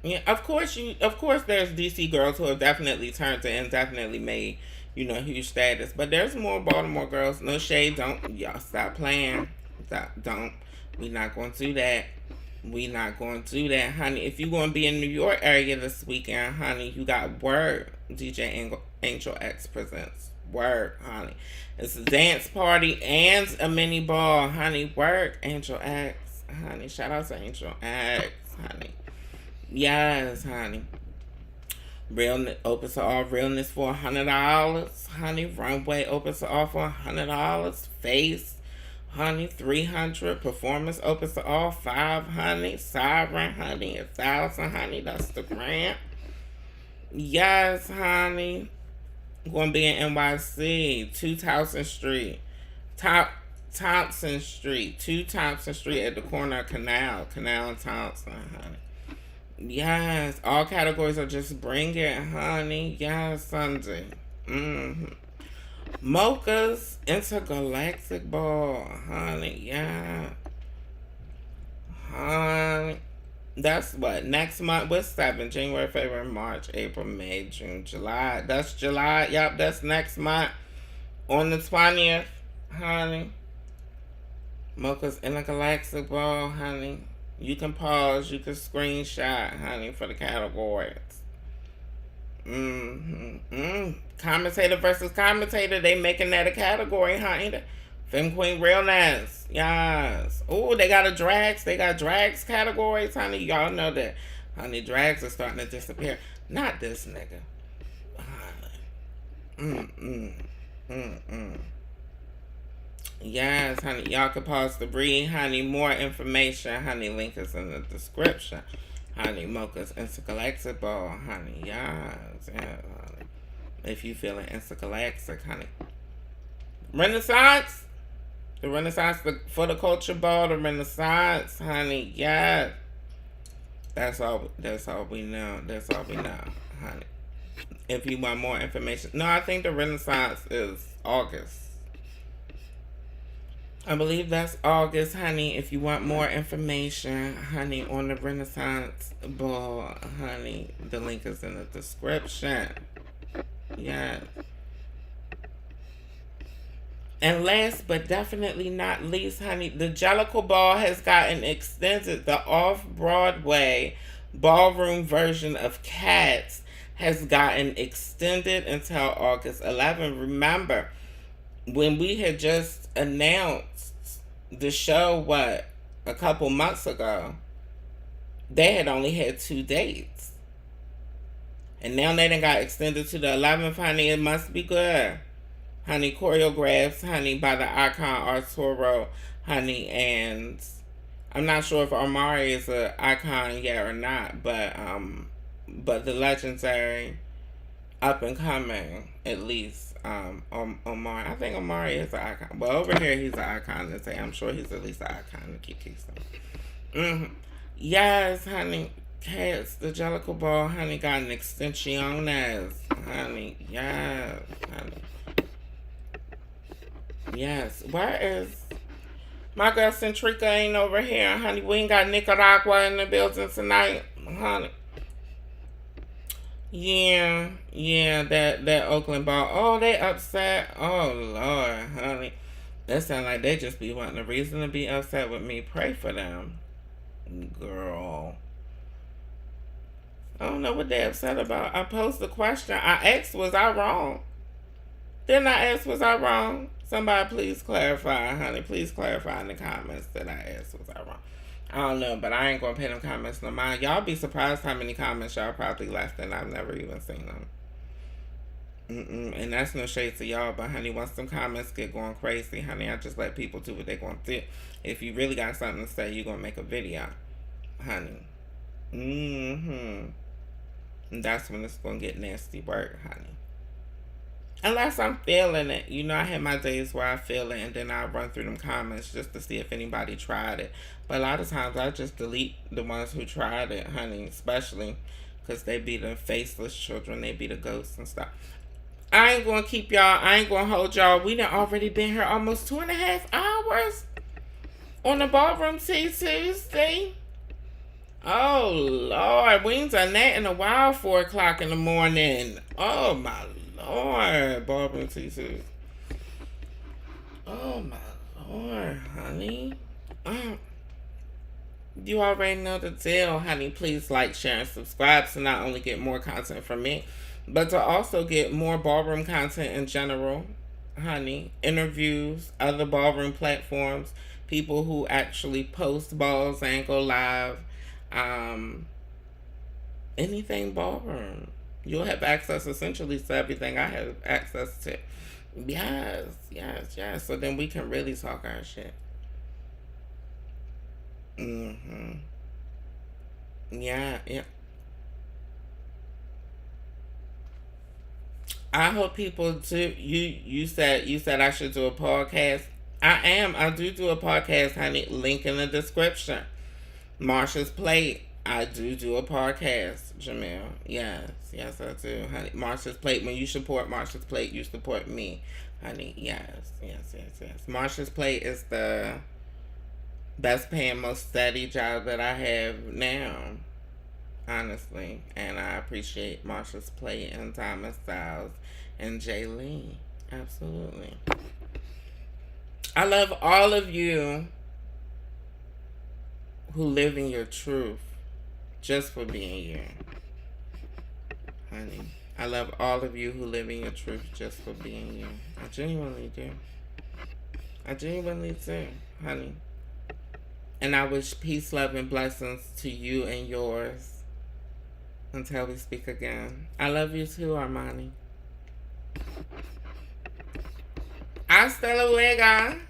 Yeah, of course there's DC girls who have definitely turned it and definitely made, huge status. But there's more Baltimore girls. No shade. Y'all stop playing. Don't. We not going to do that. We not going to do that, honey. If you going to be in New York area this weekend, honey, you got Word. DJ Angel X presents Word, honey. It's a dance party and a mini ball, honey. Word, Angel X, honey. Shout out to Angel X, honey. Yes, honey. Realness opens to all realness for $100, honey. Runway opens to all for $100. Face, honey, $300. Performance opens to all $500, honey. Sovereign, honey, $1,000, honey. That's the grant. Yes, honey. Gonna be in NYC, 2 Thompson Street, Thompson Street, 2 Thompson Street at the corner of Canal and Thompson, honey. Yes, all categories are just bring it, honey. Yes, Sunday. Mocha's Intergalactic Ball, honey. Yeah, honey. That's what, next month? What's 7? January, February, March, April, May, June, July. That's July. Yep, that's next month. On the 20th, honey. Mocha's Intergalactic Ball, honey. You can pause, you can screenshot, honey, for the categories. Commentator versus commentator, they making that a category, honey. Femme Queen Realness. Yes. Oh, they got drags categories, honey. Y'all know that. Honey, drags are starting to disappear. Not this nigga. Yes, honey. Y'all can pause the breed, honey. More information, honey. Link is in the description. Honey, Mocha's Intergalactic Ball, honey. Yes, honey. If you feeling intergalactic, honey. Renaissance. The Renaissance for the Culture Ball, the Renaissance, honey, yes. That's all we know. That's all we know, honey. If you want more information. No, I think the Renaissance is August. I believe that's August, honey. If you want more information, honey, on the Renaissance Ball, honey, the link is in the description. Yes. And last but definitely not least, honey, the Jellicle Ball has gotten extended. The off-Broadway ballroom version of Cats has gotten extended until August 11th. Remember, when we had just announced the show, a couple months ago, they had only had 2 dates. And now they done got extended to the 11th, honey. It must be good. Honey, choreographs, honey, by the icon Arturo, honey, and I'm not sure if Omari is an icon yet or not, but the legendary up and coming, at least, Omari. I think Omari is an icon. Well, over here he's an icon to say. I'm sure he's at least an icon to keep saying. Yes, honey. Cats, the Jellicle Ball, honey, got an extensiones, honey. Yes, honey. Yes. Where is my girl Centrica? Ain't over here, honey. We ain't got Nicaragua in the building tonight, honey. Yeah, that Oakland Ball. Oh, they upset. Oh Lord, honey. That sound like they just be wanting a reason to be upset with me. Pray for them, girl. I don't know what they upset about. I posed the question. I asked, was I wrong? Didn't I ask, was I wrong? Somebody please clarify, honey. Please clarify in the comments that I asked, was I wrong? I don't know, but I ain't gonna pay them comments no mind. Y'all be surprised how many comments y'all probably left and I've never even seen them. And that's no shade to y'all, but honey, once them comments get going crazy, honey, I just let people do what they gonna do. If you really got something to say, you gonna make a video, honey. And that's when it's gonna get nasty work, honey. Unless I'm feeling it. You know, I have my days where I feel it and then I run through them comments just to see if anybody tried it. But a lot of times I just delete the ones who tried it, honey. Especially because they be the faceless children. They be the ghosts and stuff. I ain't going to keep y'all. I ain't going to hold y'all. We done already been here almost 2.5 hours on the Ballroom Tea Tuesday. Oh, Lord. We ain't done that in a while, 4 o'clock in the morning. Oh, my Lord. Ballroom Tea Tuesday. Oh, my Lord, honey. You already know the deal, honey. Please like, share, and subscribe to not only get more content from me, but to also get more ballroom content in general, honey. Interviews, other ballroom platforms, people who actually post balls and go live. Anything ballroom. You'll have access essentially to everything I have access to. Yes. So then we can really talk our shit. Yeah. I hope people do. You said I should do a podcast. I do a podcast, honey. Link in the description. Marsha's Plate. I do a podcast, Jamil. Yes, I do, honey. Marsha's Plate. When you support Marsha's Plate, you support me, honey. Yes. Marsha's Plate is the best paying, most steady job that I have now, honestly. And I appreciate Marsha's Plate and Thomas Styles and Jay Lee. Absolutely. I love all of you who live in your truth just for being you, honey. I love all of you who live in your truth just for being you. I genuinely do. Honey. And I wish peace, love, and blessings to you and yours until we speak again. I love you too, Armani. Hasta luego.